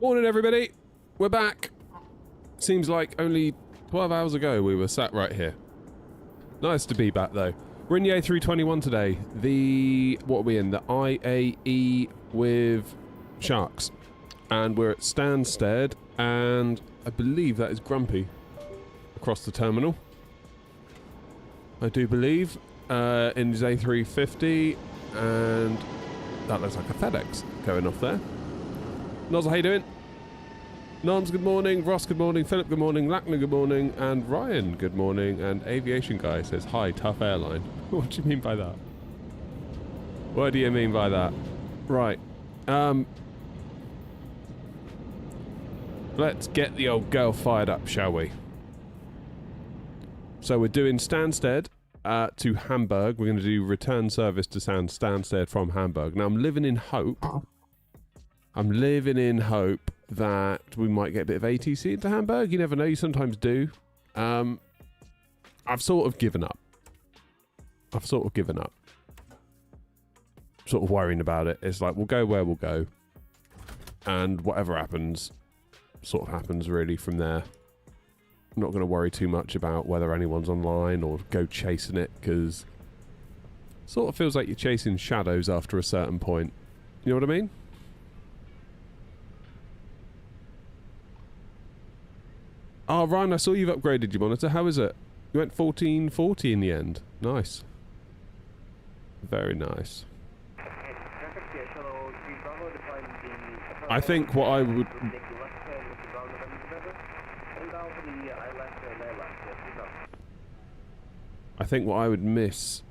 Morning, everybody. We're back. Seems like only 12 hours ago we were sat right here. Nice to be back, though. We're in the A321 today. What are we in? The IAE with Sharks. And we're at Stansted, and I believe that is Grumpy across the terminal. I do believe. In his A350, and that looks like a FedEx going off there. Nozzle, how you doing? Noms, good morning. Ross, good morning. Philip, good morning. Lackner, good morning. And Ryan, good morning. And Aviation Guy says, hi, tough airline. What do you mean by that? What do you mean by that? Right. Let's get the old girl fired up, shall we? So we're doing Stansted to Hamburg. We're going to do return service to Stansted from Hamburg. Now, I'm living in hope. That we might get a bit of ATC into Hamburg. You never know. You sometimes do. I've sort of given up. Sort of worrying about it. It's like, we'll go where we'll go. And whatever happens, sort of happens really from there. I'm not going to worry too much about whether anyone's online or go chasing it, because it sort of feels like you're chasing shadows after a certain point. You know what I mean? Oh, Ryan, I saw you've upgraded your monitor. How is it? You went 1440 in the end. Nice. Very nice. I think what I would... I think what I would miss,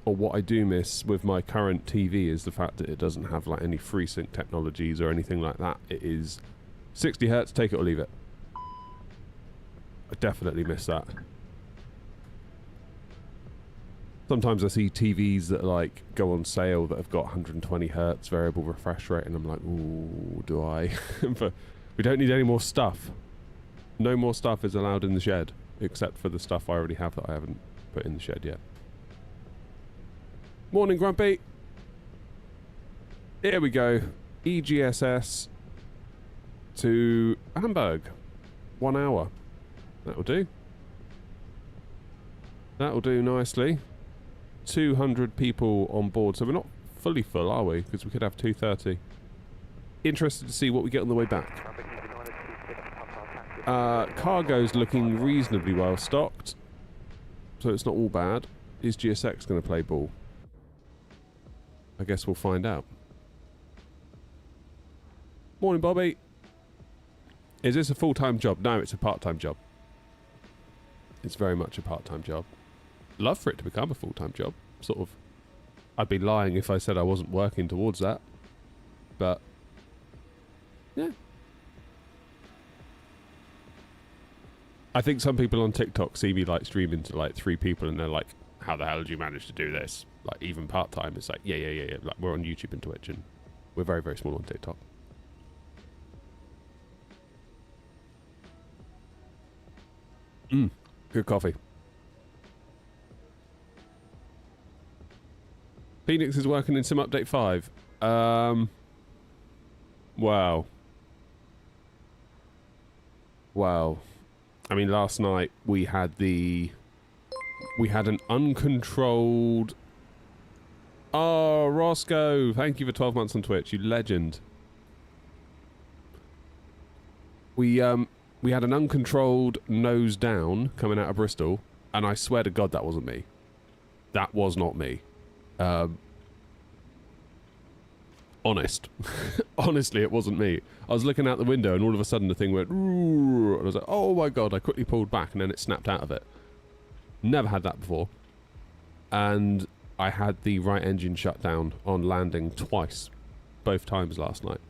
or what I do miss with my current TV, is the fact that it doesn't have like any FreeSync technologies or anything like that. It is 60 Hertz, take it or leave it. I definitely miss that. Sometimes I see TVs that like go on sale that have got 120 Hertz variable refresh rate, and I'm like, ooh, do I? But we don't need any more stuff. No more stuff is allowed in the shed, except for the stuff I already have that I haven't put in the shed yet. Morning, Grumpy. Here we go. EGSS to Hamburg. 1 hour. That'll do. That'll do nicely. 200 people on board, so we're not fully full, are we? Because we could have 230. Interested to see what we get on the way back. Cargo's looking reasonably well stocked, so it's not all bad. Is GSX going to play ball? I guess we'll find out. Morning, Bobby. Is this a full-time job? No, it's a part-time job. It's very much a part-time job. Love for it to become a full-time job. Sort of. I'd be lying if I said I wasn't working towards that. But, yeah. I think some people on TikTok see me like streaming to like 3 people and they're like, how the hell did you manage to do this? Like, even part-time. It's like, yeah. Like, we're on YouTube and Twitch, and we're very, very small on TikTok. Good coffee. Phoenix is working in Sim Update 5. Wow. I mean, last night we had an uncontrolled... Oh, Roscoe! Thank you for 12 months on Twitch, you legend. We had an uncontrolled nose down coming out of Bristol, and I swear to God that wasn't me. That was not me. Honest. Honestly, it wasn't me. I was looking out the window and all of a sudden the thing went, and I was like, oh my God, I quickly pulled back and then it snapped out of it. Never had that before. And I had the right engine shut down on landing twice. Both times last night.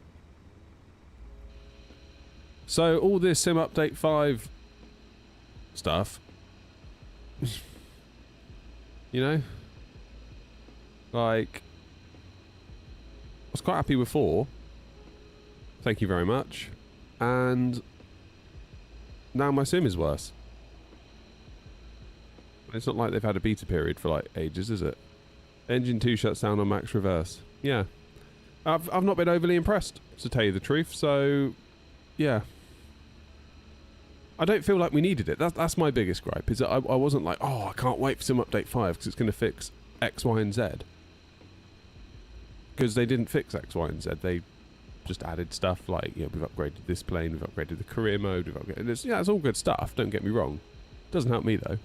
So all this Sim Update 5 stuff, you know, like, I was quite happy with 4. Thank you very much. And now my sim is worse. It's not like they've had a beta period for like ages, is it? Engine 2 shuts down on max reverse. Yeah. I've not been overly impressed, to tell you the truth, so yeah. I don't feel like we needed it. That's my biggest gripe, is that I wasn't like, oh, I can't wait for Sim Update 5 because it's going to fix X, Y, and Z. Because they didn't fix X, Y, and Z. They just added stuff like, you know, we've upgraded this plane, we've upgraded the career mode, we've upgraded this. Yeah, it's all good stuff, don't get me wrong. Doesn't help me, though.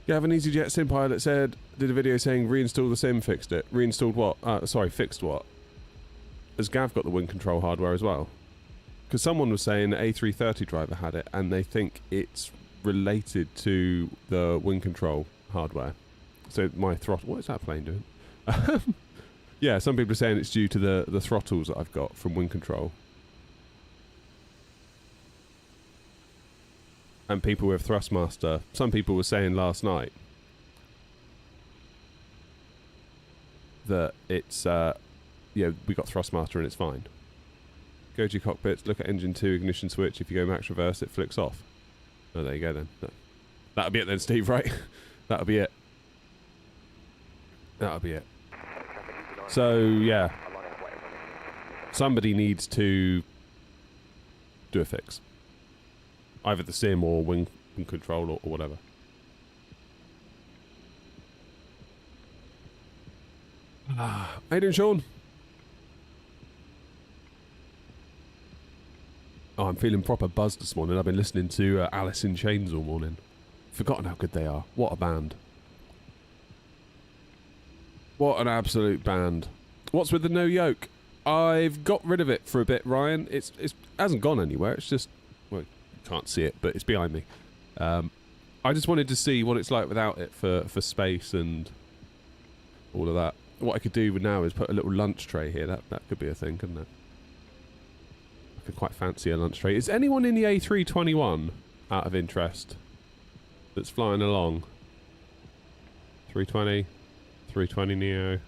Gavin EasyJet Sim Pilot did a video saying reinstall the sim, fixed it. Reinstalled what? Sorry, fixed what? Has Gav got the wind control hardware as well? Because someone was saying the A330 driver had it, and they think it's related to the wind control hardware. So my throttle... What is that plane doing? Yeah, some people are saying it's due to the throttles that I've got from wind control. And people with Thrustmaster. Some people were saying last night that it's... yeah, we got Thrustmaster and it's fine. Go to your cockpits, look at engine 2, ignition switch. If you go max reverse, it flicks off. Oh, there you go then. That'll be it then, Steve, right? That'll be it. That'll be it. So, yeah. Somebody needs to do a fix. Either the sim or wing control or whatever. How you doing, Sean? Oh, I'm feeling proper buzzed this morning. I've been listening to Alice in Chains all morning. Forgotten how good they are. What a band. What an absolute band. What's with the no yoke? I've got rid of it for a bit, Ryan. It hasn't gone anywhere. It's just... Well, you can't see it, but it's behind me. I just wanted to see what it's like without it for space and all of that. What I could do now is put a little lunch tray here. That could be a thing, couldn't it? I could quite fancy a lunch tray. Is anyone in the A321 out of interest that's flying along? 320, 320 Neo.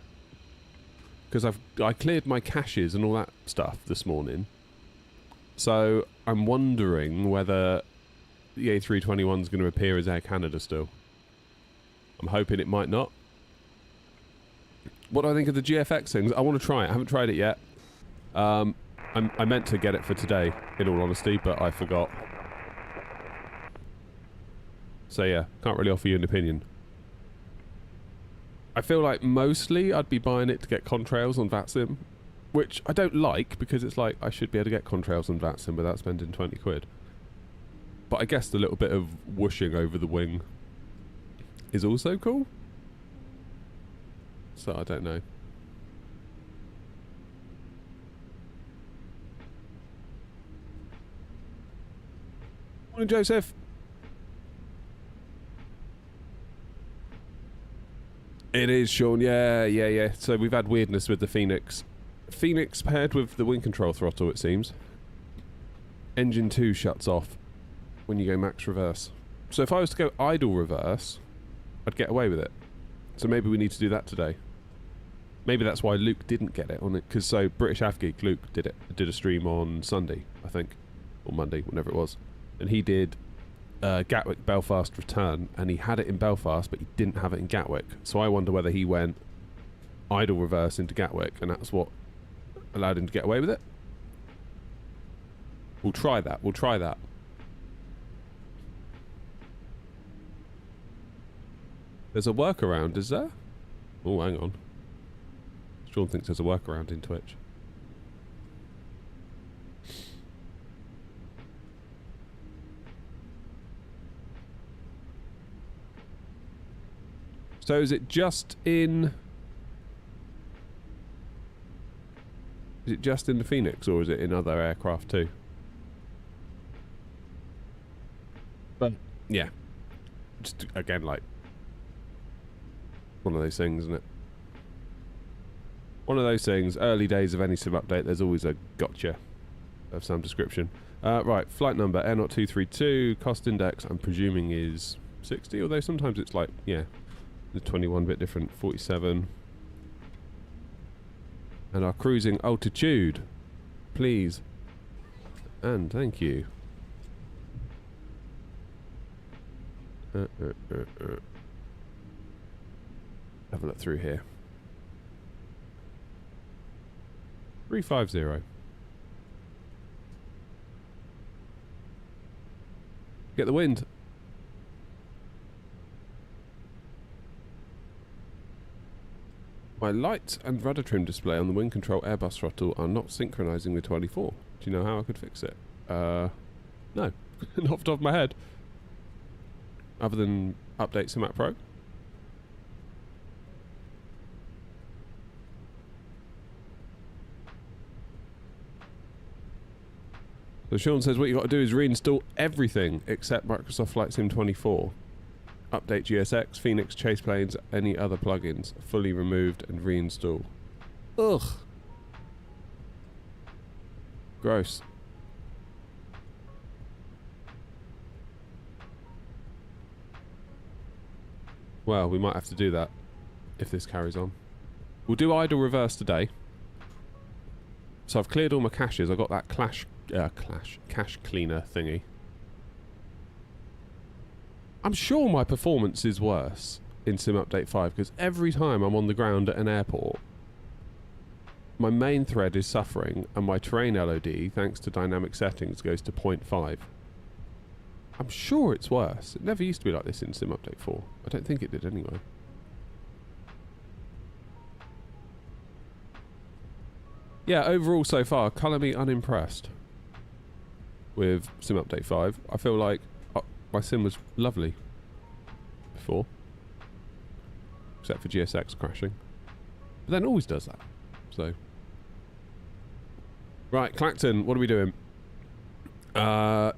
Because I cleared my caches and all that stuff this morning. So I'm wondering whether the A321 is going to appear as Air Canada still. I'm hoping it might not. What do I think of the GFX things? I want to try it. I haven't tried it yet. I meant to get it for today, in all honesty, but I forgot. So yeah, can't really offer you an opinion. I feel like mostly I'd be buying it to get contrails on VATSIM, which I don't like, because it's like I should be able to get contrails on VATSIM without spending 20 quid. But I guess the little bit of whooshing over the wing is also cool. So I don't know. Morning, Joseph. It is, Sean. Yeah. So we've had weirdness with the Phoenix. Phoenix paired with the wing control throttle, it seems. Engine 2 shuts off when you go max reverse. So if I was to go idle reverse, I'd get away with it. So maybe we need to do that today. Maybe that's why Luke didn't get it on it, because so British AvGeek, Luke did a stream on Sunday, I think, or Monday, whenever it was, and he did Gatwick Belfast return, and he had it in Belfast, but he didn't have it in Gatwick. So I wonder whether he went idle reverse into Gatwick, and that's what allowed him to get away with it. We'll try that. We'll try that. There's a workaround, is there? Oh, hang on. Sean thinks there's a workaround in Twitch. So is it just in... Is it just in the Phoenix, or is it in other aircraft too? But, yeah. Just, again, like... One of those things, isn't it? One of those things, early days of any sim update, there's always a gotcha of some description. Right, flight number, Air0232, cost index, I'm presuming is 60, although sometimes it's like, yeah, the 21 bit different, 47. And our cruising altitude, please. And thank you. Have a look through here. 350. Get the wind. My light and rudder trim display on the wind control Airbus throttle are not synchronizing with 24. Do you know how I could fix it? No. Not off the top of my head. Other than update Simac Pro. So Sean says what you got to do is reinstall everything except Microsoft Flight Sim 24. Update GSX, Phoenix, Chase Planes, any other plugins. Fully removed and reinstall. Ugh. Gross. Well, we might have to do that if this carries on. We'll do idle reverse today. So I've cleared all my caches. I've got that cache cleaner thingy. I'm sure my performance is worse in Sim Update 5 because every time I'm on the ground at an airport, my main thread is suffering and my terrain LOD, thanks to dynamic settings, goes to 0.5. I'm sure it's worse. It never used to be like this in Sim Update 4. I don't think it did anyway. Yeah, overall so far, colour me unimpressed with Sim Update 5. I feel like my sim was lovely before. Except for GSX crashing. But then it always does that. So. Right, Clacton, what are we doing?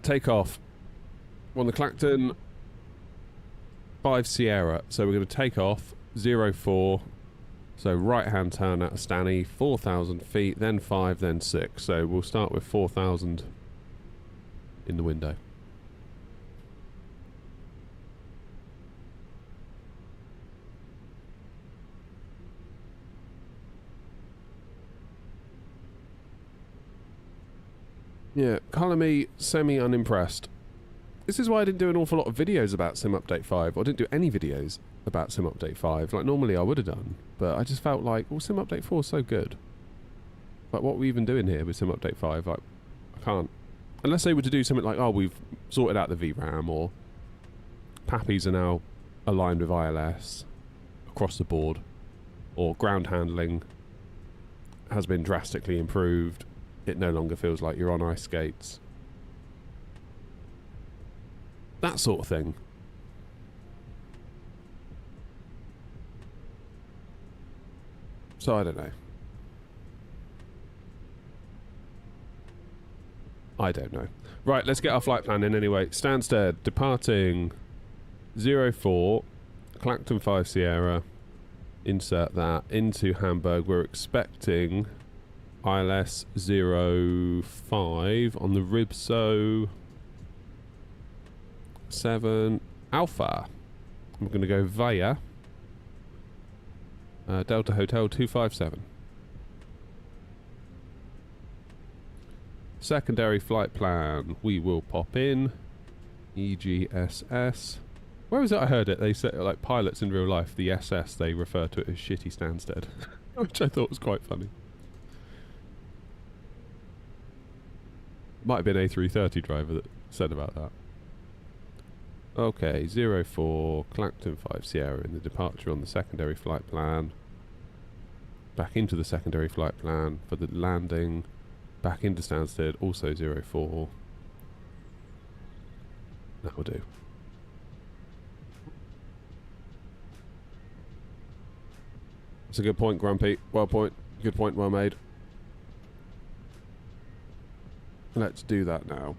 Takeoff. On the Clacton 5 Sierra. So we're going to take off 04. So right hand turn out of Stanny, 4,000 feet, then 5, then 6. So we'll start with 4,000 in the window. Yeah, colour me semi-unimpressed. This is why I didn't do an awful lot of videos about Sim Update 5, or didn't do any videos about Sim Update 5. Like, normally I would have done, but I just felt like, well, Sim Update 4 is so good. Like, what are we even doing here with Sim Update 5? Like, I can't. Unless they were to do something like, oh, we've sorted out the VRAM, or Pappies are now aligned with ILS across the board, or ground handling has been drastically improved. It no longer feels like you're on ice skates. That sort of thing. So I don't know. I don't know. Right, let's get our flight plan in anyway. Stansted, departing 04, Clacton 5 Sierra. Insert that into Hamburg. We're expecting ILS 05 on the Ribso 7 Alpha. I'm going to go via Delta Hotel 257. Secondary flight plan. We will pop in EGSS. Where was it I heard it? They said, like, pilots in real life, the SS, they refer to it as shitty Stansted. Which I thought was quite funny. Might have been a A330 driver that said about that. Okay, 04, Clacton 5 Sierra in the departure on the secondary flight plan. Back into the secondary flight plan for the landing. Back into Stansted, also 04. That will do. That's a good point, Grumpy. Good point, well made. Let's do that now.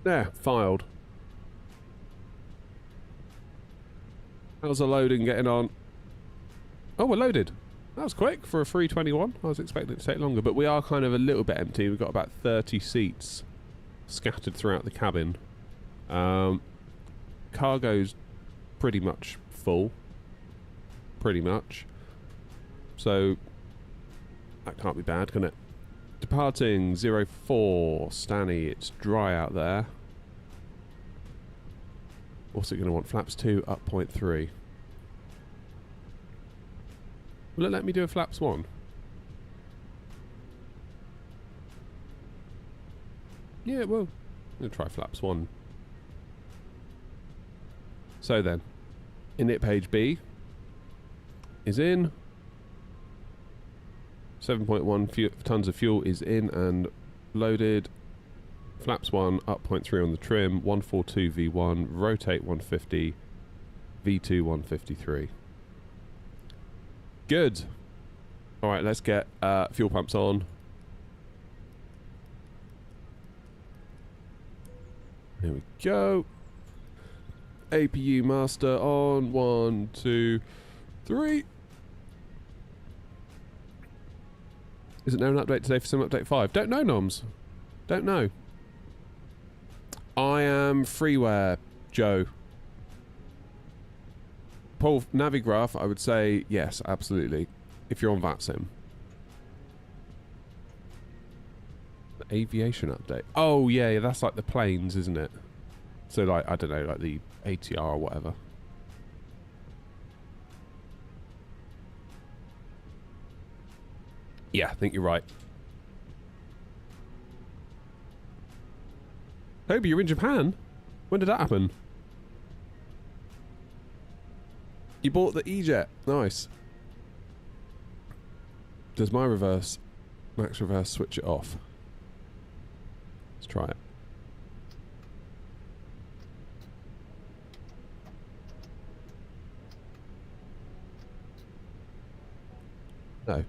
There, filed. How's the loading getting on? Oh, we're loaded. That was quick for a 321. I was expecting it to take longer, but we are kind of a little bit empty. We've got about 30 seats scattered throughout the cabin. Cargo's pretty much full. Pretty much. So, that can't be bad, can it? Departing 04 Stanny. It's dry out there. What's it going to want? Flaps 2 up 0.3. Will it let me do a flaps 1? Yeah, it will. I'm going to try flaps 1. So then, init page B is in. 7.1 tons of fuel is in and loaded. Flaps 1 up 0.3 on the trim. 142 V1. Rotate 150. V2 153. Good. All right, let's get fuel pumps on. Here we go. APU master on. 1, 2, 3. Is it now an update today for Sim Update 5? Don't know, Noms. Don't know. I am freeware, Joe. Paul, Navigraph, I would say yes, absolutely. If you're on VATSIM. The aviation update. Oh, yeah, that's like the planes, isn't it? So, like, I don't know, like the ATR or whatever. Yeah, I think you're right. Toby, you're in Japan? When did that happen? You bought the E-Jet. Nice. Does my reverse, max reverse, switch it off? Let's try it. No.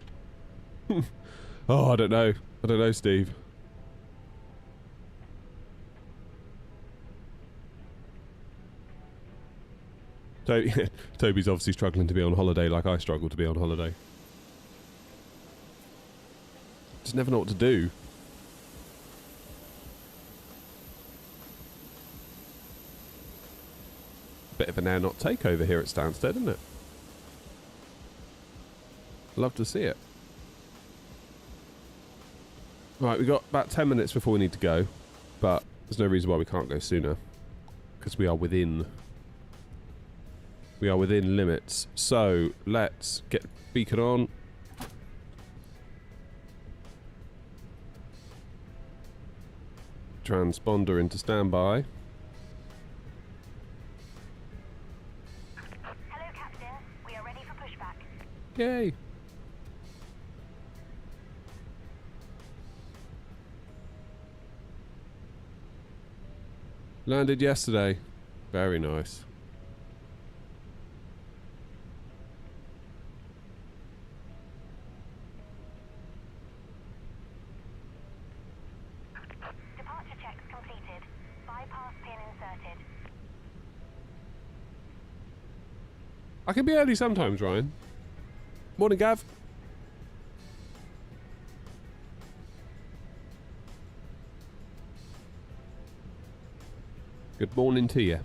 Oh, I don't know. I don't know, Steve. Toby's obviously struggling to be on holiday like I struggle to be on holiday. Just never know what to do. Bit of an air-not takeover here at Stansted, isn't it? Love to see it. Right, we've got about 10 minutes before we need to go, but there's no reason why we can't go sooner, because we are within limits. So let's get beacon on. Transponder into standby. Hello, Captain. We are ready for pushback. Yay! Landed yesterday. Very nice. Departure checks completed. Bypass pin inserted. I can be early sometimes, Ryan. Morning, Gav. Good morning to you.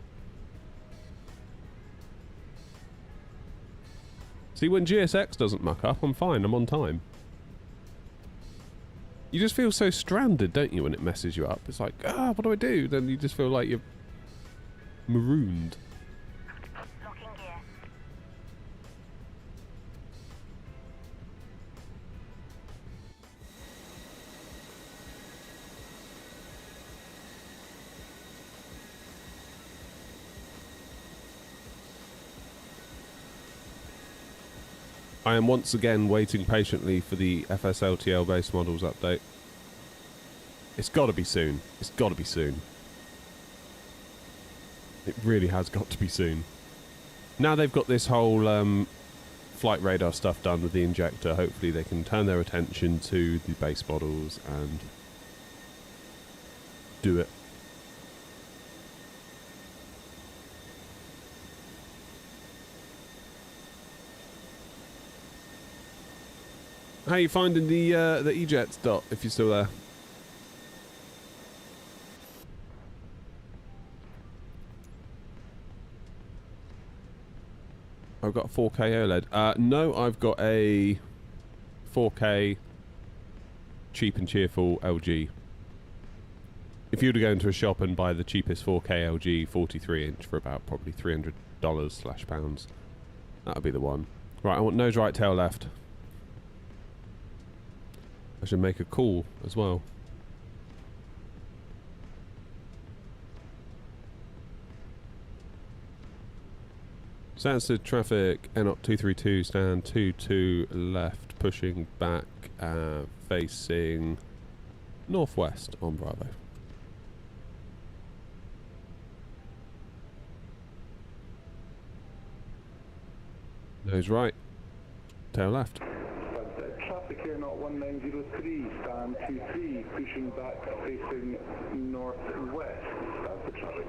See, when GSX doesn't muck up, I'm fine. I'm on time. You just feel so stranded, don't you, when it messes you up? It's like, what do I do? Then you just feel like you're marooned. Locking gear. I am once again waiting patiently for the FSLTL base models update. It's got to be soon. It's got to be soon. It really has got to be soon. Now they've got this whole flight radar stuff done with the injector, hopefully they can turn their attention to the base models and do it. How are you finding the E-Jets, Dot, if you're still there? I've got a 4K OLED. No, I've got a 4K cheap and cheerful LG. if you were to go into a shop and buy the cheapest 4K LG 43-inch for about probably $300/pounds, that would be the one. Right, I want nose right, tail left. I should make a call as well. Stansted traffic, NOT 232, stand 22 left, pushing back, facing northwest on Bravo. Nose right, tail left. Traffic here, not 1903, stand 23, pushing back, facing northwest. That's the traffic.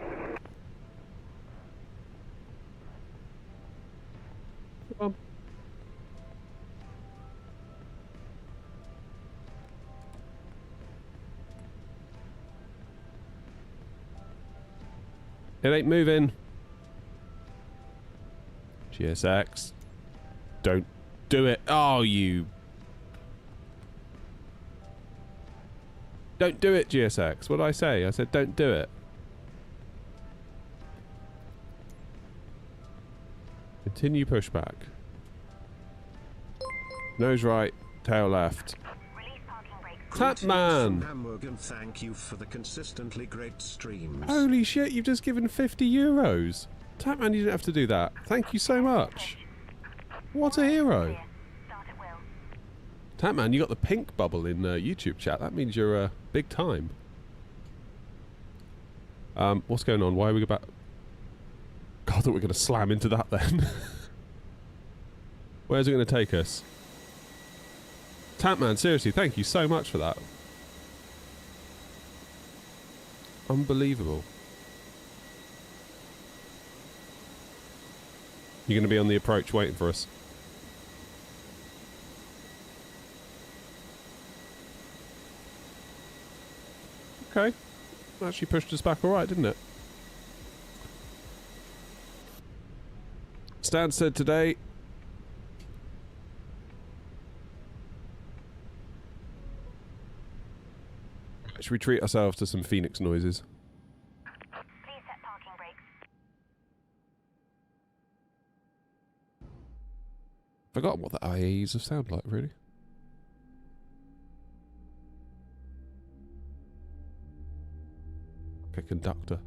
It ain't moving. GSX. Don't do it. Oh, you. Don't do it, GSX. What did I say? I said don't do it. Continue pushback. Nose right, tail left. Release parking brakes. Tatman! From Hamburg, and thank you for the consistently great streams. Holy shit, you've just given €50. Tatman, you didn't have to do that. Thank you so much. What a hero. Start at will. Tatman, you got the pink bubble in YouTube chat. That means you're big time. What's going on? Why are we about... God, I thought we were going to slam into that then. Where's it going to take us? Tatman, seriously, thank you so much for that. Unbelievable. You're going to be on the approach waiting for us. Okay. Actually pushed us back alright, didn't it? Stansted today. Should we treat ourselves to some Phoenix noises? Please set parking brakes. Forgotten what the IAEs have sound like, really. Like a conductor.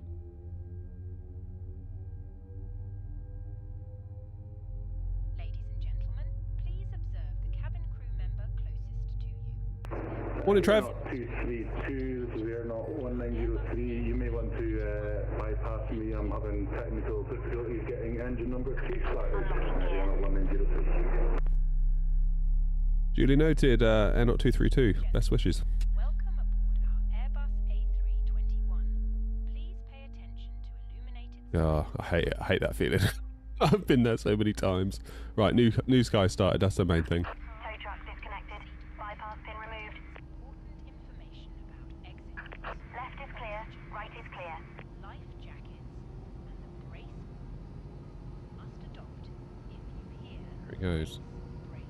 Ladies and gentlemen, please observe the cabin crew member closest to you. Morning, Trev. 232, this is Air Not 1903. You may want to bypass me. I'm having technical difficulties getting engine number 2 started. Air Not 1903. Duly noted, Air Not 232. Best wishes. Welcome aboard our Airbus A321. Please pay attention to illuminated... Oh, I hate it. I hate that feeling. I've been there so many times. Right, new sky started. That's the main thing. Tow truck disconnected. Bypass pin removed. Important information about exit. Left is clear. Right is clear. Life jackets and the brace must adopt if you hear There it goes. brace.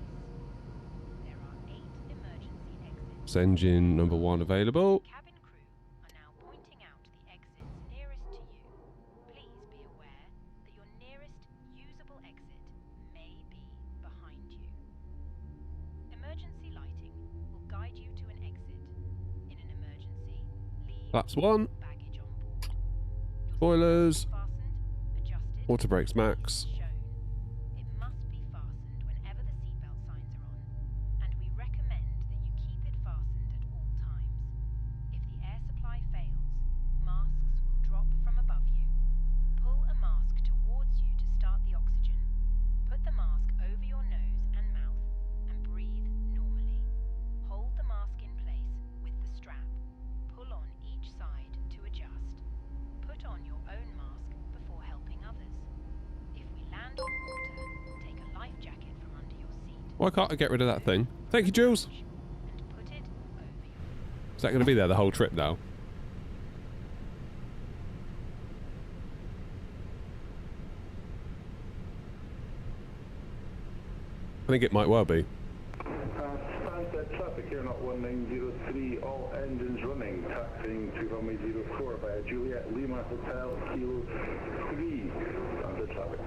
There are 8 emergency exits. It's engine number 1 available. Cabin crew are now pointing out the exits nearest to you. Please be aware that your nearest usable exit may be behind you. Emergency lighting will guide you to an exit. In an emergency, leave That's 1. baggage on board. Your Spoilers. seatbelt fastened, adjusted, Water brakes max. shown. It must be fastened whenever the seatbelt signs are on, and we recommend that you keep it fastened at all times. If the air supply fails, masks will drop from above you. Pull a mask towards you to start the oxygen. Put the mask over your nose and mouth and breathe normally. Hold the mask in place with the strap. Pull on each side to adjust. Put on your own mask before helping others. If we land on water, take a life jacket from under your seat Why can't I get rid of that thing? Thank you, Jules. and put it over your... Is that going to be there the whole trip now? I think it might well be. Stansted Sunset traffic here, not 1903, all engines running, taxiing to runway 04 via Juliet Lima Hotel Kilo 3, Sunset traffic.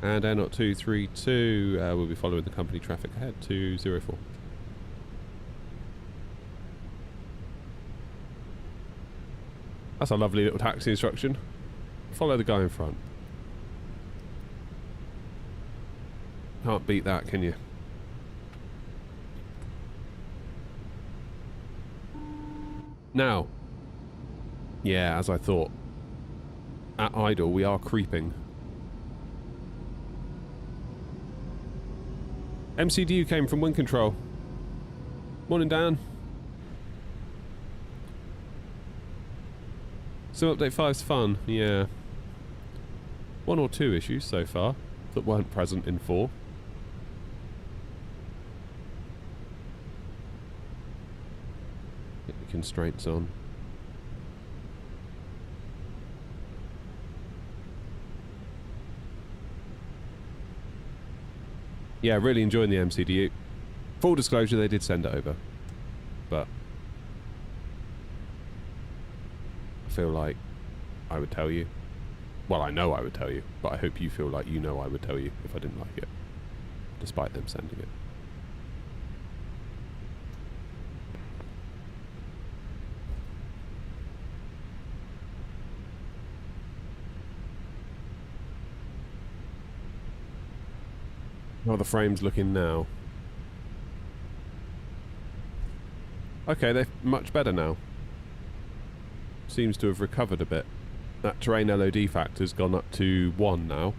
And Air Not 232 will be following the company traffic ahead to 04. That's a lovely little taxi instruction. Follow the guy in front. Can't beat that, can you? Now, yeah, as I thought, at idle we are creeping. MCDU came from wind control. Morning, Dan. Sim Update 5's fun, yeah. 1 or 2 issues so far that weren't present in 4. Get the constraints on. Yeah, really enjoying the MCDU. Full disclosure, they did send it over. But I feel like I would tell you. Well, I know I would tell you, but I hope you feel like you know I would tell you if I didn't like it, despite them sending it. How are the frames looking now? Okay, they're much better now. Seems to have recovered a bit. That terrain LOD factor's gone up to 1 now,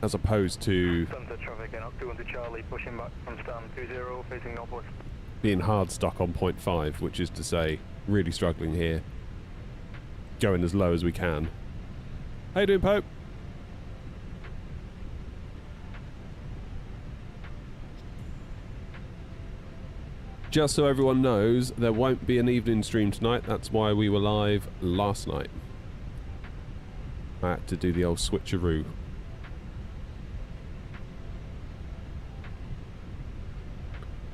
as opposed to Sunset traffic in up 2 Charlie, pushing back from Stan 20, facing northwest. being hard stuck on 0.5, which is to say, really struggling here. Going as low as we can. How you doing, Pope? Just so everyone knows, there won't be an evening stream tonight. That's why we were live last night. I had to do the old switcheroo.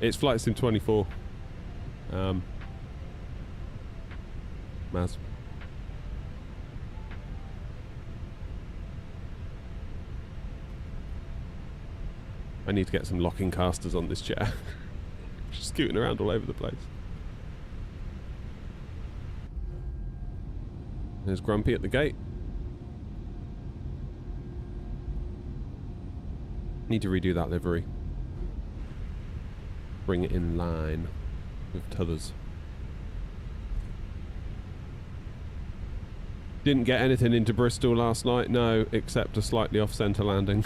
It's Flight Sim 24. Maz. I need to get some locking casters on this chair. Just scooting around all over the place. There's Grumpy at the gate. Need to redo that livery. Bring it in line with t'others. Didn't get anything into Bristol last night, no, except a slightly off-centre landing.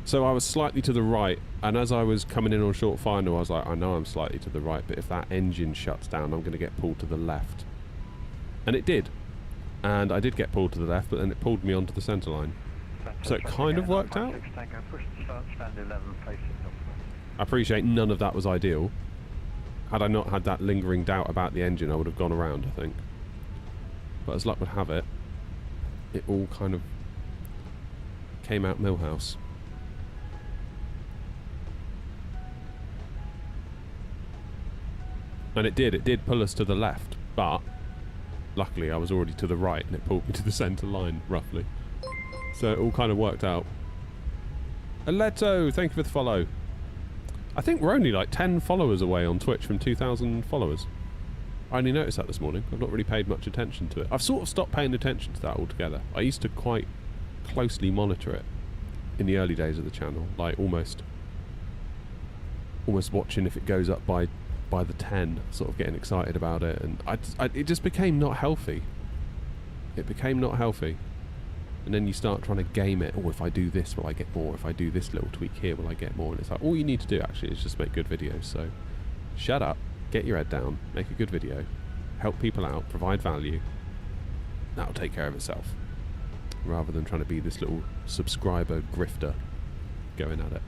So I was slightly to the right, and as I was coming in on short final, I was like, I know I'm slightly to the right, but if that engine shuts down, I'm going to get pulled to the left. And it did. And I did get pulled to the left, but then it pulled me onto the centre line. So it kind of worked out. I appreciate none of that was ideal. Had I not had that lingering doubt about the engine, I would have gone around, I think. But as luck would have it, it all kind of came out Millhouse. And it did pull us to the left, but luckily I was already to the right and it pulled me to the centre line, roughly. So it all kind of worked out. Aleto, thank you for the follow. I think we're only like 10 followers away on Twitch from 2,000 followers. I only noticed that this morning. I've not really paid much attention to it. I've sort of stopped paying attention to that altogether. I used to quite closely monitor it in the early days of the channel, like almost watching if it goes up by the 10, sort of getting excited about it, and it just became not healthy. It became not healthy. And then you start trying to game it. Oh, if I do this, will I get more? If I do this little tweak here, will I get more? And it's like, all you need to do actually is just make good videos. So shut up, get your head down, make a good video, help people out, provide value. That'll take care of itself. Rather than trying to be this little subscriber grifter going at it.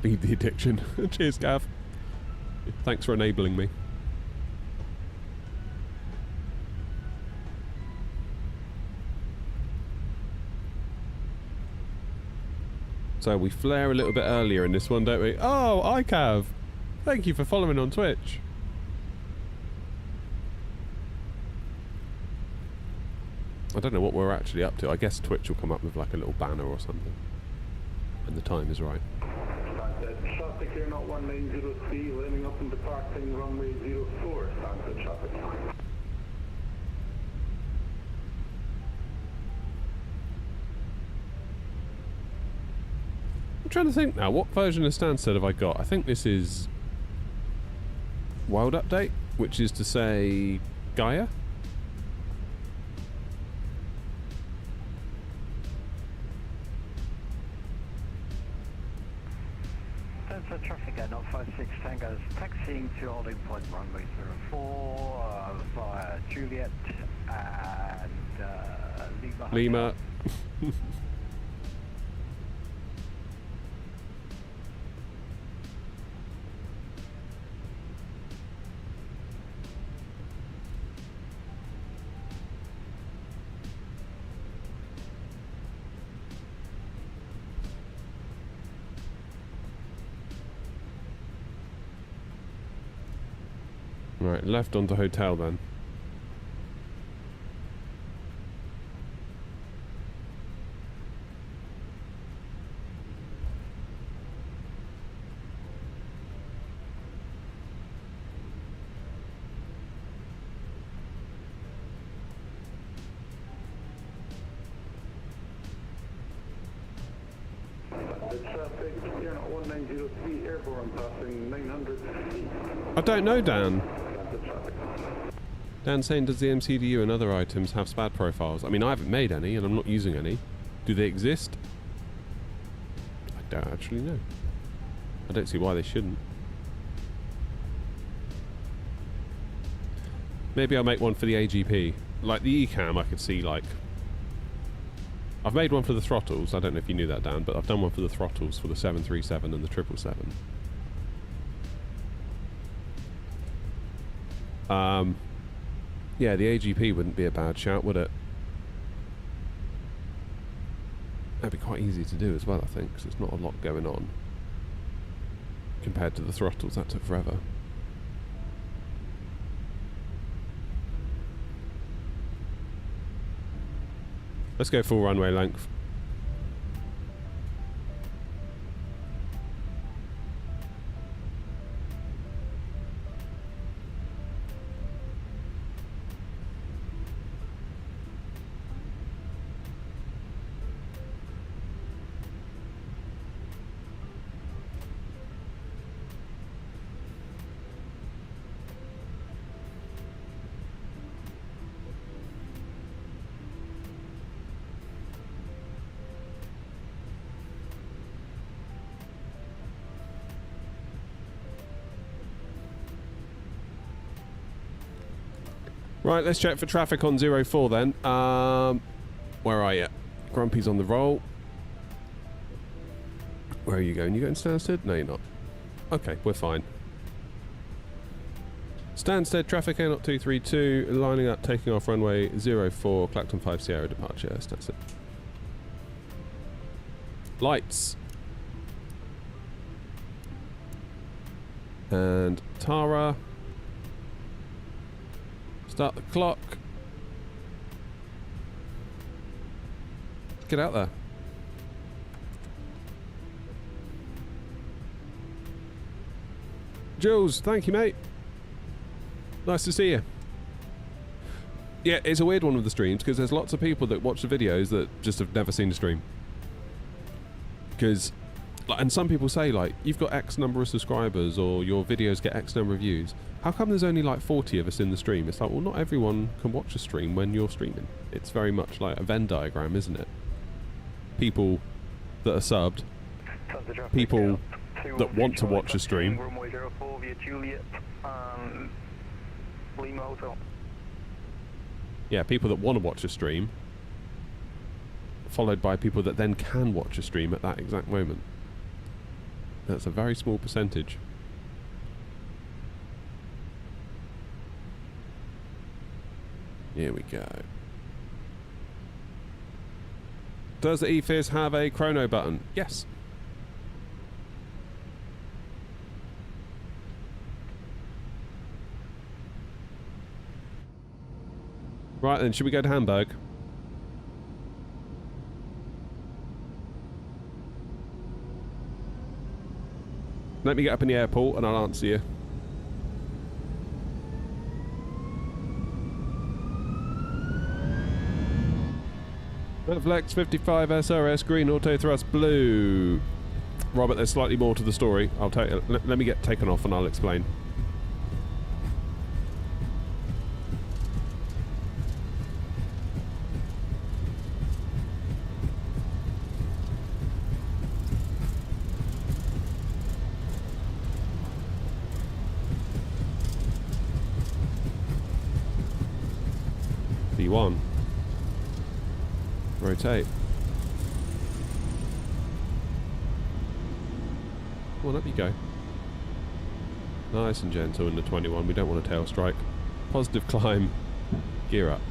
Feed the addiction. Cheers, Gav. Thanks for enabling me. So we flare a little bit earlier in this one, don't we? Oh, iCav! Thank you for following on Twitch. I don't know what we're actually up to. I guess Twitch will come up with like a little banner or something. And the time is right. Stansted traffic here, not 1903, landing up and departing runway 04, Stansted traffic. I'm trying to think now, what version of Stansted have I got? I think this is Wild Update, which is to say Gaia? Stansted traffic at 056 Tango's taxiing to holding point runway 04 via Juliet and Lima. Right, left onto hotel then. The traffic here, not 1903, airborne passing 900 feet. I don't know, Dan. Stansted traffic. Dan's saying, does the MCDU and other items have SPAD profiles? I mean, I haven't made any, and I'm not using any. Do they exist? I don't actually know. I don't see why they shouldn't. Maybe I'll make one for the AGP. Like the ECAM, I could see, like... I've made one for the throttles. I don't know if you knew that, Dan, but I've done one for the throttles for the 737 and the 777. Yeah, the AGP wouldn't be a bad shout, would it? That'd be quite easy to do as well, I think, because there's not a lot going on. Compared to the throttles, that took forever. Let's go full runway length. Right, let's check for traffic on 04 then. Where are you? Grumpy's on the roll. Where are you going? You going Stansted? No, you're not. Okay, we're fine. Stansted, traffic A0232, lining up, taking off runway 04, Clacton 5 Sierra departure, Stansted. Lights. And Tara. Start the clock. Get out there. Jules, thank you, mate. Nice to see you. Yeah, it's a weird one with the streams because there's lots of people that watch the videos that just have never seen the stream. Because, like, and some people say, like, you've got X number of subscribers or your videos get X number of views. How come there's only like 40 of us in the stream? It's like, well, not everyone can watch a stream when you're streaming. It's very much like a Venn diagram, isn't it? People that are subbed, people that want to watch a stream. Yeah, people that want to watch a stream, followed by people that then can watch a stream at that exact moment. That's a very small percentage. Here we go. Does the EFIS have a chrono button? Yes. Right then, should we go to Hamburg? Let me get up in the airport and I'll answer you. Flex 55 SRS green auto thrust blue. Robert, there's slightly more to the story. I'll take. Let me get taken off and I'll explain. B1. Rotate. Come on, up you go. Nice and gentle in the 21. We don't want a tail strike. Positive climb. Gear up.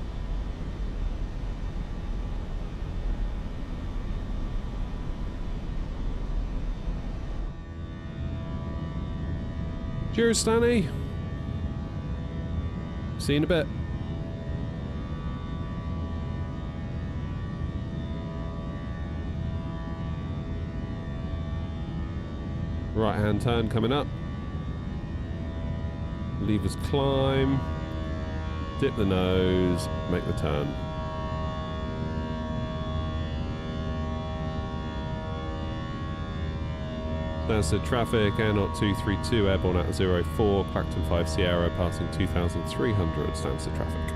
Cheers, Stanley. See you in a bit. Right hand turn coming up. Levers climb. Dip the nose. Make the turn. Stansted traffic, Airnaut 232, airborne at 04, Clacton 5 Sierra, passing 2,300, Stansted traffic.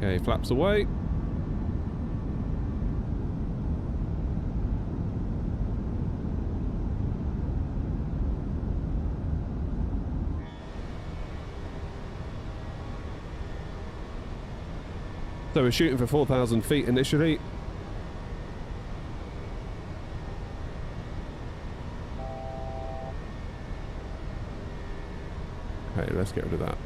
Okay, flaps away. So we're shooting for 4,000 feet initially. Okay, let's get rid of that.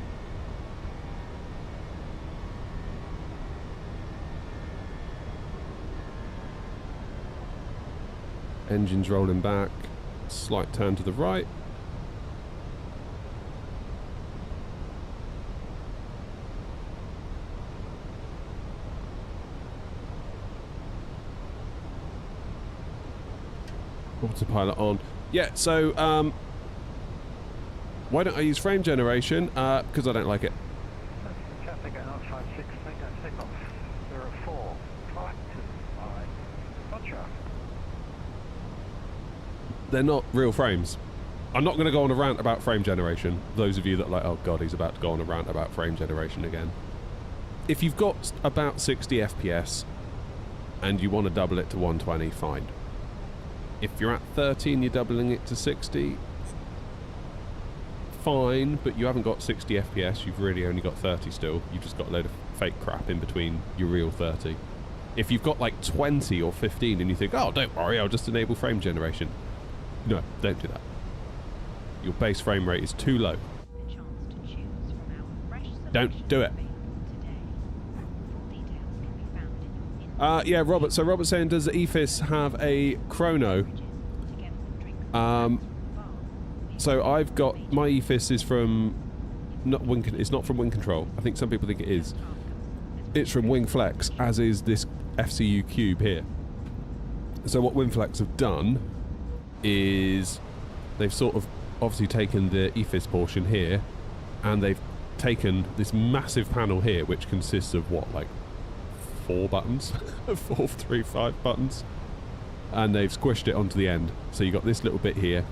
Engine's rolling back, slight turn to the right. Autopilot on. Yeah, so why don't I use frame generation? Because I don't like it. Traffic at 956, takeoff 04, 525. Gotcha. They're not real frames. I'm not going to go on a rant about frame generation. Those of you that are like, oh god, he's about to go on a rant about frame generation again. If you've got about 60 FPS and you want to double it to 120, fine. If you're at 30 and you're doubling it to 60, fine, but you haven't got 60 FPS, you've really only got 30 still. You've just got a load of fake crap in between your real 30. If you've got like 20 or 15 and you think, oh, don't worry, I'll just enable frame generation. No, don't do that. Your base frame rate is too low. Don't do it. Yeah, Robert. So Robert's saying, does the EFIS have a chrono? So I've got, my EFIS is from, it's not from Wing Control. I think some people think it is. It's from Wing Flex, as is this FCU cube here. So what Wing Flex have done is they've sort of obviously taken the EFIS portion here and they've taken this massive panel here which consists of what, like 4 buttons? 4, 3, 5 buttons, and they've squished it onto the end. So you've got this little bit here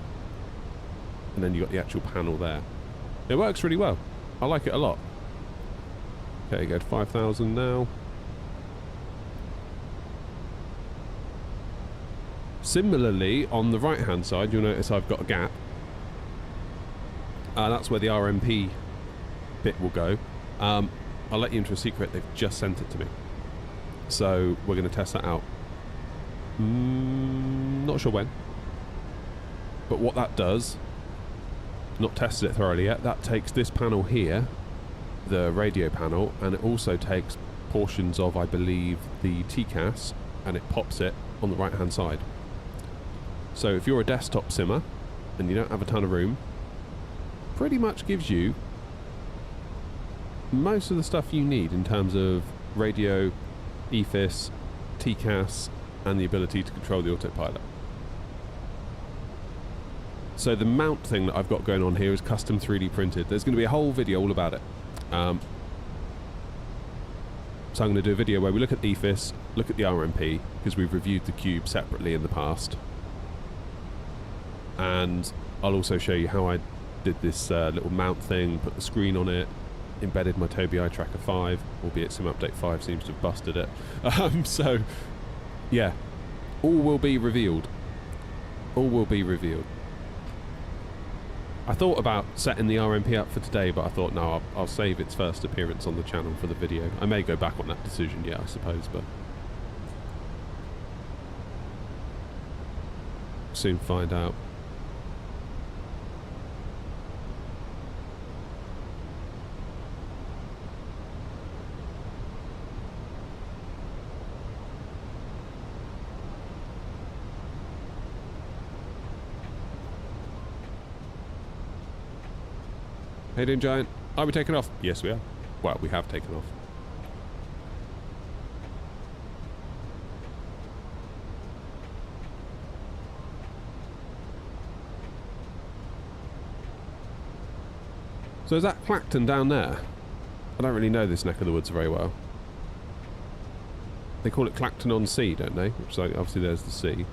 and then you've got the actual panel there. It works really well. I like it a lot. Okay, go to 5,000 now. Similarly, on the right hand side, you'll notice I've got a gap. That's where the RMP bit will go. I'll let you into a secret, they've just sent it to me. So we're going to test that out. Not sure when. But what that does, not tested it thoroughly yet, that takes this panel here, the radio panel, and it also takes portions of, I believe, the TCAS, and it pops it on the right hand side. So if you're a desktop simmer and you don't have a ton of room, pretty much gives you most of the stuff you need in terms of radio, EFIS, TCAS, and the ability to control the autopilot. So the mount thing that I've got going on here is custom 3D printed. There's going to be a whole video all about it. So I'm going to do a video where we look at EFIS, look at the RMP, because we've reviewed the cube separately in the past. And I'll also show you how I did this little mount thing, put the screen on it, embedded my Tobii Eye Tracker 5, albeit Sim Update 5 seems to have busted it. So, yeah, all will be revealed. All will be revealed. I thought about setting the RMP up for today, but I thought, no, I'll save its first appearance on the channel for the video. I may go back on that decision, yeah, I suppose, but soon find out. How you doing, Giant? Are we taking off? Yes, we are. Well, we have taken off. So is that Clacton down there? I don't really know this neck of the woods very well. They call it Clacton on Sea, don't they? Which is like, obviously there's the sea.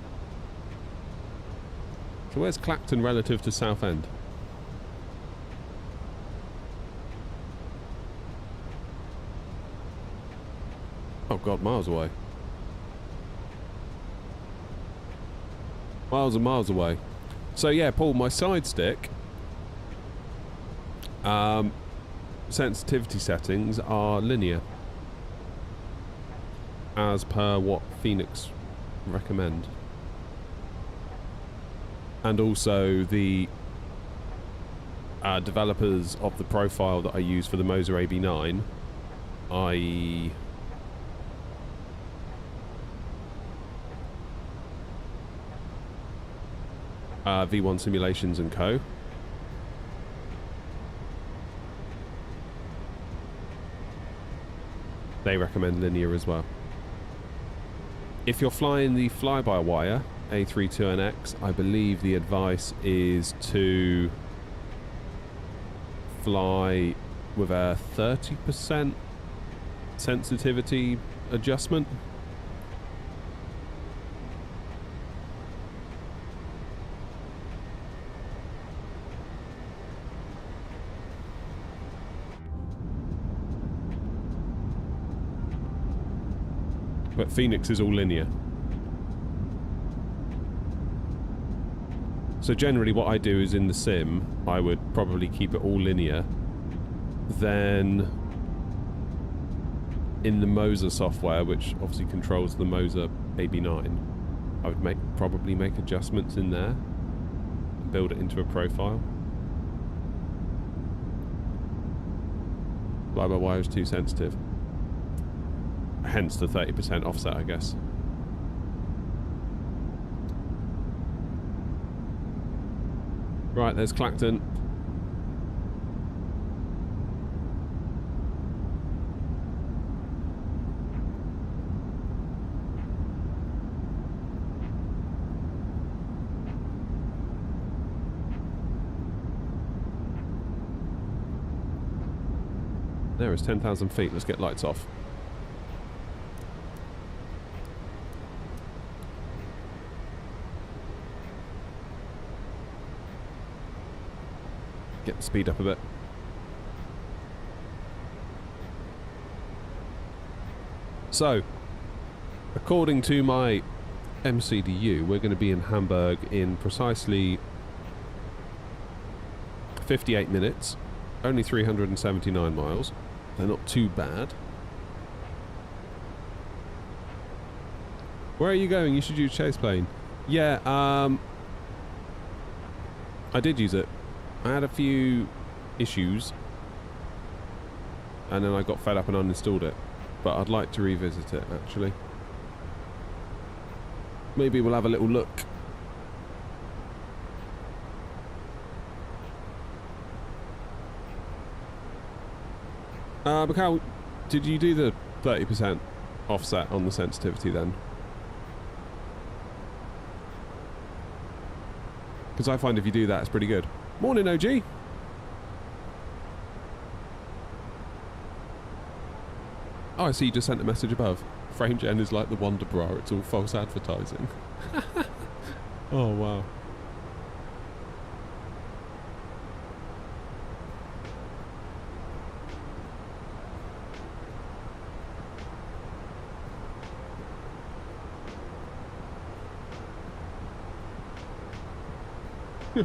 So where's Clacton relative to Southend? Oh god, miles away. Miles and miles away. So yeah, Paul, my side stick sensitivity settings are linear, as per what Phoenix recommend. And also the developers of the profile that I use for the Moza AB9, i.e. V1 Simulations and Co. They recommend linear as well. If you're flying the fly-by-wire A32NX, I believe the advice is to fly with a 30% sensitivity adjustment. But Phoenix is all linear. So generally what I do is in the sim, I would probably keep it all linear. Then in the Moza software, which obviously controls the Moza AB9, I would probably make adjustments in there and build it into a profile. Fly-by-wire is too sensitive. Hence the 30% offset, I guess. Right, there's Clacton. There is 10,000 feet. Let's get lights off. Get the speed up a bit. So, according to my MCDU, we're going to be in Hamburg in precisely 58 minutes. Only 379 miles. They're not too bad. Where are you going? You should use chase plane. Yeah, I did use it. I had a few issues, and then I got fed up and uninstalled it. But I'd like to revisit it, actually. Maybe we'll have a little look. Mikhail, did you do the 30% offset on the sensitivity then? Because I find if you do that, it's pretty good. Morning, OG. Oh, I see you just sent a message above. FrameGen is like the Wonder Bra, it's all false advertising. Oh, wow.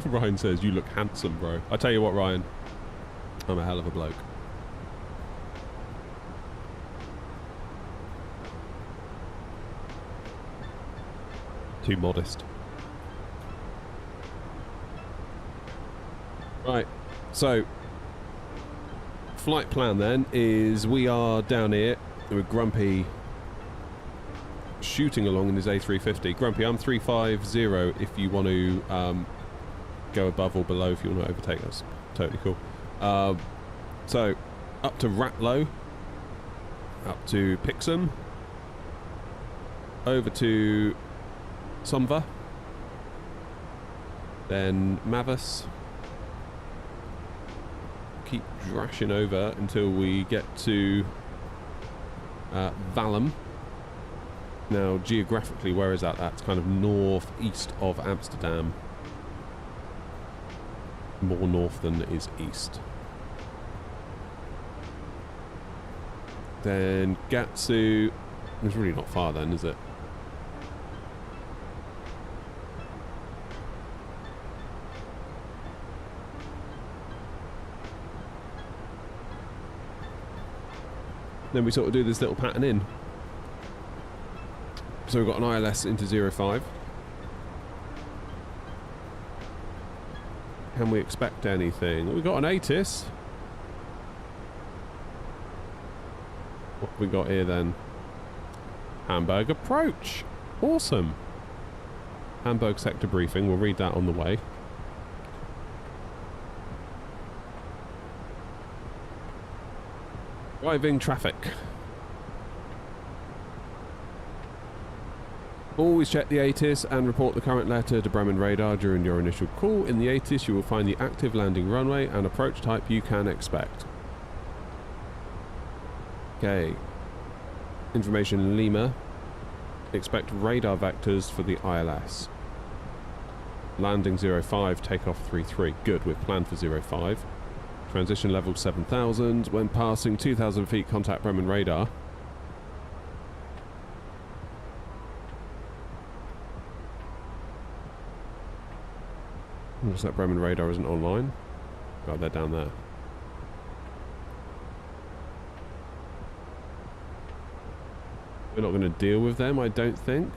Ryan says, you look handsome, bro. I tell you what, Ryan, I'm a hell of a bloke. Too modest. Right, so flight plan then is we are down here with Grumpy shooting along in his A350. Grumpy, I'm 350 if you want to go above or below if you want to overtake us. Totally cool. So up to Ratlow, up to Pixham, over to Somva, then Mavis, keep drashing over until we get to Valum. Now geographically, where is that? That's kind of northeast of Amsterdam. More north than it is east. Then Gatsu, it's really not far then, is it? Then we sort of do this little pattern in. So we've got an ILS into 05. Can we expect anything? We've got an ATIS. What have we got here then? Hamburg approach. Awesome. Hamburg sector briefing. We'll read that on the way. Driving traffic. Always check the ATIS and report the current letter to Bremen Radar during your initial call. In the ATIS you will find the active landing runway and approach type you can expect. Okay. Information Lima. Expect radar vectors for the ILS. Landing 05, takeoff 33. Good, we're planned for 05. Transition level 7000. When passing 2000 feet, contact Bremen Radar. Looks like Bremen Radar isn't online. God, they're down there. We're not going to deal with them, I don't think.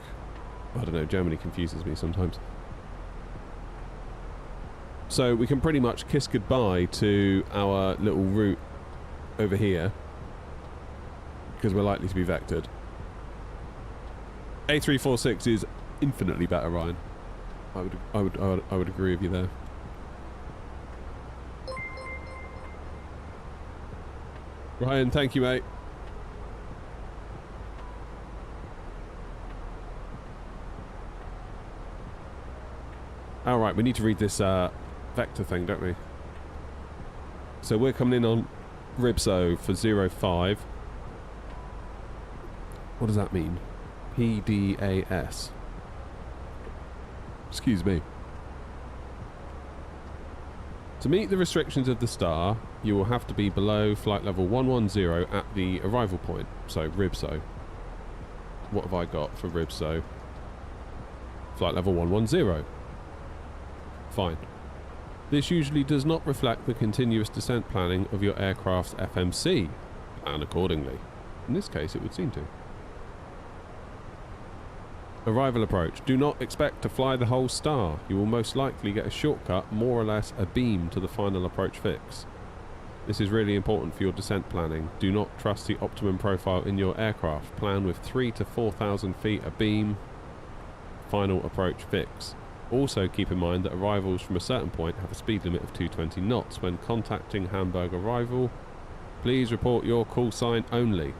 I don't know, Germany confuses me sometimes. So we can pretty much kiss goodbye to our little route over here because we're likely to be vectored. A346 is infinitely better, Ryan. I would agree with you there. Ryan, thank you, mate. All right, we need to read this vector thing, don't we? So we're coming in on Ribso for 05. What does that mean? PDAS. Excuse me. To meet the restrictions of the star, you will have to be below flight level 110 at the arrival point, so RIBSO. What have I got for RIBSO? Flight level 110. Fine. This usually does not reflect the continuous descent planning of your aircraft's FMC. Plan accordingly. In this case, it would seem to. Arrival approach. Do not expect to fly the whole star. You will most likely get a shortcut, more or less a beam to the final approach fix. This is really important for your descent planning. Do not trust the optimum profile in your aircraft. Plan with 3,000 to 4,000 feet a beam, final approach fix. Also keep in mind that arrivals from a certain point have a speed limit of 220 knots. When contacting Hamburg arrival, please report your call sign only.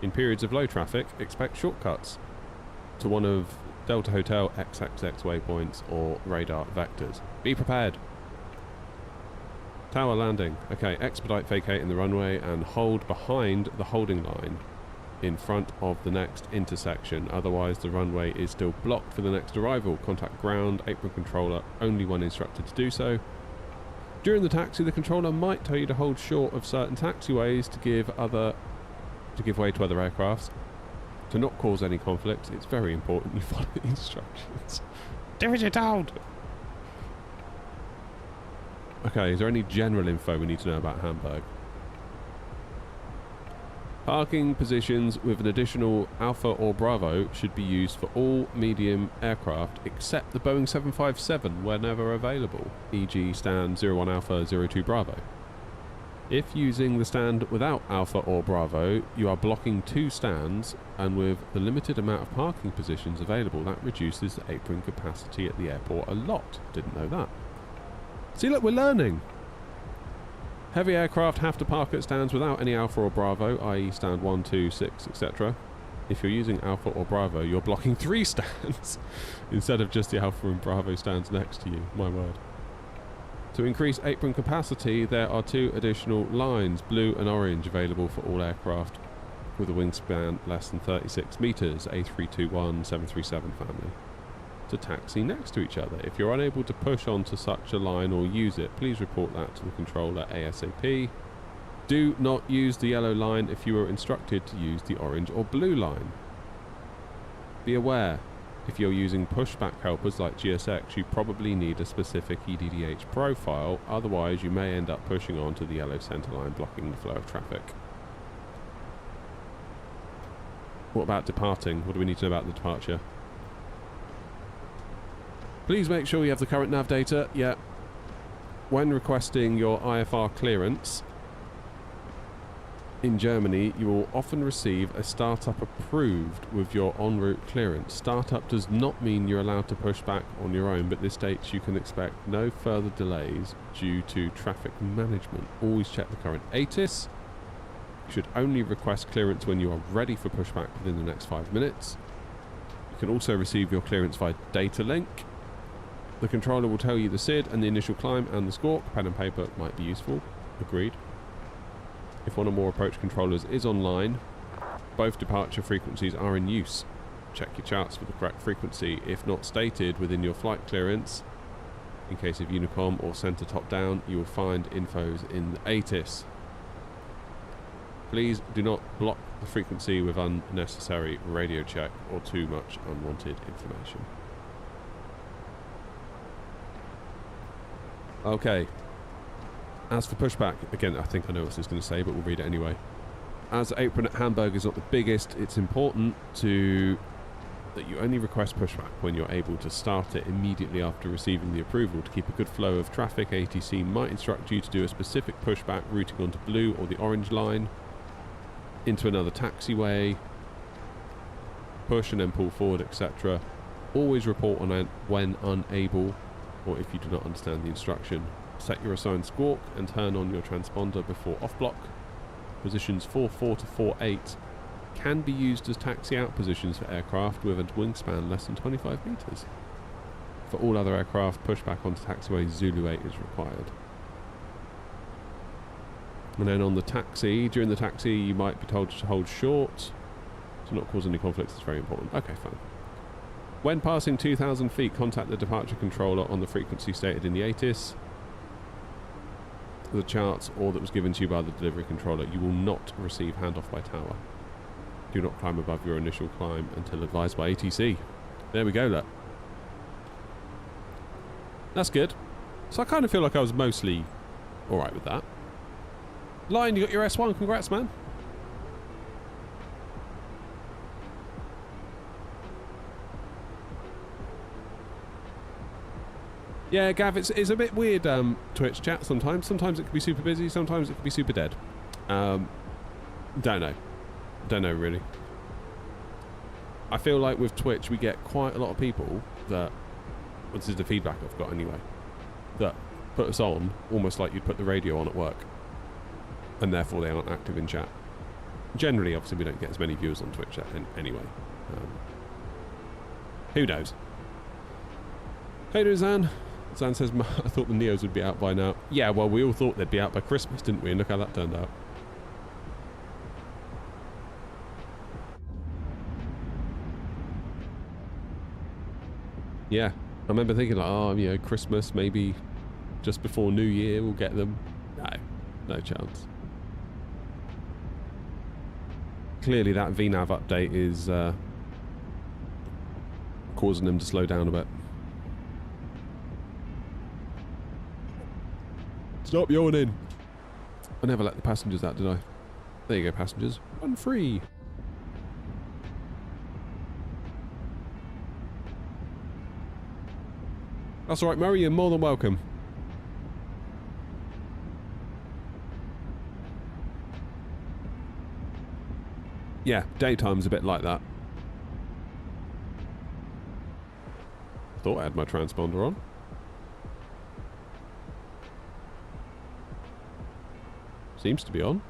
In periods of low traffic, expect shortcuts to one of Delta Hotel XXX waypoints or radar vectors. Be prepared. Tower landing. Okay, expedite vacating the runway and hold behind the holding line in front of the next intersection. Otherwise, the runway is still blocked for the next arrival. Contact ground, apron controller, only when instructed to do so. During the taxi, the controller might tell you to hold short of certain taxiways to give way to other aircrafts. To not cause any conflicts, it's very important you follow the instructions. Do as you're told! Okay, is there any general info we need to know about Hamburg? Parking positions with an additional Alpha or Bravo should be used for all medium aircraft except the Boeing 757 whenever available, e.g. stand 01 Alpha 02 Bravo. If using the stand without Alpha or Bravo, you are blocking 2 stands, and with the limited amount of parking positions available, that reduces the apron capacity at the airport a lot. Didn't know that. See, look, we're learning. Heavy aircraft have to park at stands without any Alpha or Bravo, i.e. stand 1, 2, 6, etc. If you're using Alpha or Bravo, you're blocking 3 stands instead of just the Alpha and Bravo stands next to you. My word. To increase apron capacity, there are 2 additional lines, blue and orange, available for all aircraft with a wingspan less than 36 metres, A321 737 family, to taxi next to each other. If you're unable to push onto such a line or use it, please report that to the controller ASAP. Do not use the yellow line if you are instructed to use the orange or blue line. Be aware, if you're using pushback helpers like GSX, you probably need a specific EDDH profile, otherwise you may end up pushing onto the yellow centre line, blocking the flow of traffic. What about departing? What do we need to know about the departure? Please make sure you have the current nav data. Yeah. When requesting your IFR clearance in Germany, you will often receive a startup approved with your en route clearance. Startup does not mean you're allowed to push back on your own, but this states you can expect no further delays due to traffic management. Always check the current ATIS. You should only request clearance when you are ready for pushback within the next 5 minutes. You can also receive your clearance via data link. The controller will tell you the SID and the initial climb and the squawk. Pen and paper might be useful. Agreed. If one or more approach controllers is online, both departure frequencies are in use. Check your charts for the correct frequency. If not stated within your flight clearance, in case of Unicom or center top down, you will find infos in the ATIS. Please do not block the frequency with unnecessary radio check or too much unwanted information. Okay. As for pushback, again, I think I know what this is going to say, but we'll read it anyway. As the apron at Hamburg is not the biggest, it's important that you only request pushback when you're able to start it immediately after receiving the approval. To keep a good flow of traffic, ATC might instruct you to do a specific pushback routing onto blue or the orange line, into another taxiway, push and then pull forward, etc. Always report on when unable, or if you do not understand the instruction. Set your assigned squawk and turn on your transponder before off-block. Positions 4-4 to 4-8 can be used as taxi-out positions for aircraft with a wingspan less than 25 metres. For all other aircraft, pushback onto taxiway Zulu 8 is required. And then on the taxi, during the taxi you might be told to hold short to not cause any conflicts. It's very important. Okay, fine. When passing 2,000 feet, contact the departure controller on the frequency stated in the ATIS, the charts, or that was given to you by the delivery controller. You will not receive handoff by tower. Do not climb above your initial climb until advised by ATC. There we go, look. That's good. So I kind of feel like I was mostly alright with that. Lion, you got your S1. Congrats, man. Yeah, Gav, it's a bit weird, Twitch chat sometimes. Sometimes it can be super busy, sometimes it can be super dead. Don't know. Don't know, really. I feel like with Twitch we get quite a lot of people that, this is the feedback I've got anyway, that put us on almost like you'd put the radio on at work. And therefore they aren't active in chat. Generally, obviously, we don't get as many viewers on Twitch anyway. Who knows? Hey there, Zan. Zan says, I thought the Neos would be out by now. Yeah, well, we all thought they'd be out by Christmas, didn't we? And look how that turned out. Yeah, I remember thinking like, oh, you know, Christmas, maybe just before New Year we'll get them. No chance. Clearly that VNAV update is causing them to slow down a bit. Stop yawning. I never let the passengers out, did I? There you go, passengers. Run free. That's all right, Murray. You're more than welcome. Yeah, daytime's a bit like that. Thought I had my transponder on. Seems to be on.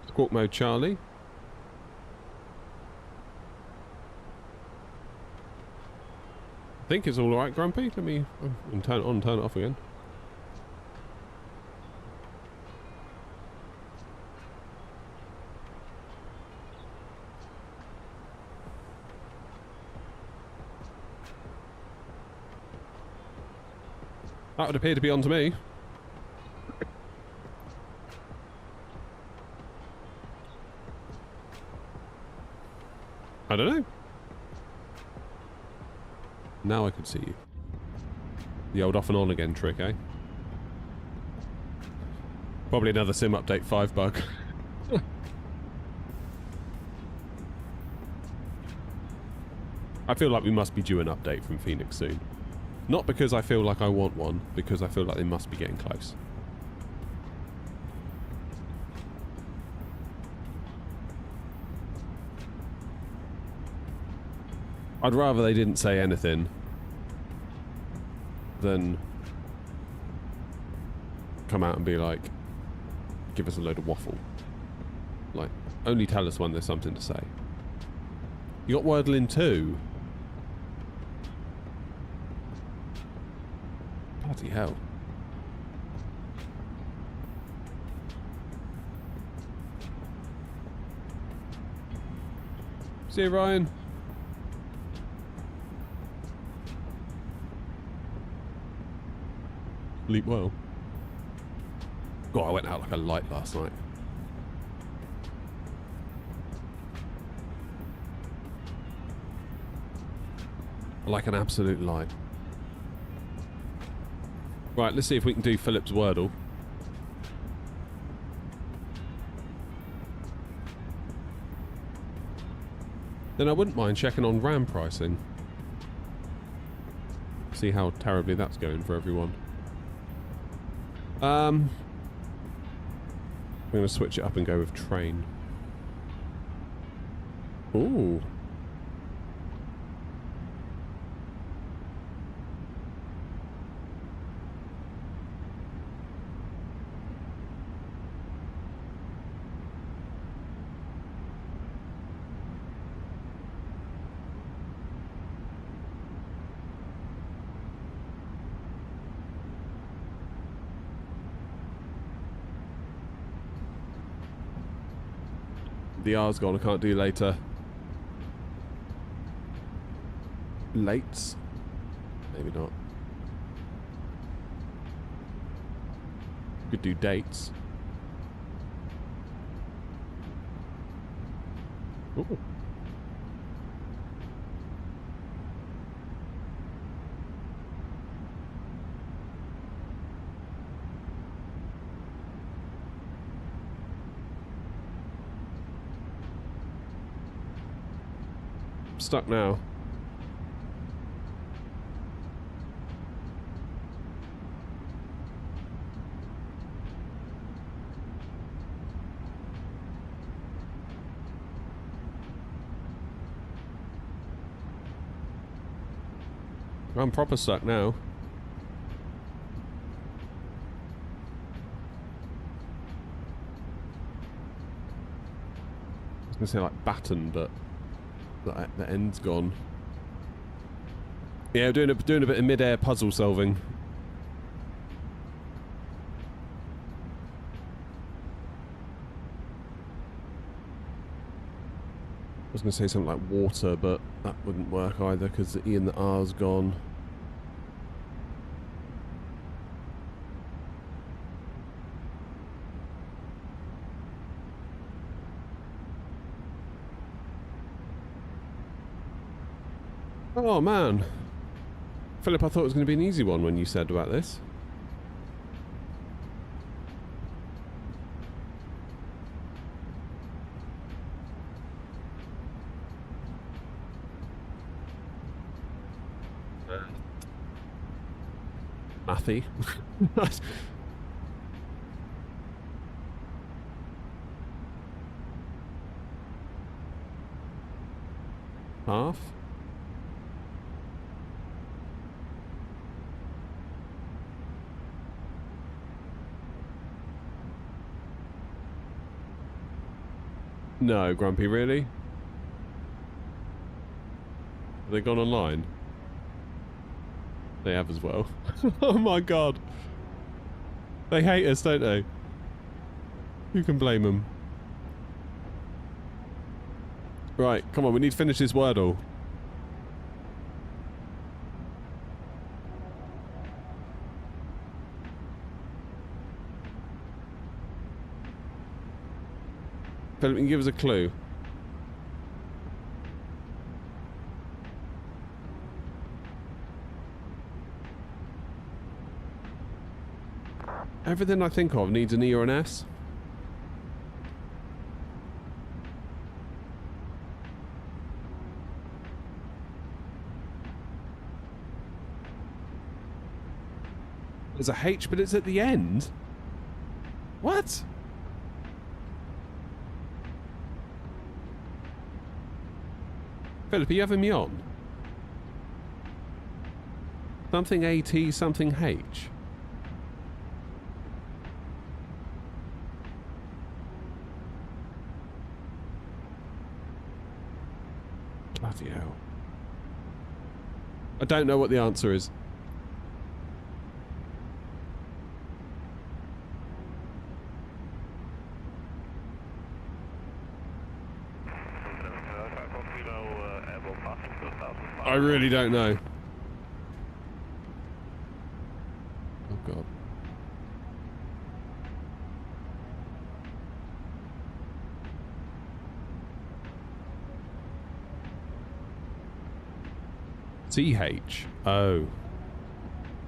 Squawk mode Charlie. I think it's all right, Grumpy. Let me turn it on, turn it off again. That would appear to be on to me. I don't know. Now I can see you. The old off and on again trick, eh? Probably another Sim Update 5 bug. I feel like we must be due an update from Phoenix soon. Not because I feel like I want one, because I feel like they must be getting close. I'd rather they didn't say anything than come out and be like, give us a load of waffle. Like, only tell us when there's something to say. You got Wordle in too? Bloody hell. See you, Ryan. Sleep well. God, I went out like a light last night. Like an absolute light. Right, let's see if we can do Philip's Wordle. Then I wouldn't mind checking on RAM pricing. See how terribly that's going for everyone. I'm going to switch it up and go with train. Ooh. The R's gone, I can't do later. Lates? Maybe not. Could do dates. Ooh. Stuck now. I'm proper stuck now. I was gonna say like baton, but the end's gone. Yeah, doing a bit of mid-air puzzle solving. I was gonna say something like water, but that wouldn't work either because the E and the R's gone. Oh man, Philip, I thought it was going to be an easy one when you said about this. Mathy. Half? No, Grumpy, really? Have they gone online? They have as well. Oh my god. They hate us, don't they? Who can blame them? Right, come on, we need to finish this Wordle. Philip, can you give us a clue? Everything I think of needs an E or an S. There's a H, but it's at the end? What? Philip, are you having me on? Something AT, something H. Bloody hell. I don't know what the answer is. I really don't know. Oh god. CH. Oh.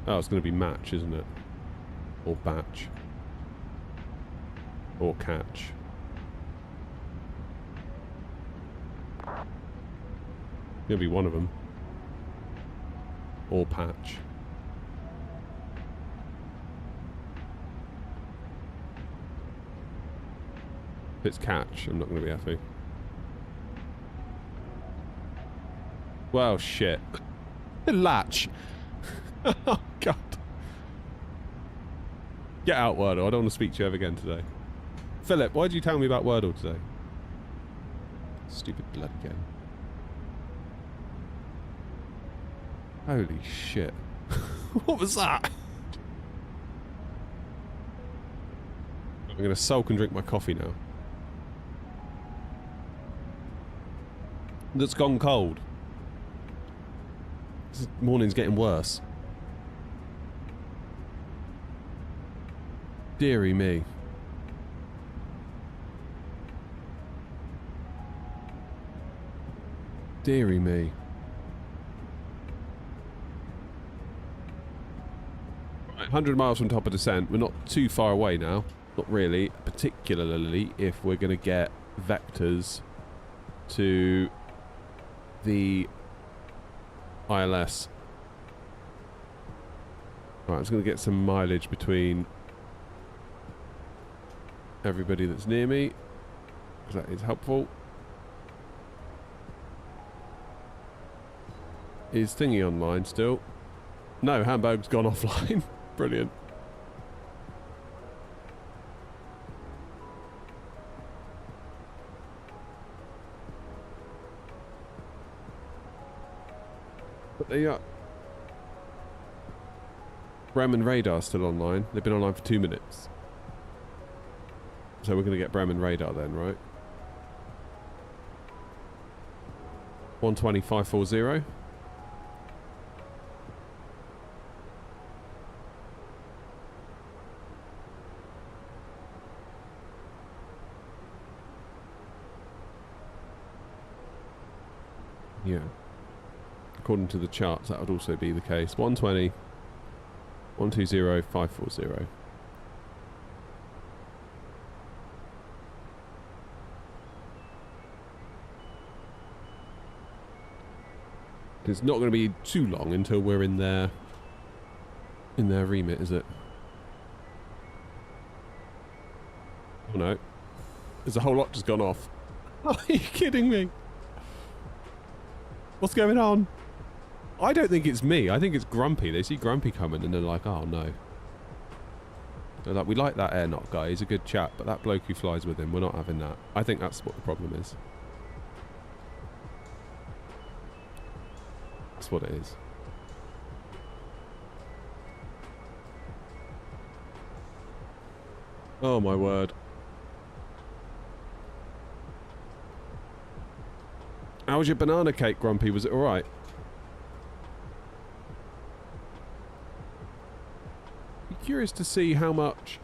Oh, it's going to be match, isn't it? Or batch. Or catch. Gonna be one of them. Or patch. If it's catch, I'm not gonna be happy. Well, shit. Latch. Oh god. Get out, Wordle. I don't want to speak to you ever again today. Philip, why did you tell me about Wordle today? Stupid bloody game. Holy shit. What was that? I'm going to sulk and drink my coffee now. that's gone cold. This morning's getting worse. Deary me. Deary me. Right, 100 miles from top of descent. We're not too far away now. Not really, particularly if we're going to get vectors to the ILS. Right, I'm just going to get some mileage between everybody that's near me, because that is helpful. Is Thingy online still? No, Hamburg's gone offline. Brilliant. But they are. Bremen Radar's still online. They've been online for 2 minutes. So we're going to get Bremen Radar then, right? 120,540. Yeah. According to the charts, that would also be the case. 120, 120, 540. It's not going to be too long until we're in their remit, is it? Oh no. There's a whole lot just gone off. Are you kidding me? What's going on? I don't think it's me. I think it's Grumpy. They see Grumpy coming and they're like, oh no. They're like, we like that aeronaut guy. He's a good chap, but that bloke who flies with him, we're not having that. I think that's what the problem is. That's what it is. Oh my word. How was your banana cake, Grumpy? Was it alright? Be curious to see how much...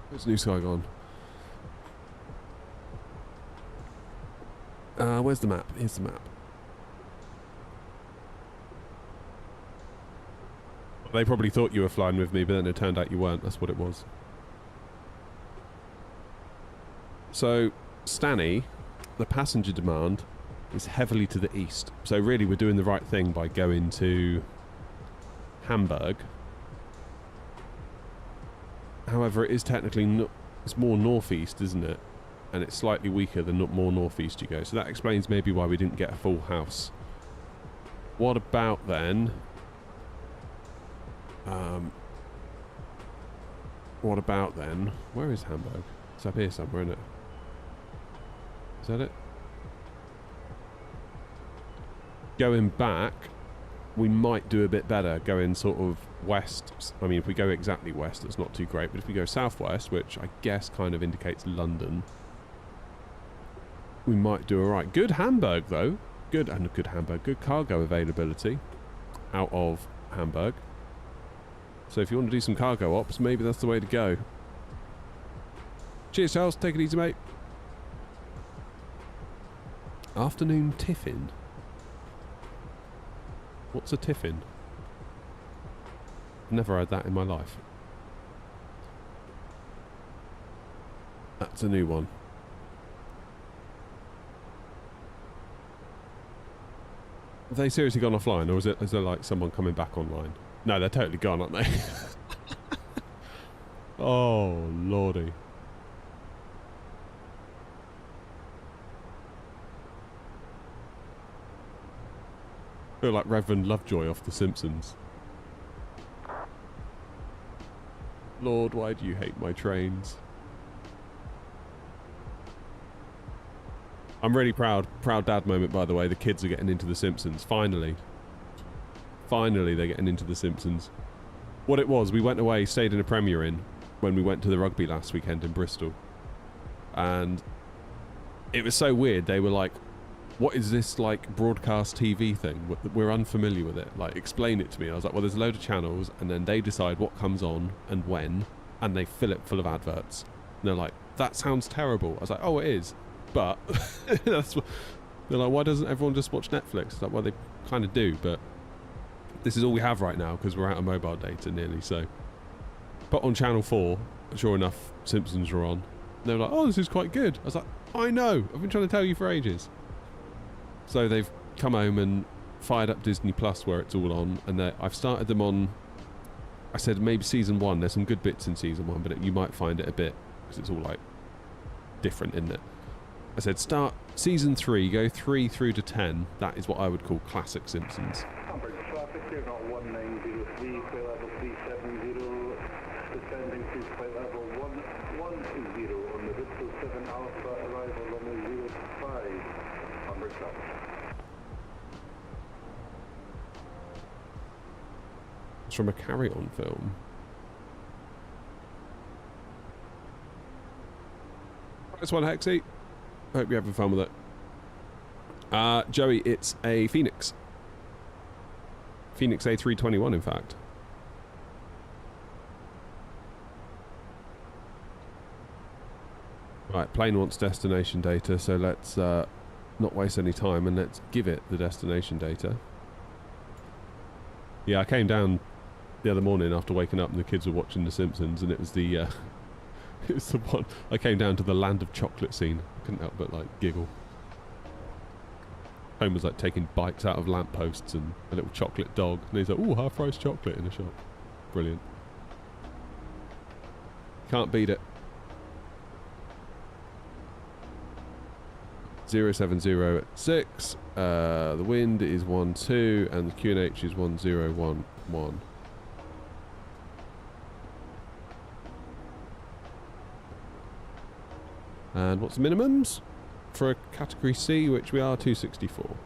Where's New Sky gone? Where's the map? Here's the map. They probably thought you were flying with me, but then it turned out you weren't. That's what it was. So, Stanny, the passenger demand is heavily to the east. So really we're doing the right thing by going to Hamburg. However, it is technically not, it's more northeast, isn't it? And it's slightly weaker the more northeast you go. So that explains maybe why we didn't get a full house. What about then... what about then... Where is Hamburg? It's up here somewhere, isn't it? Is that it? Going back, we might do a bit better going sort of west. I mean, if we go exactly west, it's not too great. But if we go southwest, which I guess kind of indicates London, we might do alright. Good Hamburg, though. Good Hamburg. Good cargo availability out of Hamburg. So if you want to do some cargo ops, maybe that's the way to go. Cheers, Charles. Take it easy, mate. Afternoon tiffin. What's a tiffin? Never had that in my life. That's a new one. Have they seriously gone offline, or is there like someone coming back online? No, they're totally gone, aren't they? Oh, lordy. I feel like Reverend Lovejoy off The Simpsons. Lord, why do you hate my trains? I'm really proud. Proud dad moment, by the way. The kids are getting into The Simpsons. Finally. Finally, they're getting into The Simpsons. What it was, we went away, stayed in a Premier Inn when we went to the rugby last weekend in Bristol. And it was so weird. They were like, what is this like broadcast TV thing? We're unfamiliar with it. Like, explain it to me. I was like, well, there's a load of channels, and then they decide what comes on and when, and they fill it full of adverts. And they're like, that sounds terrible. I was like, oh, it is, but that's what, they're like, why doesn't everyone just watch Netflix? It's like, well, they kind of do, but this is all we have right now because we're out of mobile data nearly. So, but on Channel 4, sure enough, Simpsons were on. And they were like, oh, this is quite good. I was like, I know. I've been trying to tell you for ages. So they've come home and fired up Disney Plus where it's all on, and I've started them on. I said maybe season 1. There's some good bits in season 1, but you might find it a bit because it's all like different, isn't it? I said start season 3, go 3 through to 10. That is what I would call classic Simpsons. Hamburg traffic, clear not 1903, flight level 370, descending to flight level 120 on the Bristol 7 Alpha, arrival runway 05, Hamburg traffic. It's from a carry-on film. This one, Hexy. Hope you're having fun with it. Joey, it's a Phoenix. Phoenix A321, in fact. Right, plane wants destination data, so let's not waste any time and let's give it the destination data. Yeah, I came down the other morning after waking up and the kids were watching The Simpsons, and it was the it was the one. I came down to the land of chocolate scene. Couldn't help but like giggle. Home was like taking bites out of lampposts and a little chocolate dog, and he's like, "Ooh, half-price chocolate in a shop." Brilliant. Can't beat it. 070 at 6. The wind is 12, and the QNH is 1011. And what's the minimums? For a category C, which we are, 264.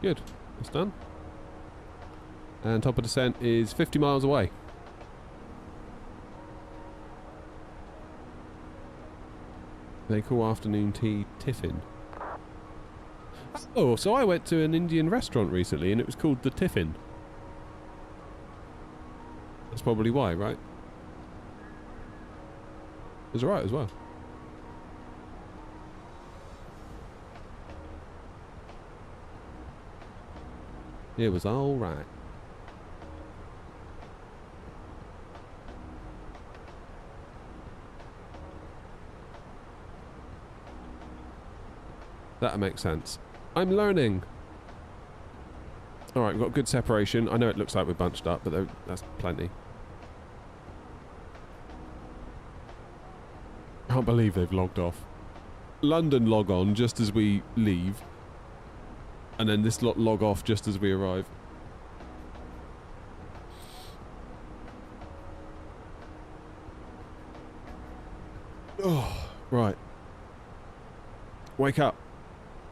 Good, that's done. And top of descent is 50 miles away. They call afternoon tea tiffin. Oh, so I went to an Indian restaurant recently and it was called the Tiffin. That's probably why, right? It was alright as well. It was alright. That makes sense. I'm learning. Alright, we've got good separation. I know it looks like we're bunched up, but that's plenty. Can't believe they've logged off. London log on just as we leave, and then this lot log off just as we arrive. Oh, right. Wake up.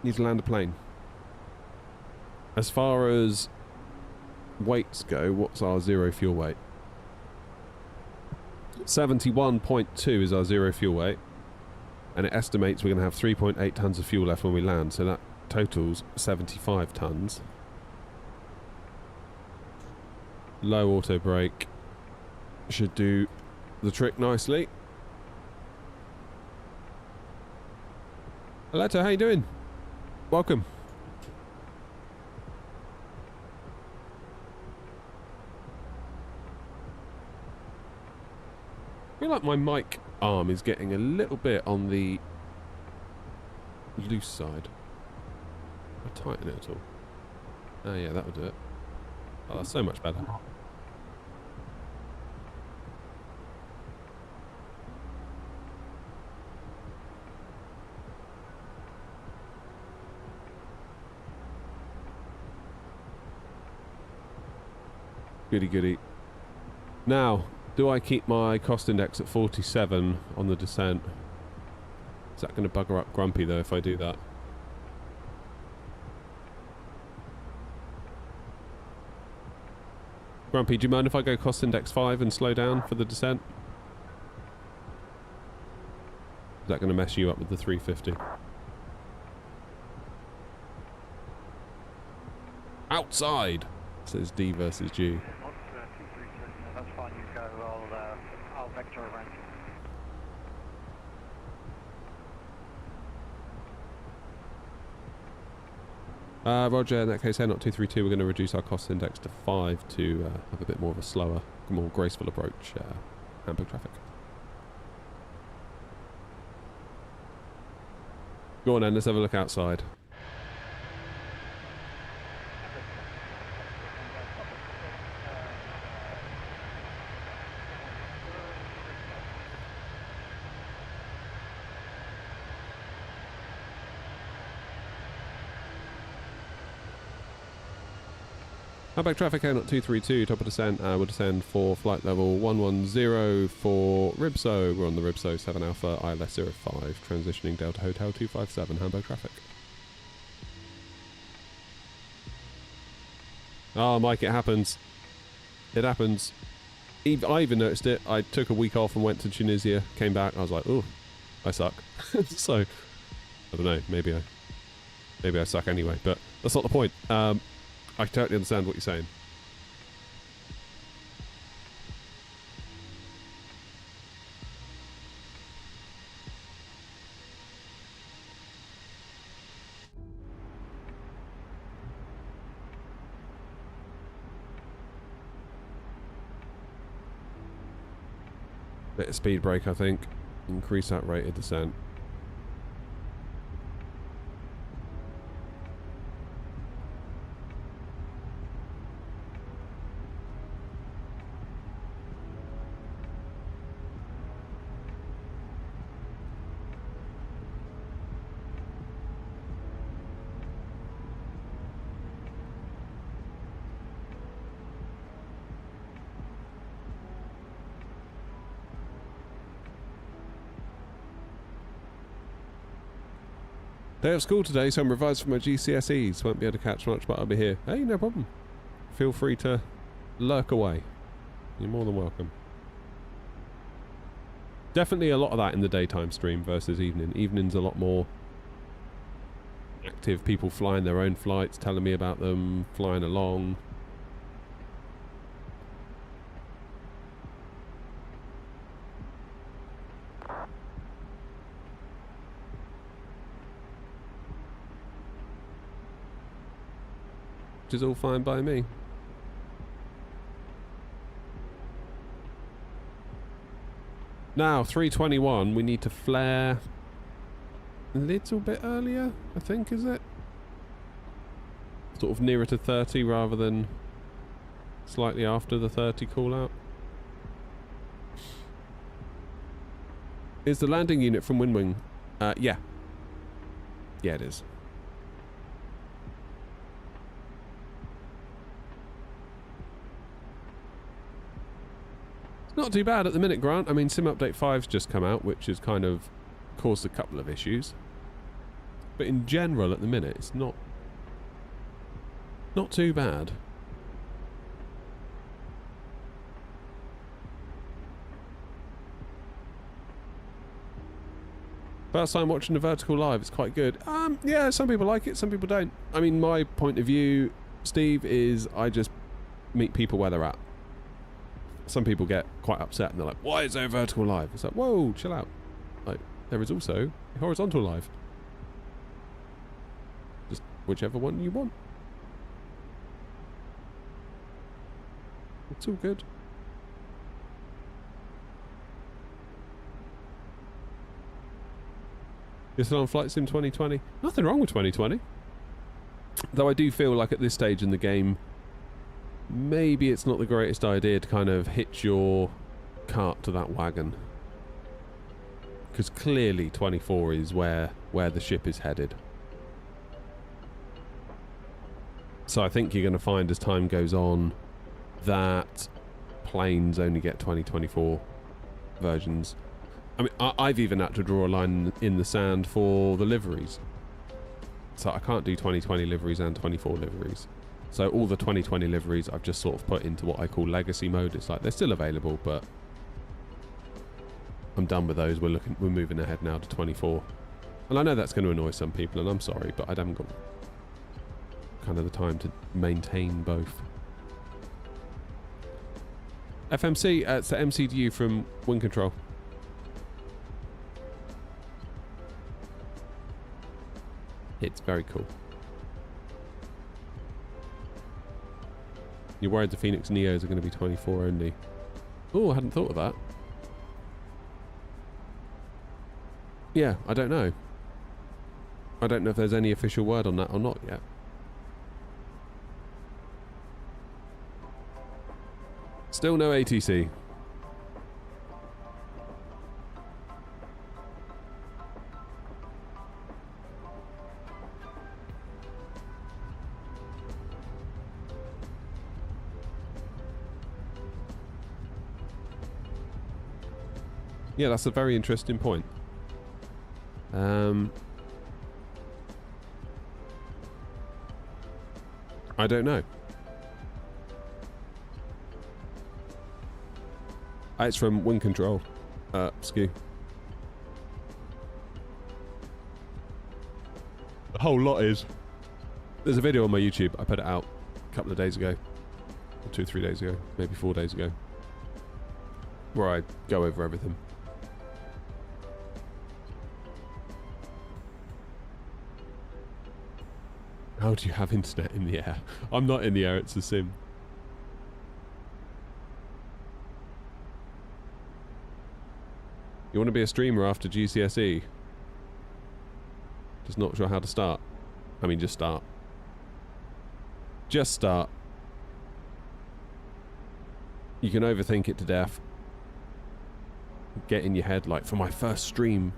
Need to land a plane. As far as weights go, what's our zero fuel weight? 71.2 is our zero fuel weight, and it estimates we're going to have 3.8 tons of fuel left when we land, so that totals 75 tons. Low auto brake should do the trick nicely. Aletta, how you doing? Welcome. I feel like my mic arm is getting a little bit on the loose side. I'll tighten it at all. Oh yeah, that would do it. Oh, that's so much better. Goody goody. Now, do I keep my cost index at 47 on the descent? Is that going to bugger up Grumpy though if I do that? Grumpy, do you mind if I go cost index 5 and slow down for the descent? Is that going to mess you up with the 350? Outside, says D versus G. That's fine, you go. I'll vector around. Roger, in that case, Air Not 232, we're going to reduce our cost index to 5 to have a bit more of a slower, more graceful approach, Hamburg traffic. Go on then, let's have a look outside. Hamburg traffic, Air Not 232, top of descent, we'll descend for flight level 110 for Ribso. We're on the Ribso 7 Alpha, ILS 05, transitioning Delta Hotel 257, Hamburg traffic. Oh, Mike, it happens. It happens. I even noticed it. I took a week off and went to Tunisia, came back, I was like, oh, I suck. So, I don't know, maybe I suck anyway, but that's not the point. I totally understand what you're saying. Bit of speed brake, I think. Increase that rate of descent. Day of school today, so I'm revised for my GCSEs. Won't be able to catch much, but I'll be here. Hey, no problem. Feel free to lurk away. You're more than welcome. Definitely a lot of that in the daytime stream versus evening. Evening's a lot more active. People flying their own flights, telling me about them, flying along. Which is all fine by me. Now, 321, we need to flare a little bit earlier, I think, is it? Sort of nearer to 30 rather than slightly after the 30 call out. Is the landing unit from Windwing? Yeah. Yeah, it is. Not too bad at the minute, Grant. I mean, Sim Update 5's just come out, which has kind of caused a couple of issues. But in general, at the minute, it's not too bad. First time watching the vertical live, it's quite good. Yeah, some people like it, some people don't. I mean, my point of view, Steve, is I just meet people where they're at. Some people get quite upset and they're like, why is there a vertical live? It's like, whoa, chill out. Like, there is also a horizontal live. Just whichever one you want. It's all good. You're still on Flight Sim 2020? Nothing wrong with 2020. Though I do feel like at this stage in the game, maybe it's not the greatest idea to kind of hitch your cart to that wagon. Because clearly 24 is where the ship is headed. So I think you're going to find as time goes on that planes only get 2024 versions. I mean, I've even had to draw a line in the sand for the liveries. So I can't do 2020 liveries and 24 liveries. So all the 2020 liveries I've just sort of put into what I call legacy mode. It's like they're still available, but I'm done with those. We're moving ahead now to 24. And I know that's going to annoy some people, and I'm sorry, but I haven't got kind of the time to maintain both. FMC, it's the MCDU from Wind Control. It's very cool. You're worried the Phoenix Neos are going to be 24 only. Oh, I hadn't thought of that. Yeah, I don't know. I don't know if there's any official word on that or not yet. Still no ATC. Yeah, that's a very interesting point. I don't know. It's from Wind Control. Skew. The whole lot is. There's a video on my YouTube. I put it out a couple of days ago. Or 2 or 3 days ago. Maybe 4 days ago. Where I go over everything. How do you have internet in the air? I'm not in the air, it's a sim. You want to be a streamer after GCSE? Just not sure how to start. I mean, just start. Just start. You can overthink it to death. Get in your head, like, for my first stream,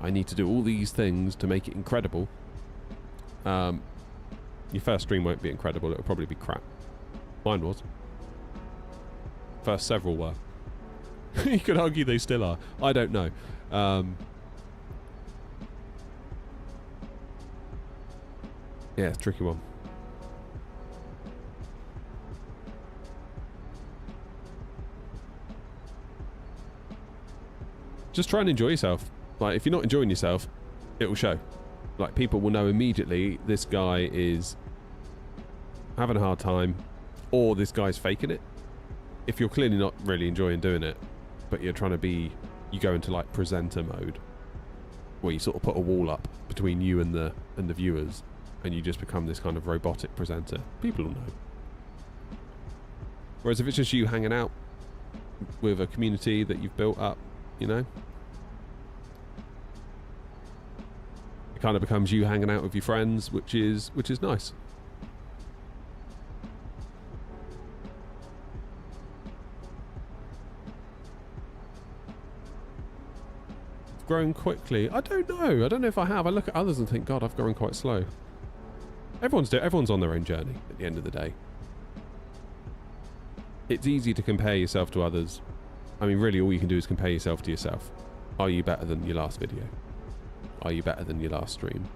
I need to do all these things to make it incredible. Your first stream won't be incredible, it'll probably be crap. Mine was. First several were. You could argue they still are. I don't know. Yeah, it's a tricky one. Just try and enjoy yourself. Like, if you're not enjoying yourself, it will show. Like, people will know immediately this guy is having a hard time, or this guy's faking it. If you're clearly not really enjoying doing it, but you're trying to be, you go into like presenter mode, where you sort of put a wall up between you and the viewers, and you just become this kind of robotic presenter. People will know. Whereas if it's just you hanging out with a community that you've built up, you know, it kind of becomes you hanging out with your friends, which is nice. Grown quickly. I don't know. I don't know if I have. I look at others and think, God, I've grown quite slow. Everyone's on their own journey at the end of the day. It's easy to compare yourself to others. I mean, really, all you can do is compare yourself to yourself. Are you better than your last video? Are you better than your last stream?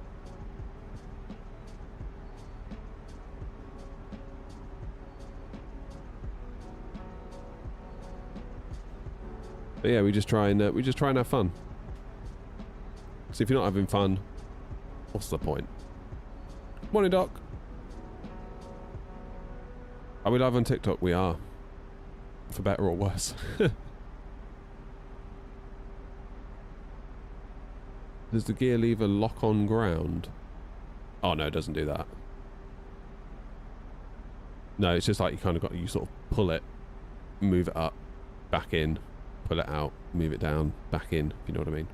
But yeah, we just try and have fun. So if you're not having fun, what's the point? Morning, Doc. Are we live on TikTok? We are. For better or worse. Does the gear lever lock on ground? Oh no, it doesn't do that. No, it's just like you sort of pull it, move it up, back in, pull it out, move it down, back in, if you know what I mean.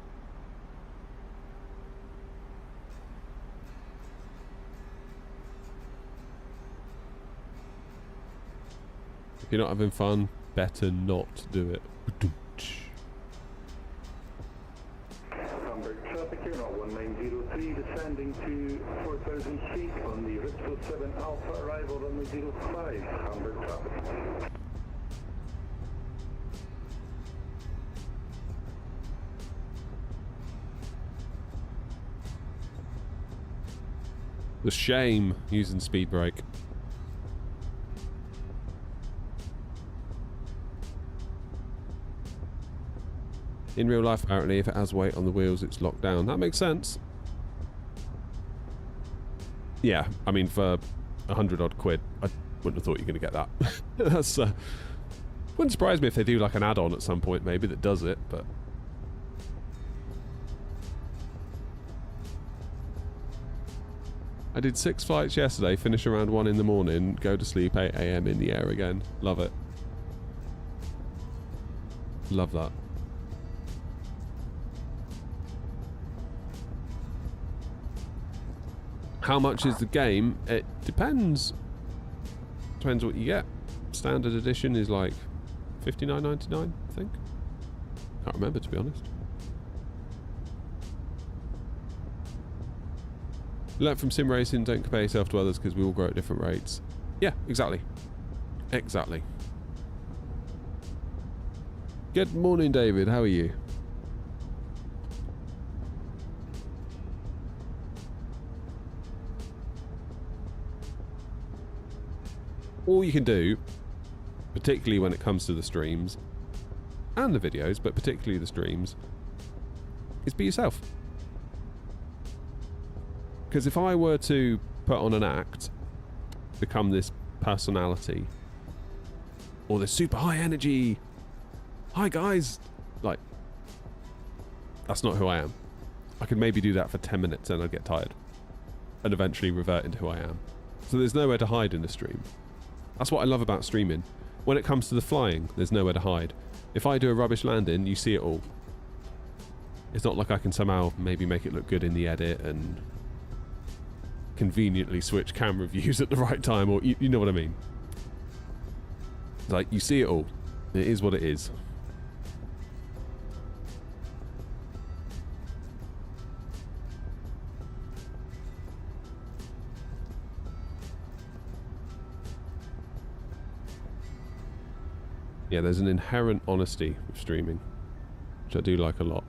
If you're not having fun, better not do it. Hamburg traffic, you're not 1903, descending to 4,000 feet on the Ripso 7 Alpha, arrival runway 05, Hamburg traffic. The shame using speed brake. In real life, apparently, if it has weight on the wheels, it's locked down. That makes sense. Yeah, I mean, for 100 odd quid, I wouldn't have thought you were going to get that. That's wouldn't surprise me if they do like an add-on at some point, maybe, that does it, but... I did 6 flights yesterday, finish around 1 in the morning, go to sleep 8 AM in the air again. Love it. Love that. How much is the game? It depends. Depends what you get. Standard edition is like $59.99, I think. Can't remember, to be honest. Learn from sim racing, don't compare yourself to others because we all grow at different rates. Yeah, exactly. Exactly. Good morning, David. How are you? All you can do, particularly when it comes to the streams and the videos, but particularly the streams, is be yourself. Because if I were to put on an act, become this personality, or this super high energy, hi guys, like, that's not who I am. I could maybe do that for 10 minutes and I'd get tired, and eventually revert into who I am. So there's nowhere to hide in the stream. That's what I love about streaming. When it comes to the flying, there's nowhere to hide. If I do a rubbish landing, you see it all. It's not like I can somehow maybe make it look good in the edit and conveniently switch camera views at the right time, or you know what I mean. It's like, you see it all. It is what it is. Yeah, there's an inherent honesty with streaming, which I do like a lot.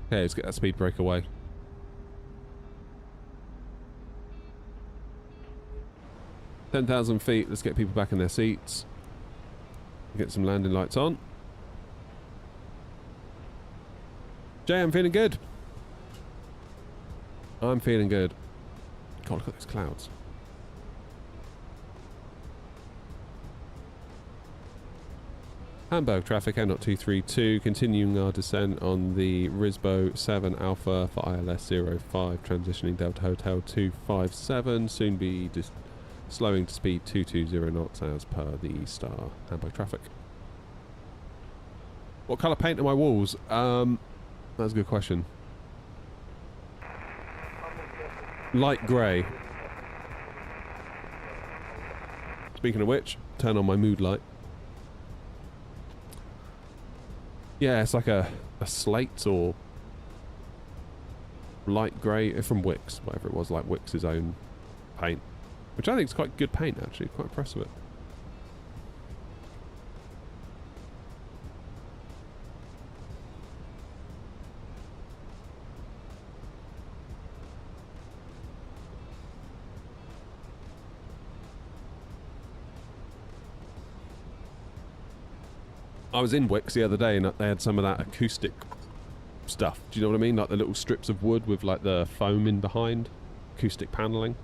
Okay, let's get that speed break away. $10,000 feet, let's get people back in their seats. Get some landing lights on. Jay, I'm feeling good. I'm feeling good. God, look at those clouds. Hamburg traffic, N.232, continuing our descent on the Risbo 7 Alpha for ILS 05, transitioning Delta Hotel 257, soon be slowing to speed 220 knots as per the star. Hamburg traffic. What colour paint are my walls? That's a good question. Light grey. Speaking of which, turn on my mood light. Yeah, it's like a slate or light grey from Wix, whatever it was, like Wix's own paint. Which I think is quite good paint, actually. Quite impressed with it. I was in Wix the other day and they had some of that acoustic stuff. Do you know what I mean? Like the little strips of wood with like the foam in behind. Acoustic paneling.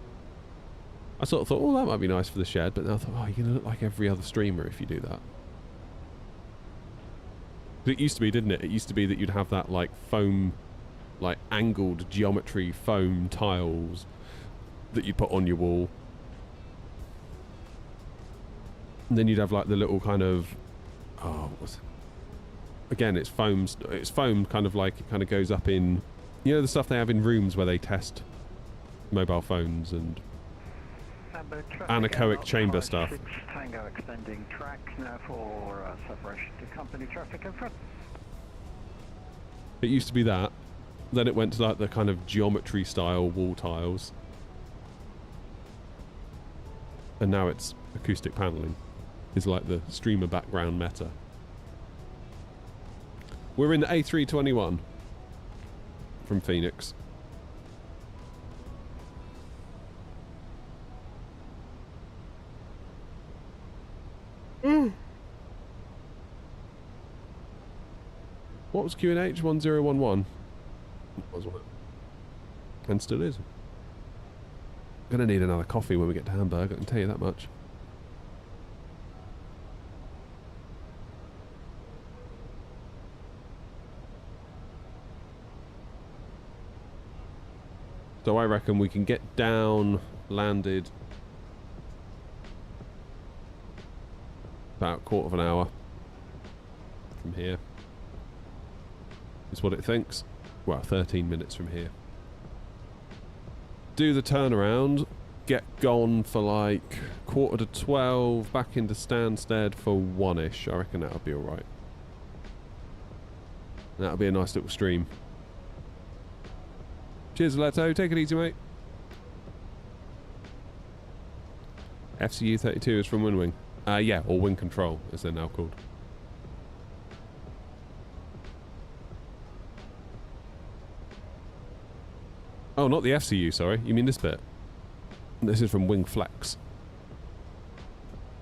I sort of thought, oh, that might be nice for the shed, but then I thought, oh, you're going to look like every other streamer if you do that. But it used to be, didn't it? It used to be that you'd have that, like, foam, like, angled geometry foam tiles that you'd put on your wall. And then you'd have, like, the little kind of, oh, what's it? Again, it's foam kind of like, it kind of goes up in, you know the stuff they have in rooms where they test mobile phones and anechoic chamber stuff. Tango extending track now for separation to company traffic in front. It used to be that. Then it went to like the kind of geometry style wall tiles. And now it's acoustic paneling. Is like the streamer background meta. We're in the A321 from Phoenix. What was QNH 1011? Wasn't it? And still is. Gonna need another coffee when we get to Hamburg, I can tell you that much. So I reckon we can get down, landed about a quarter of an hour from here. Is what it thinks. Well, 13 minutes from here. Do the turnaround, get gone for like 11:45, back into Stansted for 1-ish. I reckon that'll be alright. That'll be a nice little stream. Cheers, Leto. Take it easy, mate. FCU 32 is from Windwing. Yeah, or Wing Control, as they're now called. Oh, not the FCU, sorry. You mean this bit? This is from Wing Flex.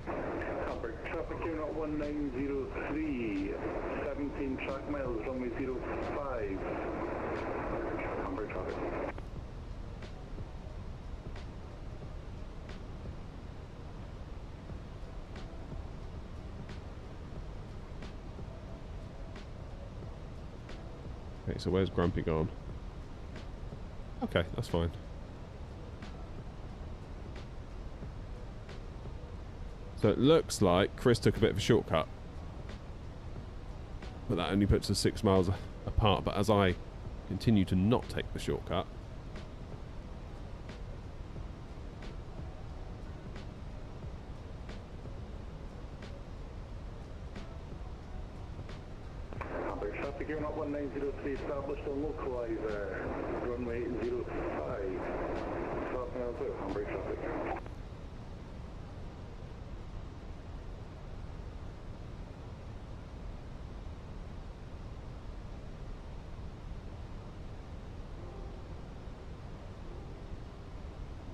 Hamburg traffic unit 1903, 17 track miles, runway 05. Hamburg traffic. Okay, so where's Grumpy gone? Okay, that's fine. So it looks like Chris took a bit of a shortcut. But that only puts us 6 miles apart. But as I continue to not take the shortcut... Hamburg traffic unit 1903 established on localizer, runway 05. 12 miles out, Hamburg traffic.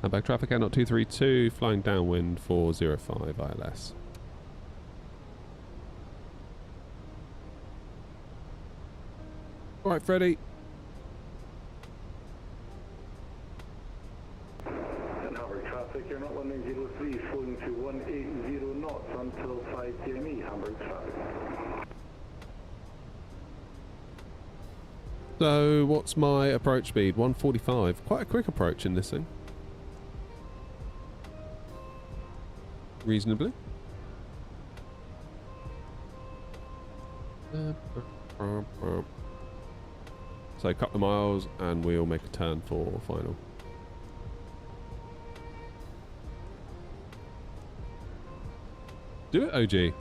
Hamburg traffic out 232, flying downwind 405 ILS. Alright, Freddie. And Hamburg traffic, you're not 1903, flowing to 180 knots until 5 PME, Hamburg traffic. So, what's my approach speed? 145. Quite a quick approach in this thing. Reasonably. So, a couple of miles and we'll make a turn for final. Do it, OG.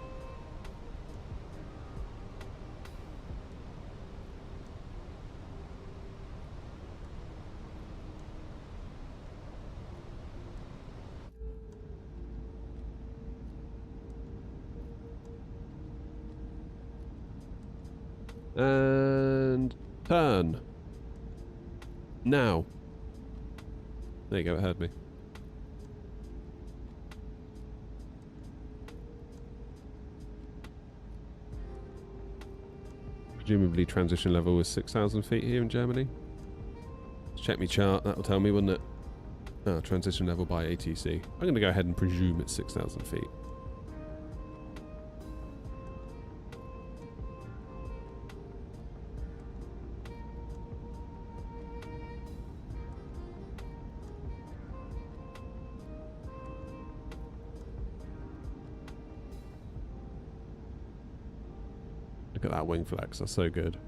And turn. Now. There you go, it heard me. Presumably transition level is 6,000 feet here in Germany. Let's check my chart, that'll tell me, wouldn't it? Oh, transition level by ATC. I'm going to go ahead and presume it's 6,000 feet. Look at that wing flex, that's so good.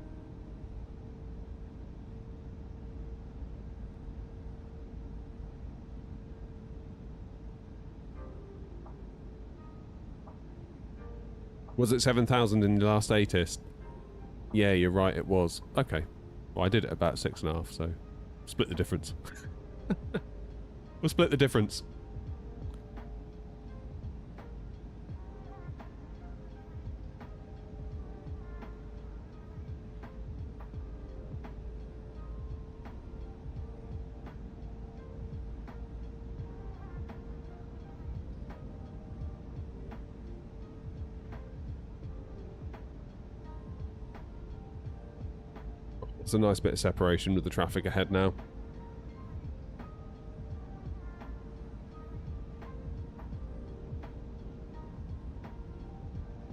Was it 7,000 in the last ATIS? Yeah, you're right, it was. Okay. Well, I did it about 6.5, so split the difference. We'll split the difference. It's a nice bit of separation with the traffic ahead now.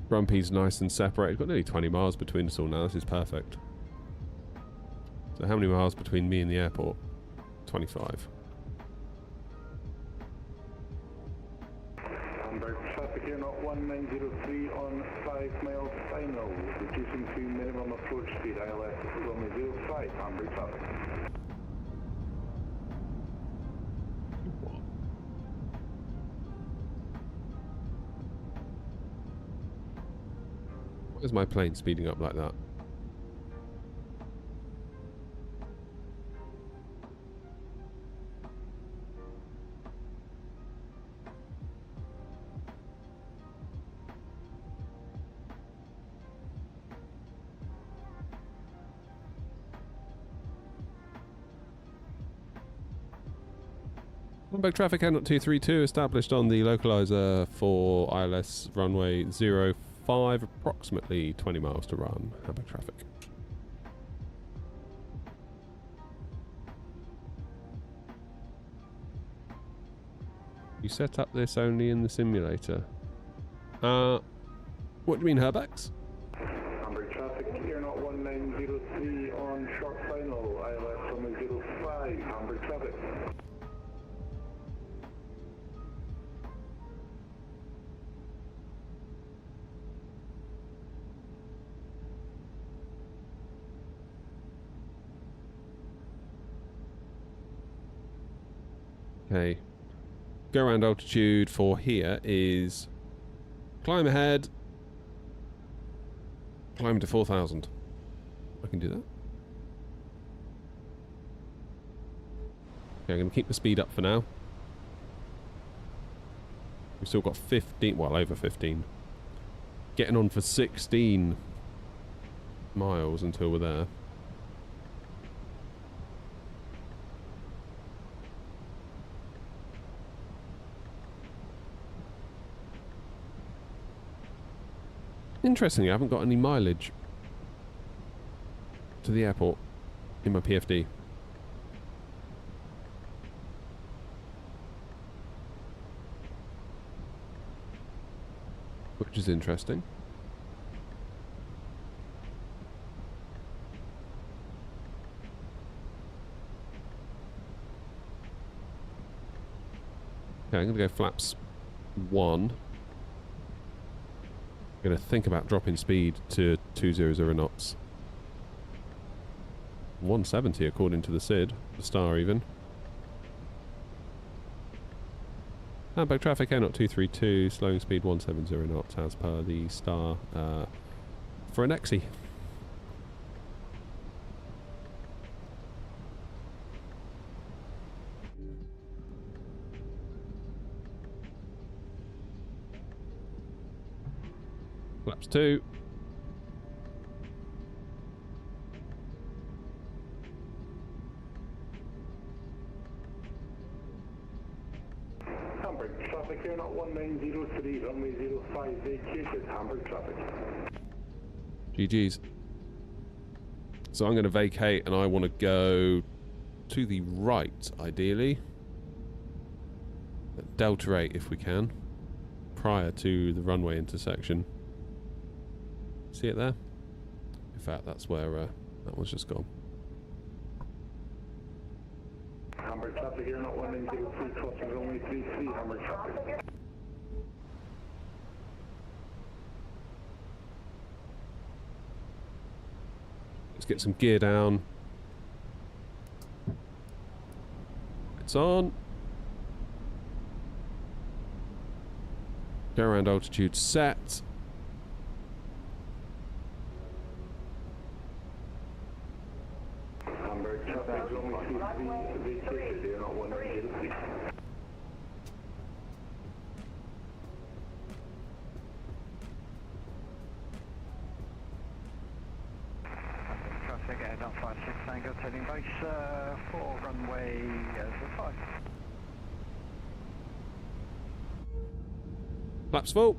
Grumpy's nice and separated. Got nearly 20 miles between us all now. This is perfect. So how many miles between me and the airport? 25. Hamburg traffic here, not 1903 on 5 miles final. Reducing to minimum approach speed, ILS runway 05, Hamburg traffic. Why is my plane speeding up like that? Hamburg traffic N 232 established on the localizer for ILS runway 05, approximately 20 miles to run. Hamburg traffic. You set up this only in the simulator. What do you mean, Herbex? Hamburg traffic here, not 1903 on short final, ILS runway 05, Hamburg traffic. Okay. Go around altitude for here is climb ahead, climb to 4,000. I can do that. Okay, I'm going to keep the speed up for now. We've still got 15, well, over 15. Getting on for 16 miles until we're there. Interestingly, I haven't got any mileage to the airport in my PFD. Which is interesting. Okay, I'm going to go flaps 1. Going to think about dropping speed to 200 knots. 170 according to the SID, the star even. Hamburg traffic N 232, slowing speed 170 knots as per the star for an EXI. Flaps 2. Hamburg traffic here, not 1903, runway 05 vacated, Hamburg traffic. GG's. So I'm going to vacate and I want to go to the right, ideally. At Delta 8 if we can, prior to the runway intersection. See it there? In fact, that's where that one's just gone. Hamburg traffic here, not 1903, crossing runway 33, Hamburg traffic. Let's get some gear down. It's on. Go around altitude set. Hamburg traffic, runway 33, vacated here, not 1903. Traffic at 56 Tango, turning base for runway 05. Flaps full.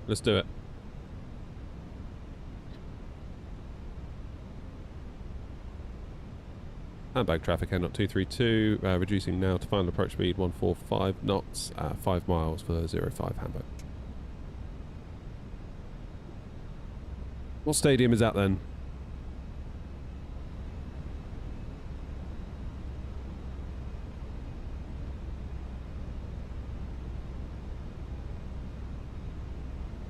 Let's do it. Hamburg traffic, N 232, reducing now to final approach speed 145 knots, 5 miles for 05 Hamburg. What stadium is that then?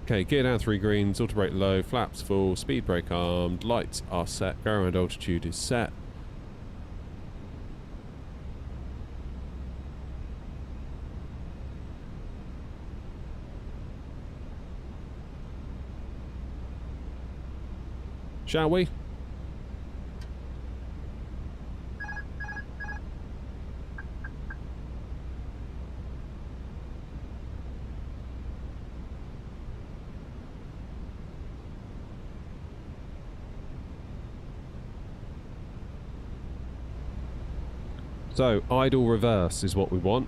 Okay, gear down 3 greens, auto brake low, flaps full, speed brake armed, lights are set, go around altitude is set. Shall we? So, idle reverse is what we want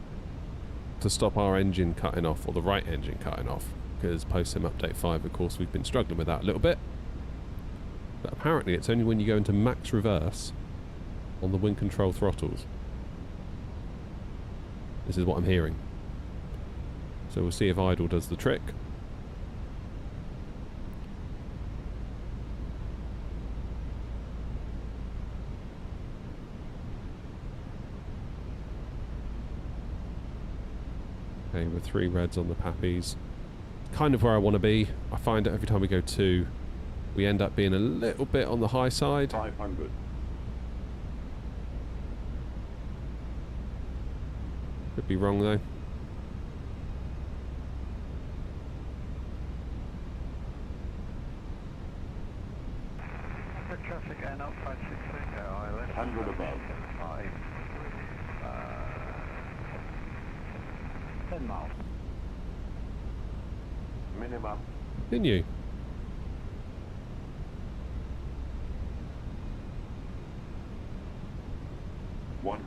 to stop our engine cutting off, or the right engine cutting off, because post-sim update 5, of course, we've been struggling with that a little bit. But apparently it's only when you go into max reverse on the wind control throttles. This is what I'm hearing. So we'll see if idle does the trick. Okay, with 3 reds on the pappies. Kind of where I want to be. I find it every time we go 2, we end up being a little bit on the high side. 500. Could be wrong though. Hamburg traffic N 563, ILS. 100 above. 10 miles. Minimum. Didn't you? $100.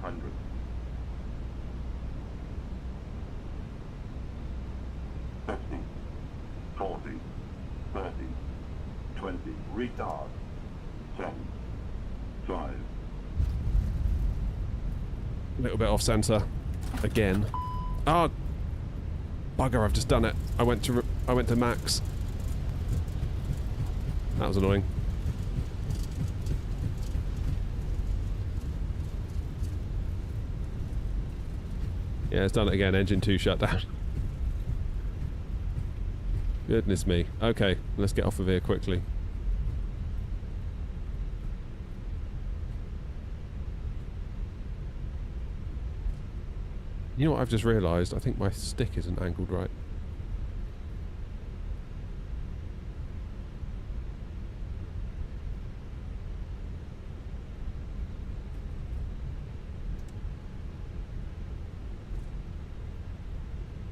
50, 40, 30, 20, retard, 10, 5. A little bit off centre again. Oh, bugger! I've just done it. I went to max. That was annoying. Yeah, it's done it again. Engine 2 shut down. Goodness me. Okay, let's get off of here quickly. You know what I've just realised? I think my stick isn't angled right.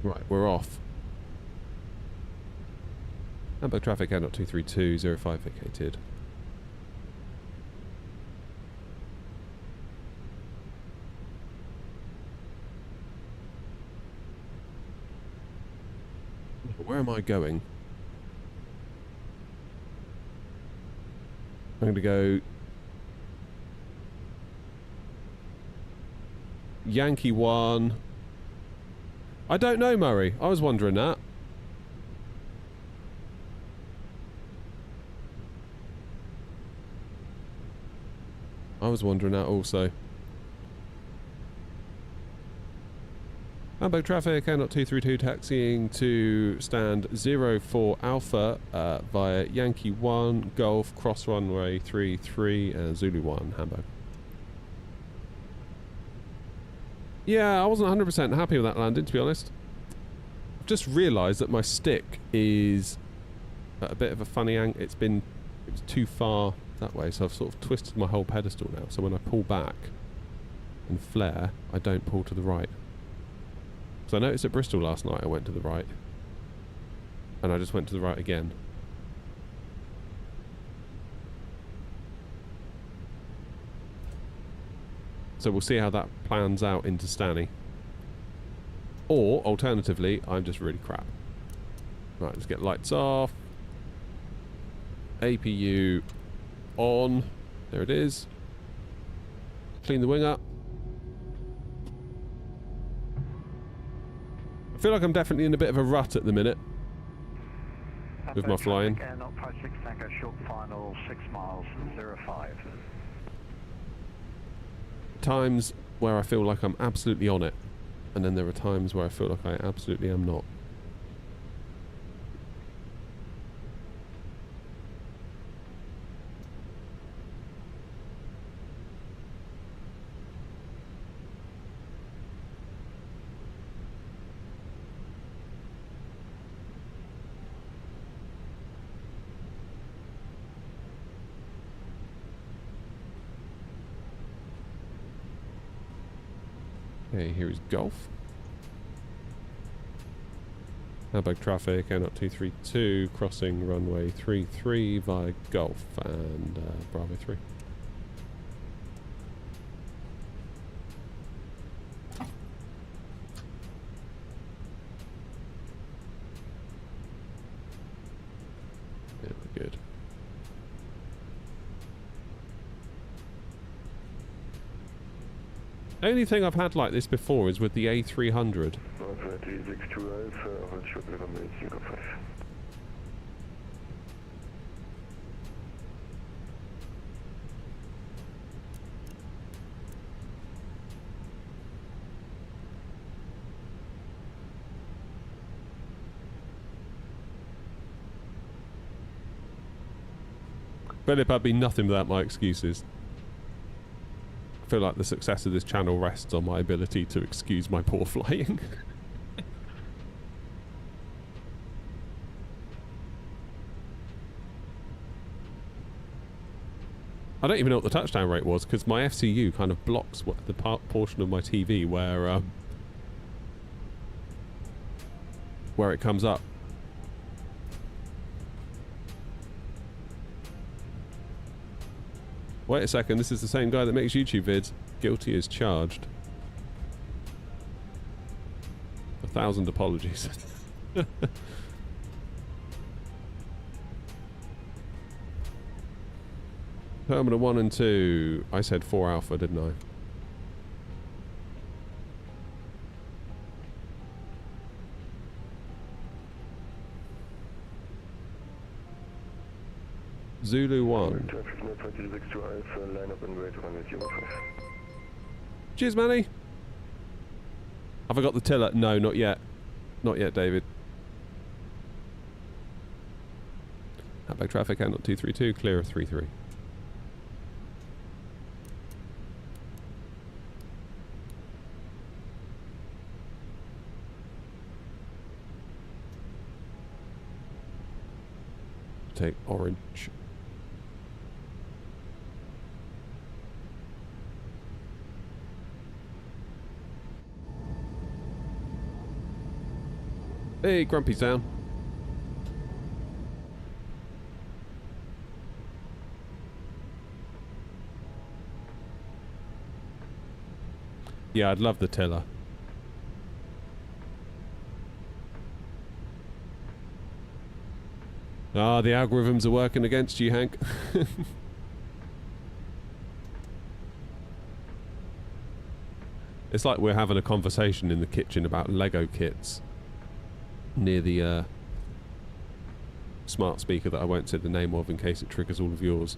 Right, we're off. Hamburg traffic, N 232, 05 vacated. Where am I going? I'm going to go Yankee 1. I don't know, Murray. I was wondering that. I was wondering that also. Hamburg traffic, N 232 taxiing to stand 04 Alpha via Yankee 1, Golf, cross runway 33 and Zulu 1, Hamburg. Yeah, I wasn't 100% happy with that landing, to be honest. I've just realised that my stick is at a bit of a funny angle. It was too far that way, so I've sort of twisted my whole pedestal now. So when I pull back and flare, I don't pull to the right. So I noticed at Bristol last night I went to the right, and I just went to the right again. So we'll see how that plans out into Stanny. Or, alternatively, I'm just really crap. Right, let's get lights off. APU on. There it is. Clean the wing up. I feel like I'm definitely in a bit of a rut at the minute with my flying. Air not 56 Tango, short final 6 miles, 05. Times where I feel like I'm absolutely on it, and then there are times where I feel like I absolutely am not. Okay, here is Golf. Hamburg traffic, Air 232, crossing runway 33 via Golf and Bravo 3. Yeah, we're good. The only thing I've had like this before is with the A300. Philip, I'd be nothing without my excuses. I feel like the success of this channel rests on my ability to excuse my poor flying. I don't even know what the touchdown rate was because my FCU kind of blocks what the portion of my TV where it comes up. Wait a second, this is the same guy that makes YouTube vids. Guilty as charged. 1,000 apologies. Terminal 1 and 2. I said 4 Alpha, didn't I? Zulu 1. Cheers, Manny. Have I got the tiller? No, not yet. Not yet, David. Outback traffic, Air 232, clear of 33. Take orange. Hey, Grumpy's down. Yeah, I'd love the tiller. Ah, the algorithms are working against you, Hank. It's like we're having a conversation in the kitchen about Lego kits near the smart speaker that I won't say the name of in case it triggers all of yours.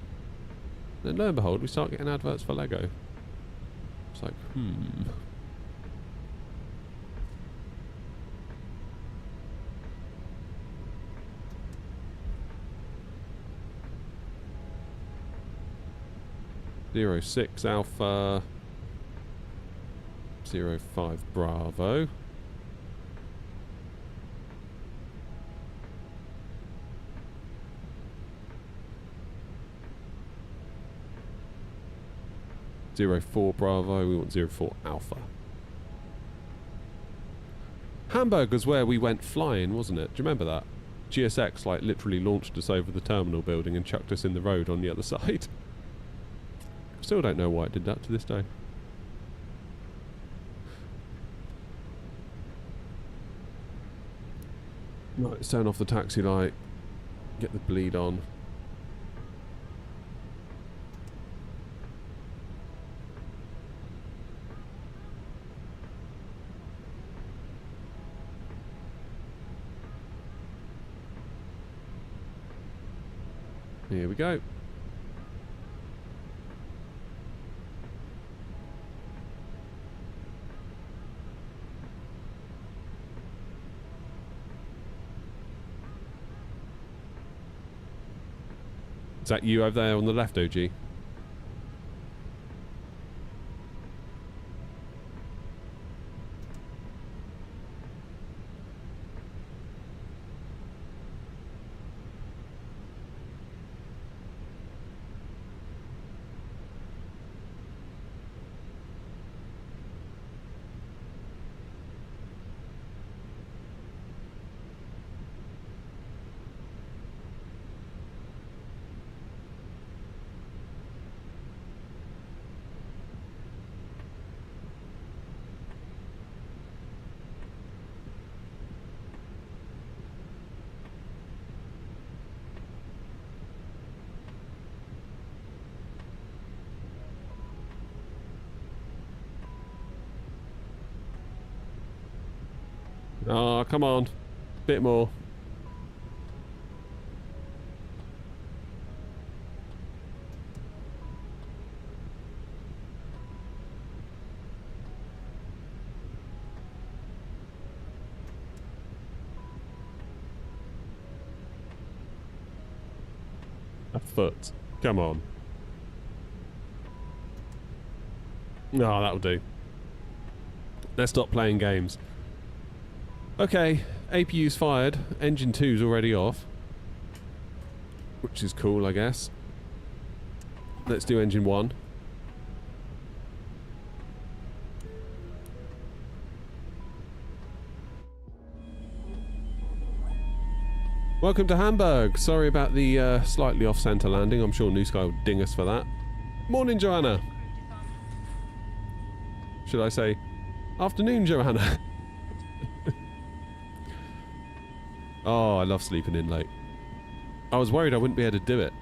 And lo and behold, we start getting adverts for Lego. It's like, 06 Alpha, 05 Bravo. Zero 04 Bravo, we want 04 Alpha. Hamburg was where we went flying, wasn't it? Do you remember that? GSX like literally launched us over the terminal building and chucked us in the road on the other side. Still don't know why it did that to this day. Right, let's turn off the taxi light. Get the bleed on. Here we go. Is that you over there on the left, OG? Oh, come on. Bit more. A foot. Come on. No, that'll do. Let's stop playing games. Okay, APU's fired. Engine 2's already off. Which is cool, I guess. Let's do engine 1. Welcome to Hamburg. Sorry about the slightly off-centre landing. I'm sure New Sky will ding us for that. Morning, Joanna. Should I say, afternoon, Joanna? Oh, I love sleeping in late. I was worried I wouldn't be able to do it.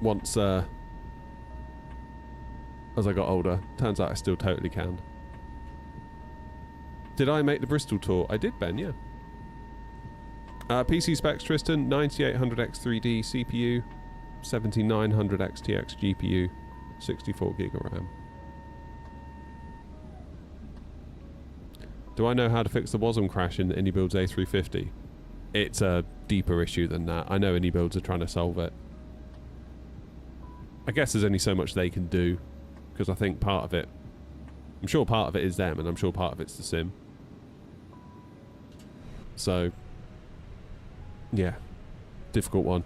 Once, as I got older. Turns out I still totally can. Did I make the Bristol tour? I did, Ben, yeah. PC specs, Tristan, 9800X3D CPU, 7900XTX GPU, 64GB of RAM. Do I know how to fix the WASM crash in AnyBuild's A350? It's a deeper issue than that. I know AnyBuilds are trying to solve it. I guess there's only so much they can do, because I think part of it... I'm sure part of it is them, and I'm sure part of it's the sim. So... yeah. Difficult one.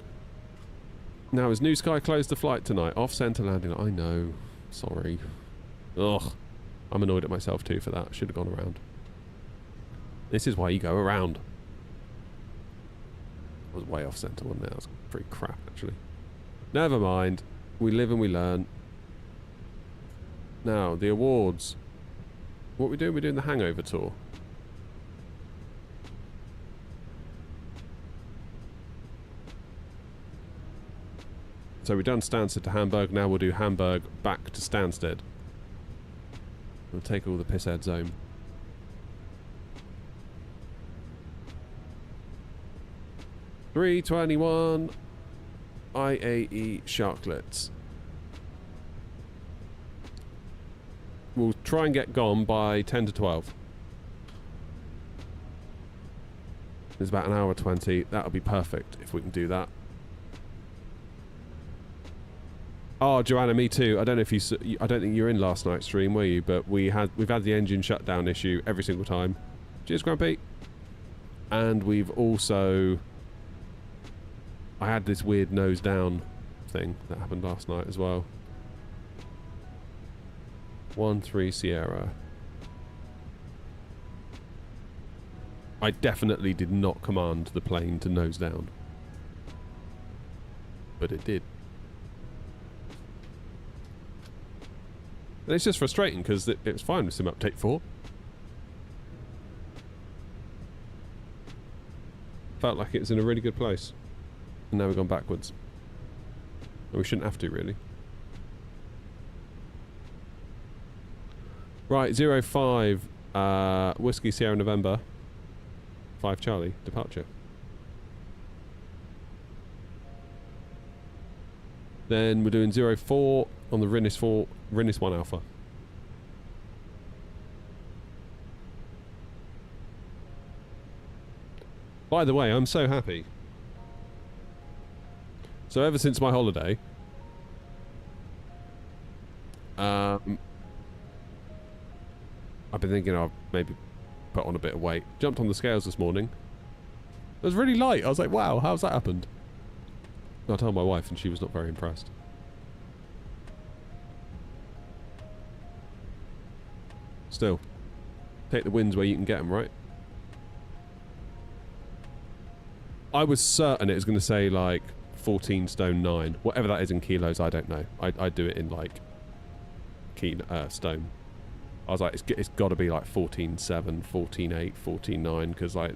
Now, has New Sky closed the flight tonight? Off-centre landing. I know. Sorry. Ugh. I'm annoyed at myself too for that. Should have gone around. This is why you go around. I was way off centre one there. That was pretty crap, actually. Never mind. We live and we learn. Now, the awards. What are we doing? We're doing the hangover tour. So we've done Stansted to Hamburg. Now we'll do Hamburg back to Stansted. We'll take all the pissheads home. $321 IAE Sharklets. We'll try and get gone by 10 to 12. It's about an hour 20. That'll be perfect if we can do that. Oh, Joanna, me too. I don't know if I don't think you were in last night's stream, were you? But we've had the engine shutdown issue every single time. Cheers, Grumpy. And we've also... I had this weird nose down thing that happened last night as well. 1-3 Sierra. I definitely did not command the plane to nose down. But it did. And it's just frustrating because it was fine with Sim Update 4. Felt like it was in a really good place. And now we've gone backwards. And we shouldn't have to, really. Right, 05, Whiskey Sierra November, 5 Charlie, departure. Then we're doing 04 on the Rinnis 1 Alpha. By the way, I'm so happy. So ever since my holiday, I've been thinking I'll maybe put on a bit of weight. Jumped on the scales this morning. It was really light. I was like, wow, how's that happened? I told my wife and she was not very impressed. Still, take the wins where you can get them, right? I was certain it was going to say like 14 stone 9. Whatever that is in kilos, I don't know. I do it in like stone. I was like, it's got to be like 14.7, 14.8, 14.9, because like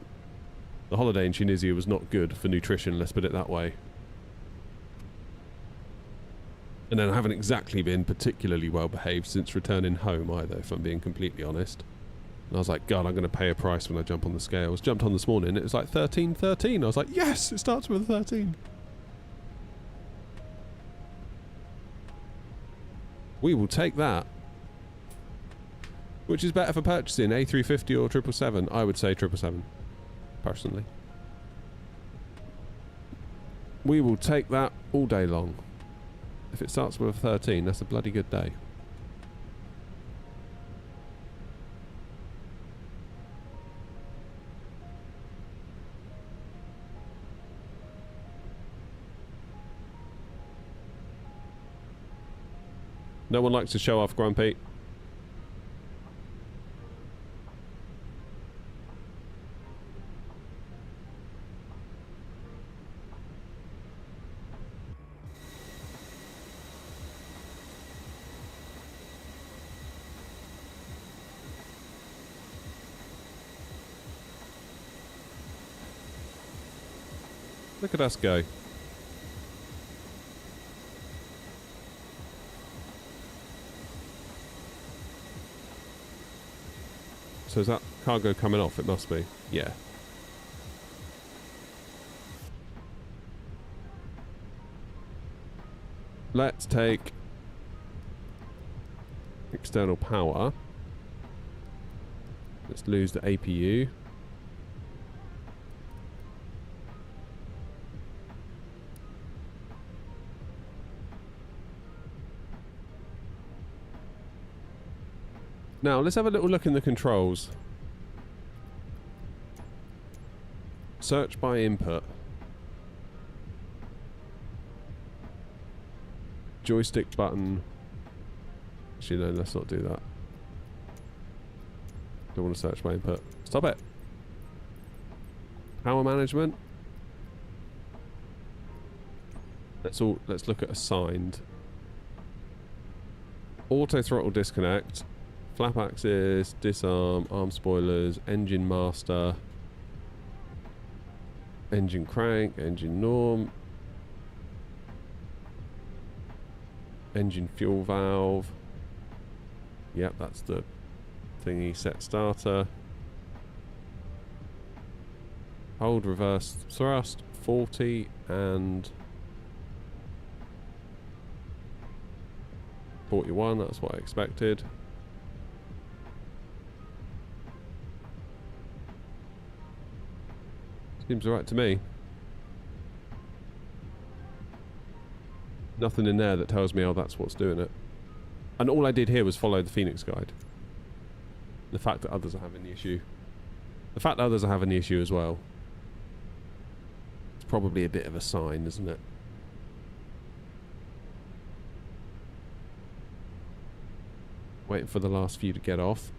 the holiday in Tunisia was not good for nutrition, let's put it that way. And then I haven't exactly been particularly well behaved since returning home either, if I'm being completely honest. And I was like, God, I'm going to pay a price when I jump on the scales. Jumped on this morning, it was like 13.13. I was like, yes, it starts with a 13. We will take that. Which is better for purchasing, A350 or 777? I would say 777, personally. We will take that all day long. If it starts with a 13, that's a bloody good day. No one likes to show off, Grumpy. Look at us go. So is that cargo coming off? It must be. Yeah. Let's take external power. Let's lose the APU. Now, let's have a little look in the controls. Search by input. Joystick button. Actually, no, let's not do that. Don't want to search by input. Stop it. Power management. Let's look at assigned. Auto throttle disconnect. Flap axis, disarm, arm spoilers, engine master, engine crank, engine norm, engine fuel valve. Yep, that's the thingy. Set starter. Hold reverse thrust, 40 and 41, that's what I expected. Seems alright to me. Nothing in there that tells me, oh, that's what's doing it. And all I did here was follow the Phoenix guide. The fact that others are having the issue. The fact that others are having the issue as well. It's probably a bit of a sign, isn't it? Waiting for the last few to get off.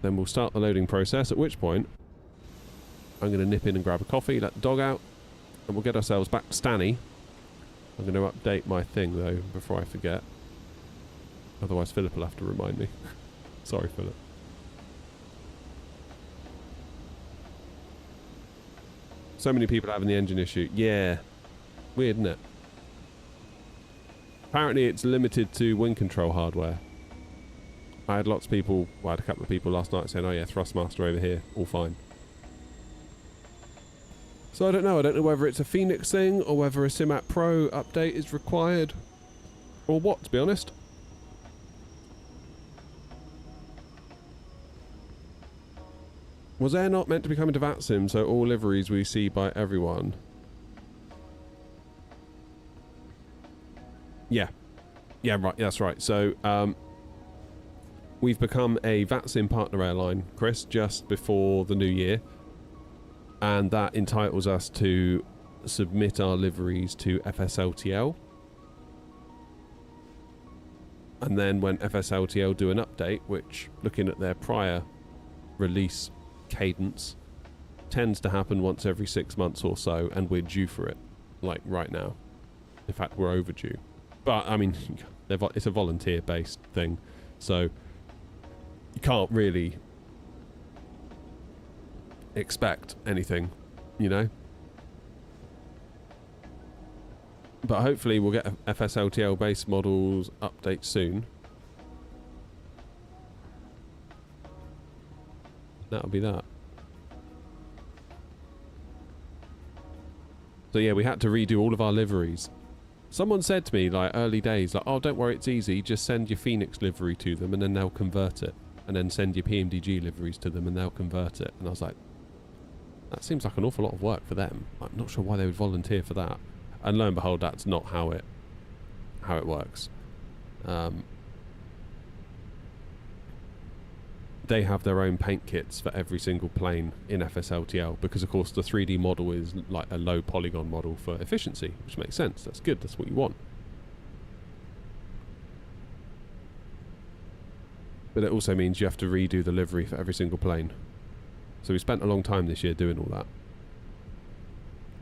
Then we'll start the loading process, at which point I'm going to nip in and grab a coffee, let the dog out, and we'll get ourselves back to Stanny. I'm going to update my thing, though, before I forget. Otherwise, Philip will have to remind me. Sorry, Philip. So many people having the engine issue. Yeah. Weird, isn't it? Apparently it's limited to wing control hardware. I had lots of people, well, I had a couple of people last night saying, oh yeah, Thrustmaster over here, all fine. So I don't know whether it's a Phoenix thing or whether a Simat Pro update is required or what, to be honest. Was Air not meant to be coming to VATSIM, so all liveries we see by everyone? Yeah. Yeah, right, that's right. So, we've become a VATSIM partner airline, Chris, just before the new year. And that entitles us to submit our liveries to FSLTL. And then when FSLTL do an update, which, looking at their prior release cadence, tends to happen once every 6 months or so, and we're due for it, like right now. In fact, we're overdue. But, I mean, it's a volunteer-based thing, so you can't really expect anything, you know? But hopefully we'll get FSLTL base models update soon. That'll be that. So yeah, we had to redo all of our liveries. Someone said to me, like, early days, like, oh, don't worry, it's easy, just send your Phoenix livery to them and then they'll convert it. And then send your PMDG liveries to them and they'll convert it. And I was like, that seems like an awful lot of work for them. I'm not sure why they would volunteer for that. And lo and behold, that's not how it works. They have their own paint kits for every single plane in FSLTL because, of course, the 3D model is like a low polygon model for efficiency, which makes sense. That's good. That's what you want. But it also means you have to redo the livery for every single plane. So we spent a long time this year doing all that.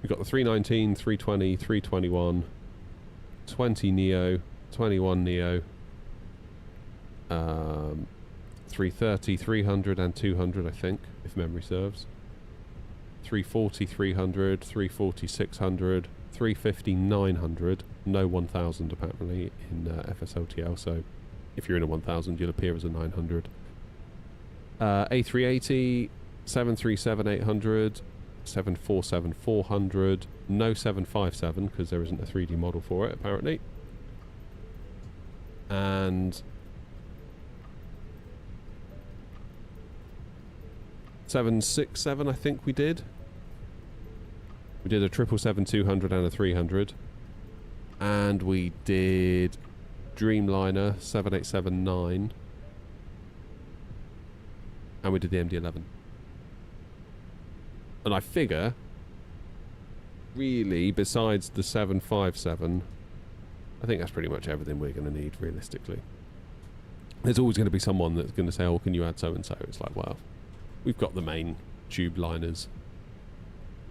We've got the 319, 320, 321, 20 Neo, 21 Neo, 330, 300 and 200, I think, if memory serves. 340, 300, 340, 600, 350, 900, no 1000 apparently in FSLTL, so if you're in a 1000 you'll appear as a 900. A380, 737, 800, 747, 400, no 757 because there isn't a 3D model for it apparently. And 767 I think we did. We did a 777-200 and a 300. And we did Dreamliner 787-9. And we did the MD-11. And I figure, really, besides the 757, I think that's pretty much everything we're going to need, realistically. There's always going to be someone that's going to say, oh, can you add so-and-so? It's like, well, we've got the main tube liners.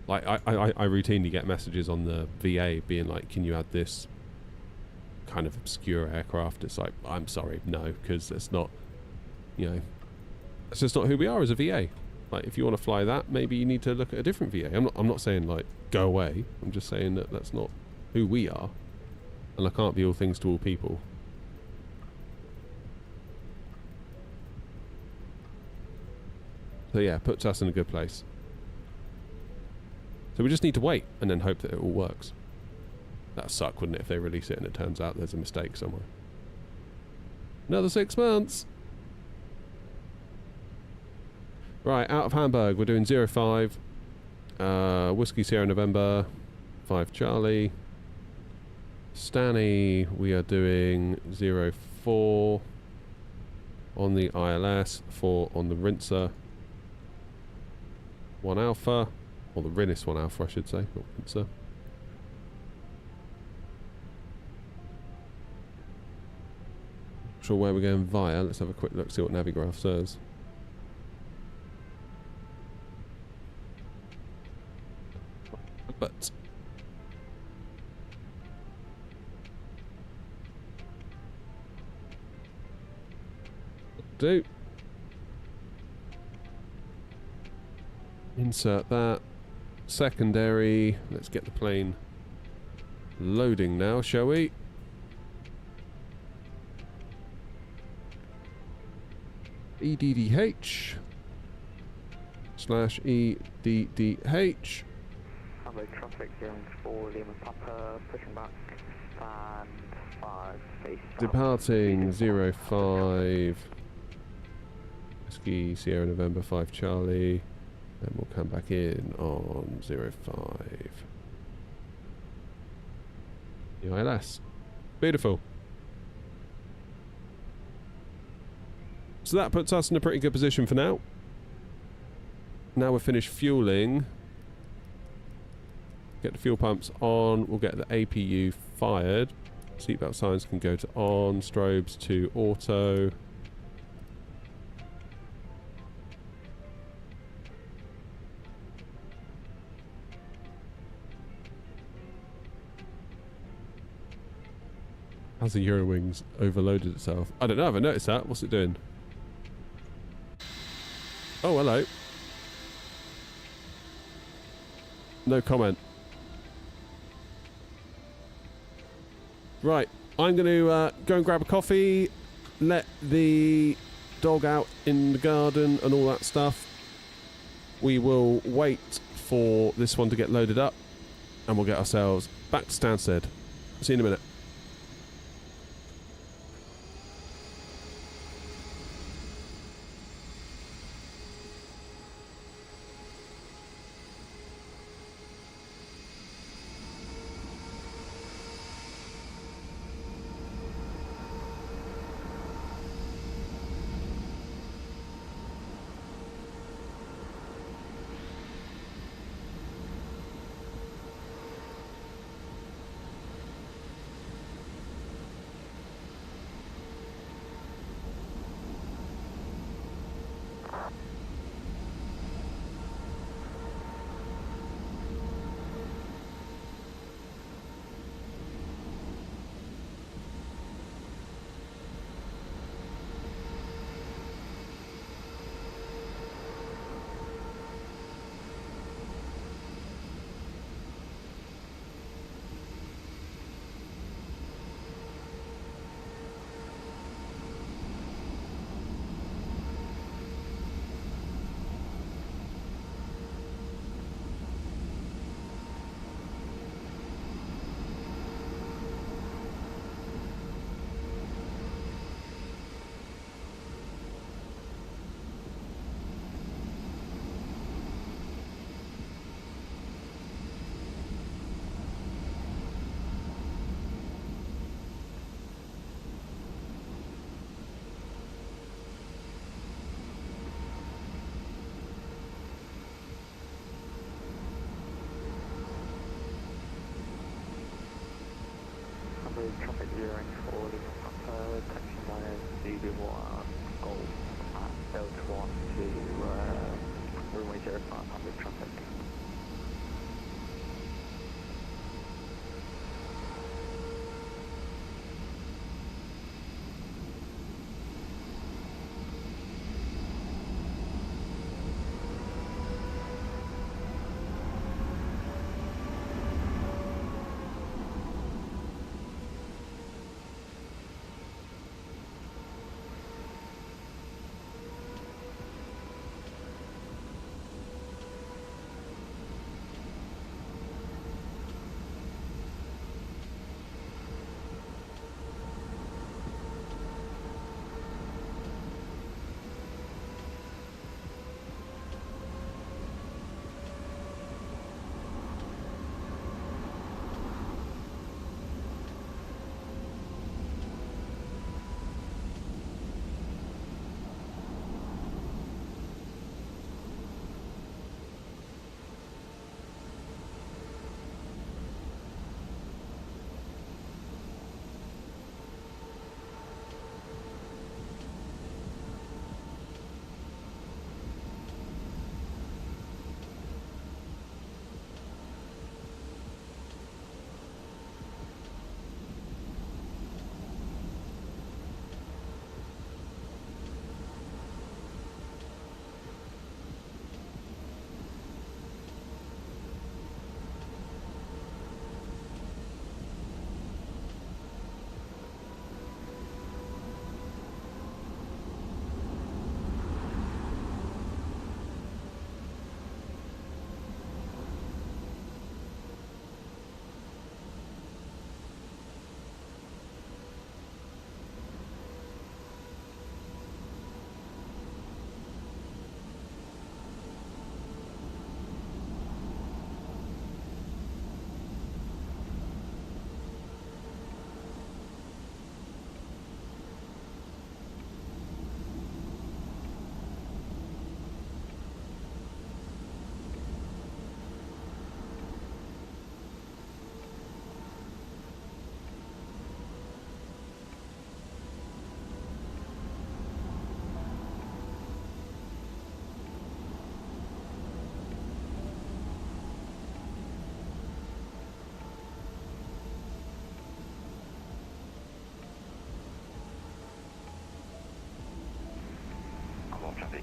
Like, I routinely get messages on the VA being like, can you add this kind of obscure aircraft? It's like, I'm sorry, no, because it's not, you know, it's just not who we are as a VA. Like, if you want to fly that, maybe you need to look at a different VA. I'm not saying, like, go away. I'm just saying that that's not who we are. And I can't be all things to all people. So yeah, puts us in a good place. So we just need to wait and then hope that it all works. That'd suck, wouldn't it, if they release it and it turns out there's a mistake somewhere. Another 6 months! Right, out of Hamburg, we're doing 05. Whiskey Sierra November, 5 Charlie. Stanny, we are doing 04 on the ILS, 4 on the Rinser. 1 Alpha, or the Rinnis 1 Alpha I should say, not Rinser. Not sure where we're going via, let's have a quick look, see what Navigraph says. But do insert that, secondary. Let's get the plane loading now, shall we? EDDH / EDDH. Hamburg traffic gearing for Lima Papa, pushing back, stand 5, face south. Departing 05 Whiskey Sierra November 5 Charlie. Then we'll come back in on 05 EILS. Beautiful. So that puts us in a pretty good position for now. Now we're finished fueling. Get the fuel pumps on. We'll get the APU fired. Seatbelt signs can go to on. Strobes to auto. Has the Eurowings overloaded itself? I don't know. I haven't noticed that. What's it doing? Oh, hello. No comment. Right, I'm going to go and grab a coffee, let the dog out in the garden and all that stuff. We will wait for this one to get loaded up and we'll get ourselves back to Stansted. See you in a minute. Traffic gearing for Lima Papa, taxi minus DB1, Golf, and Delta 1 to runway 05, Hamburg traffic.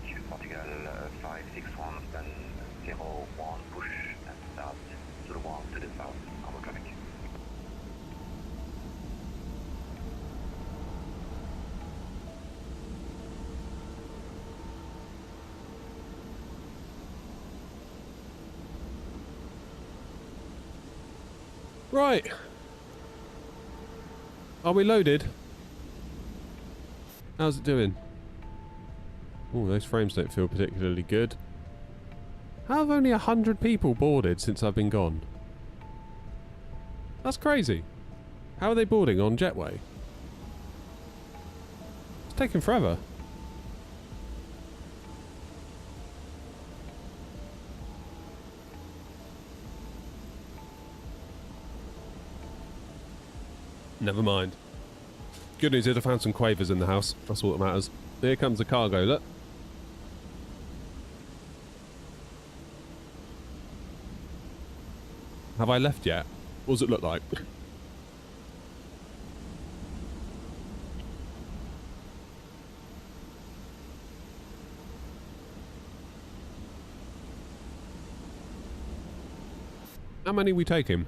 traffic, Portugal 561, then 01, push and start Zulu 1 to the south, normal traffic. Right. Are we loaded? How's it doing? Oh, those frames don't feel particularly good. How have only 100 people boarded since I've been gone? That's crazy. How are they boarding on Jetway? It's taking forever. Never mind. Good news is I found some quavers in the house. That's all that matters. Here comes the cargo, look. Have I left yet? What does it look like? How many are we taking?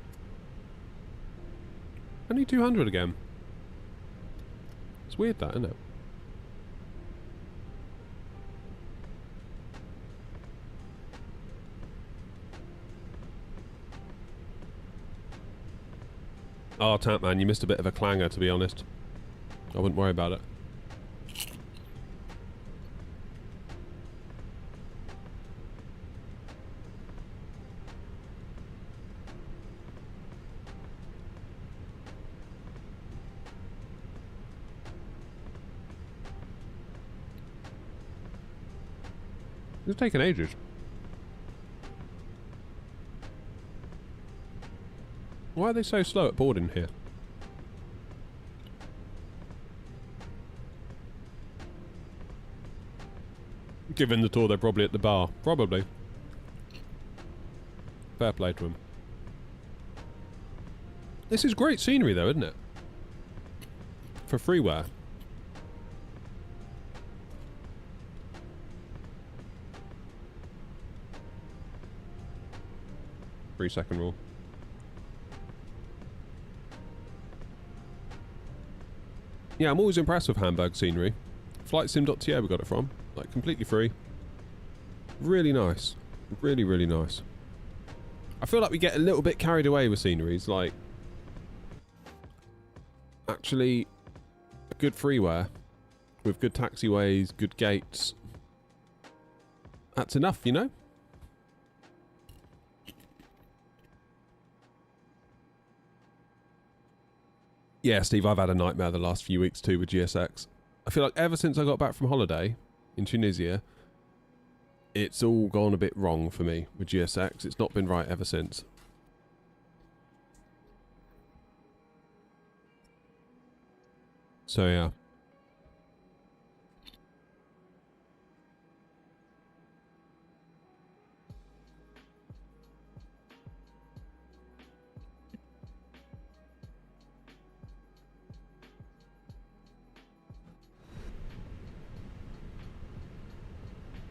Only 200 again. It's weird that, isn't it? Oh, Tap Man, you missed a bit of a clanger, to be honest. I wouldn't worry about it. It's taken ages. Why are they so slow at boarding here? Given the tour, they're probably at the bar. Probably. Fair play to them. This is great scenery though, isn't it? For freeware. Second rule. Yeah, I'm always impressed with Hamburg scenery. Flightsim.to we got it from. Like, completely free. Really nice. Really, really nice. I feel like we get a little bit carried away with sceneries. Like, actually, good freeware with good taxiways, good gates. That's enough, you know? Yeah, Steve, I've had a nightmare the last few weeks too with GSX. I feel like ever since I got back from holiday in Tunisia, it's all gone a bit wrong for me with GSX. It's not been right ever since. So yeah.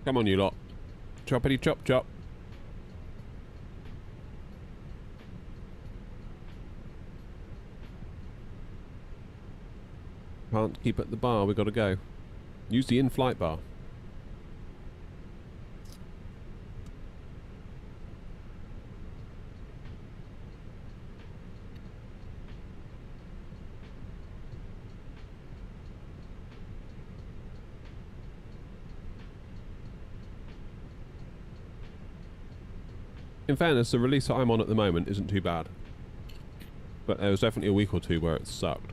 Come on, you lot. Choppity chop chop. Can't keep at the bar, we gotta go. Use the in-flight bar. In fairness, the release that I'm on at the moment isn't too bad. But there was definitely a week or two where it sucked.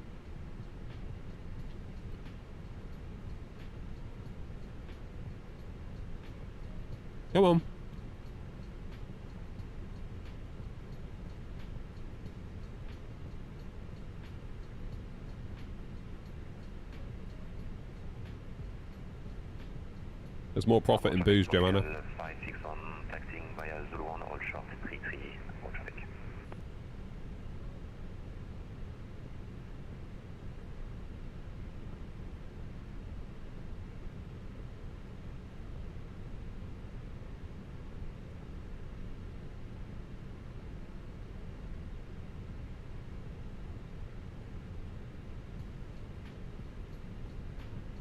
Come on. There's more profit in booze, Joanna. 561, taxiing via Zulu 1, all short, 33, all traffic.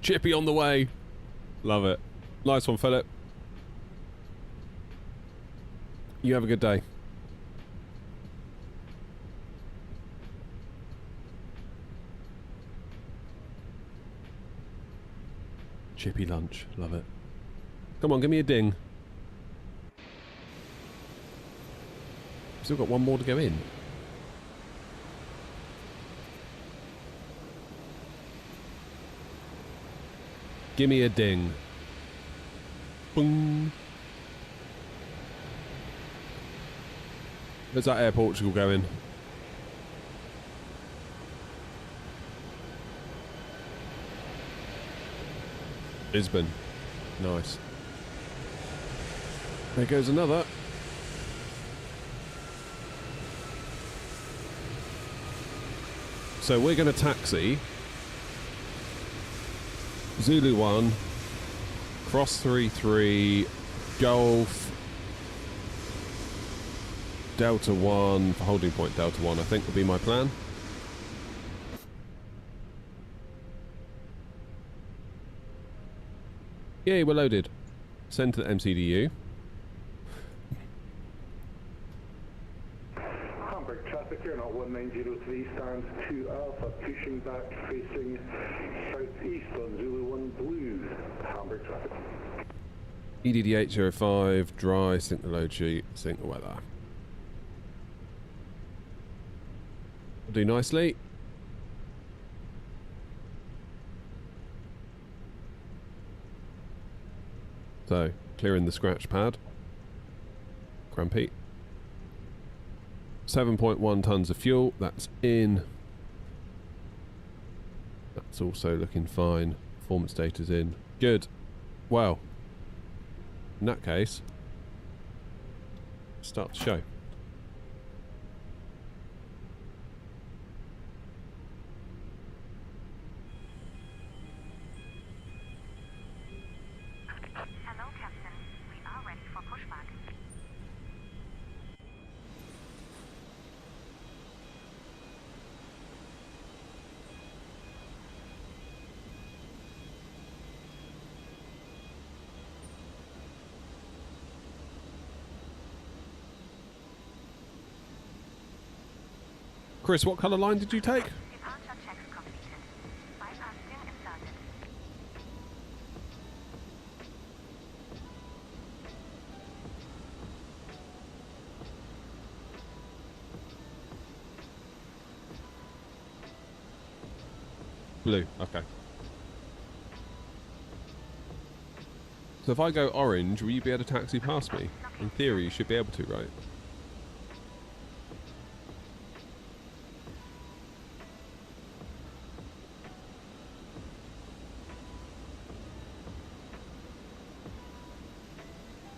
Chippy on the way. Love it. Nice one, Philip. You have a good day. Chippy lunch. Love it. Come on, give me a ding. Still got one more to go in. Give me a ding. Boom. Where's that Air Portugal going? Lisbon. Nice. There goes another. So we're going to taxi Zulu 1, cross 33, Golf, Delta 1, for holding point Delta 1 I think will be my plan. Yay, we're loaded. Send to the MCDU. Hamburg traffic here, not 1903, stands 2 Alpha, pushing back, facing southeast on Zulu 1 Blue. Hamburg traffic. EDD 805, dry, sync the load sheet, sync the weather. Do nicely. So, clearing the scratch pad. Crampy. 7.1 tons of fuel, that's in. That's also looking fine. Performance data's in. Good. Well, in that case, start the show. Hello, Captain. We are ready for pushback. Chris, what colour line did you take? Departure checks completed. Bypass pin inserted. Blue, okay. So if I go orange, will you be able to taxi past me? In theory, you should be able to, right?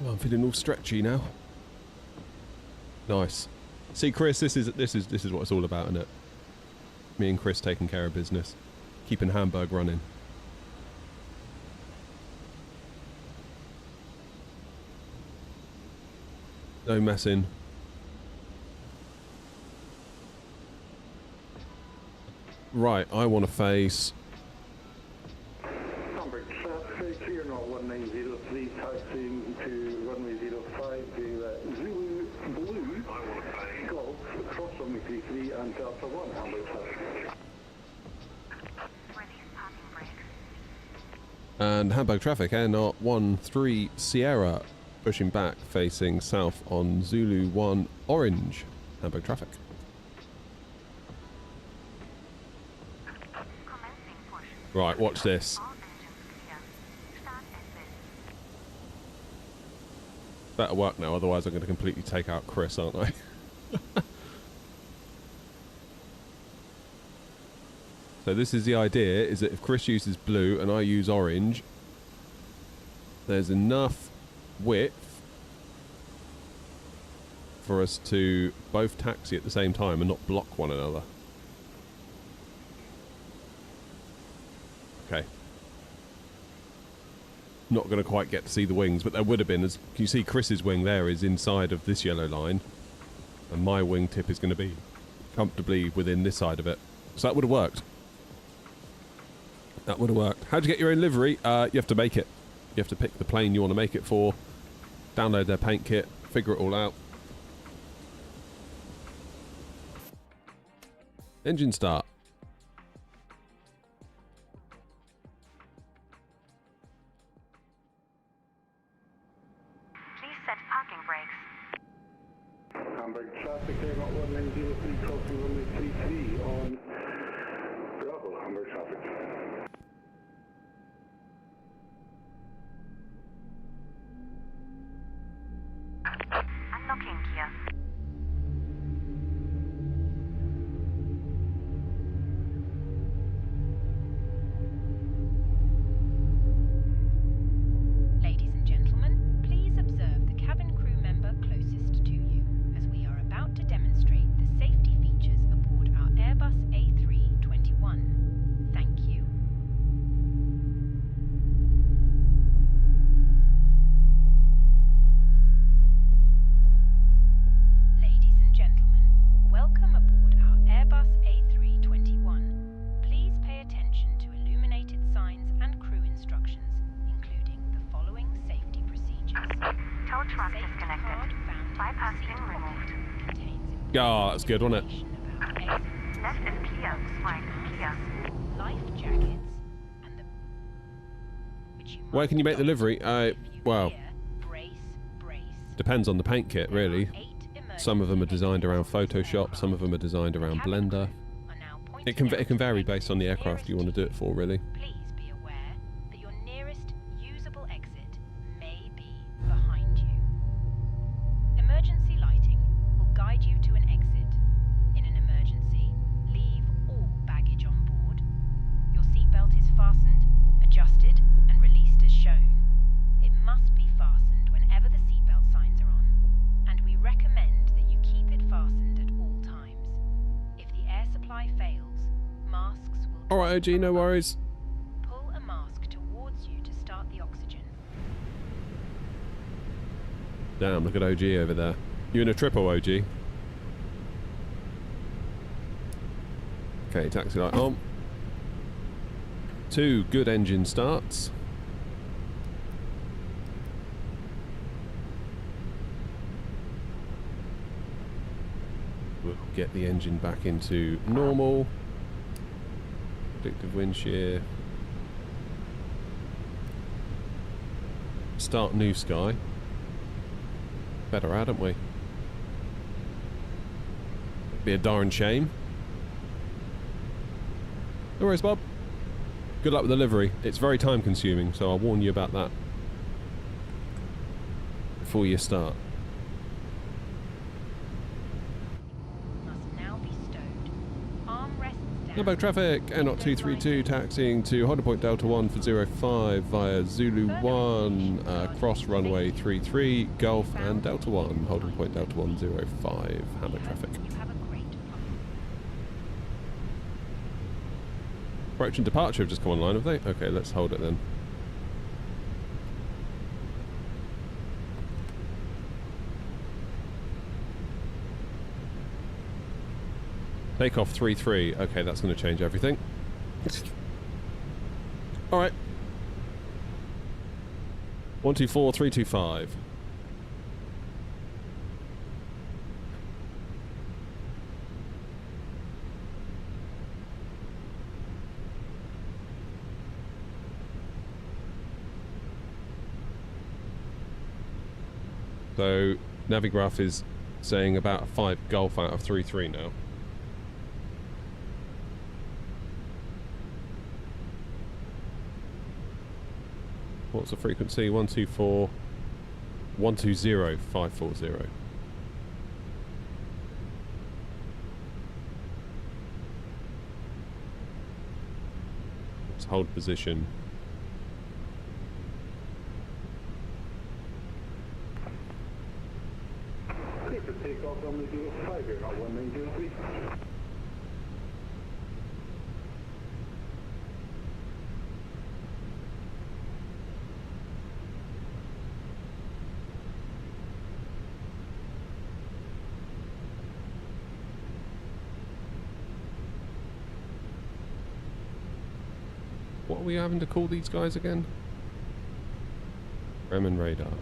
Oh, I'm feeling all stretchy now. Nice. See, Chris, this is what it's all about, isn't it? Me and Chris taking care of business, keeping Hamburg running. No messing. Right, I want to face. Hamburg traffic here, not 1903, taxiing to runway 05, being Zulu Blue, Golf, cross runway 33 and Delta 1, Hamburg traffic. Release parking brakes. And Hamburg traffic, Air Not 13 Sierra, pushing back, facing south on Zulu 1 Orange. Hamburg traffic. Commencing push. Right, watch this. All engines clear. Start exit. Better work now, otherwise I'm going to completely take out Chris, aren't I? So this is the idea, is that if Chris uses blue and I use orange, there's enough width for us to both taxi at the same time and not block one another. Okay. Not going to quite get to see the wings, but there would have been. As you see, Chris's wing there is inside of this yellow line, and my wingtip is going to be comfortably within this side of it. So that would have worked. That would have worked. How'd you get your own livery? You have to make it. You have to pick the plane you want to make it for, download their paint kit, figure it all out. Engine start. Please set parking brakes. Hamburg traffic, Airport 1903, crossing runway 33 on Bravo, Hamburg traffic. Unlocking gear. Ladies and gentlemen, please observe the cabin crew member closest to you, as we are about to demonstrate the safety features aboard our Airbus A321. Thank you. Ladies and gentlemen, welcome aboard our Airbus A321. Please pay attention to illuminated signs and crew instructions, including the following safety procedures. Tow truck Safety disconnected. card found in the Bypass seat pin pocket removed. contains Ah, that's good, wasn't it? information about exit, Left is clear. Right is clear. life jackets, and the which you Where must can you make the adopt livery? if you Well, hear brace, brace. depends on the paint kit, really. There are 8 Some of them are emergency designed around exits on this Photoshop, aircraft. some of them are designed around Cabin Blender. crew are now It pointing can out vary the based on the exit aircraft you want to do it nearest for, really. Please be aware that your nearest usable exit may be behind you. Emergency lighting will guide you to an exit. In an emergency, leave all baggage on board. Your seatbelt is fastened, adjusted, and released as shown. It must be fastened whenever the seatbelt signs are on, and we recommend that you keep it fastened at all times. If the air supply fails, masks will Alright, drop OG, from no above. worries. Pull a mask towards you to start the oxygen. Damn, look at OG over there. You in a triple, OG? Okay, taxi light on. 2 good engine starts. We'll get the engine back into normal. Predictive wind shear. Start new sky. Better out, haven't we? Be a darn shame. No worries, Bob. Good luck with the livery. It's very time consuming, so I'll warn you about that before you start. Must now be stowed. Armrests down. Hamburg traffic, Airnot 232 taxiing to holding point Delta 1 for 05 via Zulu 1, cross runway 33, Gulf and Delta 1, holding point Delta 105, Hamburg traffic. You have a great flight. Approach and departure have just come online, have they? Okay, let's hold it then. Takeoff 3-3. Okay, that's going to change everything. Alright. 124, 325. So, Navigraph is saying about a 5 Gulf out of 3-3 now. What's the frequency? 124, 120, 540. Let's hold position. Clear for takeoff on the 05, you're not 1903. What are we having to call these guys again? Bremen radar.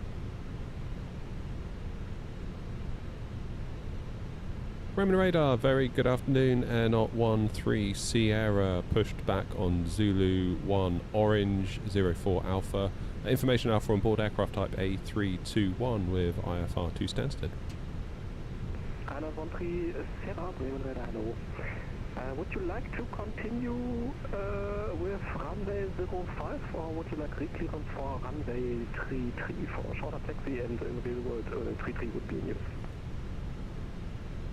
Bremen radar, very good afternoon. Air Not 13 Sierra pushed back on Zulu 1 Orange 04 Alpha. Information Alpha on board aircraft type A321 with IFR to Stansted. Anna 13 Sierra, Bremen radar, hello. Would you like to continue with runway 05 or would you like reclearance for runway 33 for a shorter taxi and in real world 33 would be in use?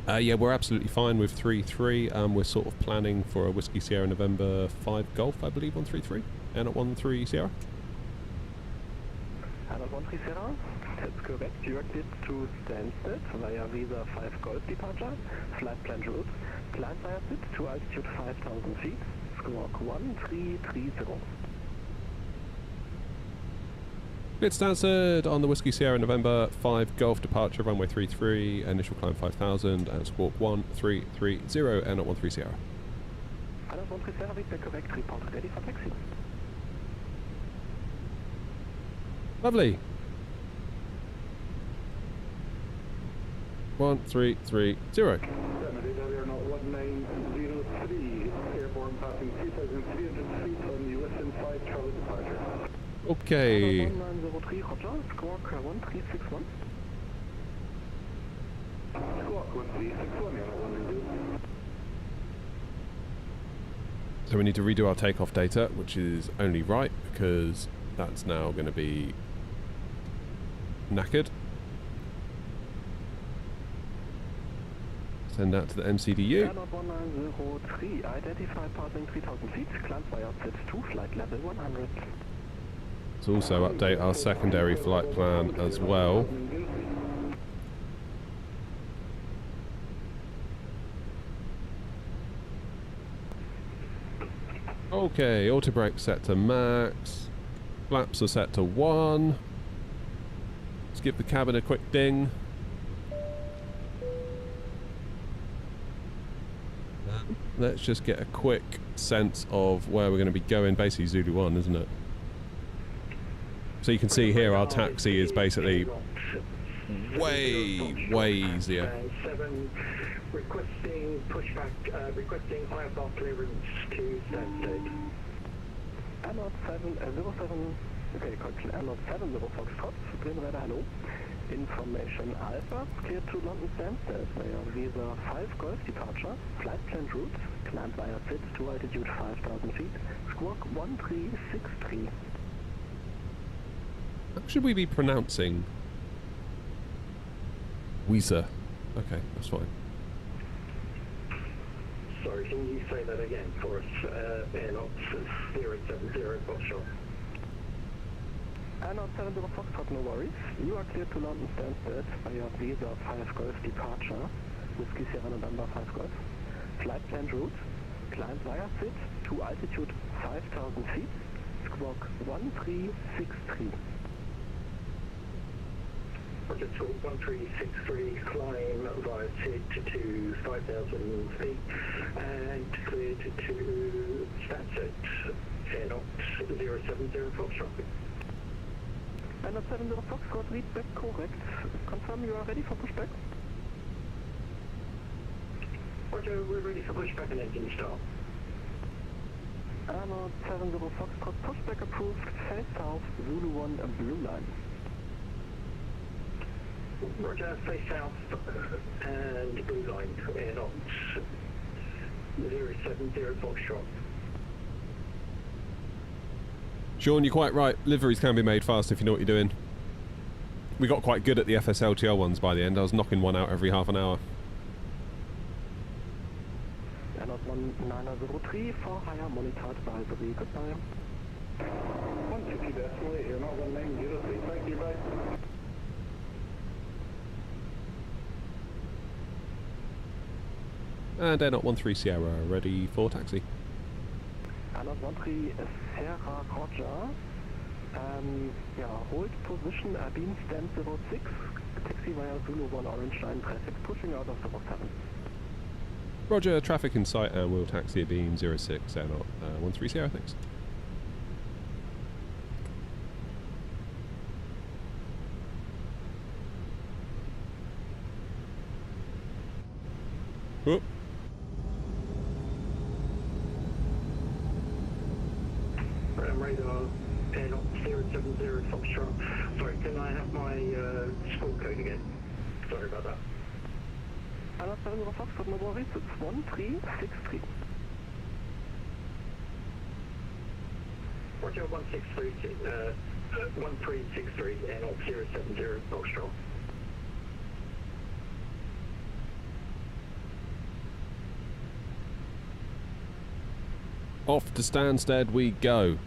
Yeah, we're absolutely fine with 33. We're sort of planning for a Whiskey Sierra November 5 Golf, I believe, on 33. And at 13 Sierra. And at 13 Sierra, that's correct. You are cleared to Stansted via Visa 5 Golf departure, flight plan route, climb via sit to altitude 5,000 feet, squawk 1330. Cleared Stansted on the Whiskey Sierra November 5 Golf departure, runway 33, initial climb 5,000 and squawk 1330 and at 13 Sierra. And at 13 Sierra, we correct, report ready for taxi. Lovely. 1330. Radar Air Not 1903, airborne passing 2,300 feet on the Western 5 Charlie departure. Okay. 1903, Roger, squawk 1361. Squawk 1361, Air Not 190. So we need to redo our takeoff data, which is only right because that's now going to be knackered. Send that to the MCDU. Air Not 1903, identify passing 3,000 feet, climb via Z2, flight level 100. Let's also update our secondary flight plan as well. Okay, auto brake set to max. Flaps are set to 1. Let's give the cabin a quick ding. Let's just get a quick sense of where we're going to be going. Basically Zulu 1, isn't it? So you can see here our taxi is basically way easier. 7 requesting pushback, requesting IFR clearance to Stansted. Air Not 07, okay, correction, Air Not 70 Foxtrot, Bremen radar, hello. Information Alpha, cleared to London Stansted via Visa 5 Golf departure, flight plan route, climb via sit to altitude 5,000 feet, squawk 1363. How should we be pronouncing Visa? Okay, that's fine. Sorry, can you say that again for us? Air Not 070 Foxtrot. Air Not 70 Foxtrot, no worries. You are cleared to London Stansted via Visa 5 Golf departure, Whiskey Sierra November 5 Golf, flight plan route, climb via sit to altitude 5,000 feet, squawk 1363. Roger, talk 1363, climb via SID to 5,000 feet and cleared to Stansted, Air Not 070 Foxtrot. Air Not 70 Foxtrot, read back correct. Confirm you are ready for pushback? Roger, we're ready for pushback and engine start. Air Not 70 Foxtrot, pushback approved, face south, Zulu 1 and blue line. Roger, face south and blue line, Air Not 070 Foxtrot. Sean, you're quite right. Liveries can be made fast if you know what you're doing. We got quite good at the FSLTL ones by the end. I was knocking one out every half an hour. Air Not 1903 for higher monitor advisory. Goodbye. 150 decimal 8, Air Not 1903, thank you, bye. And Air Not 13 Sierra, ready for taxi. Air Not 13 Sierra, Roger. Yeah, hold position, beam stand 06, taxi via Zulu 1 Orange Line traffic, pushing out of 07. Roger, traffic in sight and we'll taxi at beam 06 Air Not 13 Sierra, thanks. Whoop. Radar, air 070 Foxtrot. Sorry, can I have my score code again? Sorry about that. Anna 70 Foxtrot, Maurice, it's 1363. Roger, 1363, air 070 Foxtrot. Off to Stansted we go.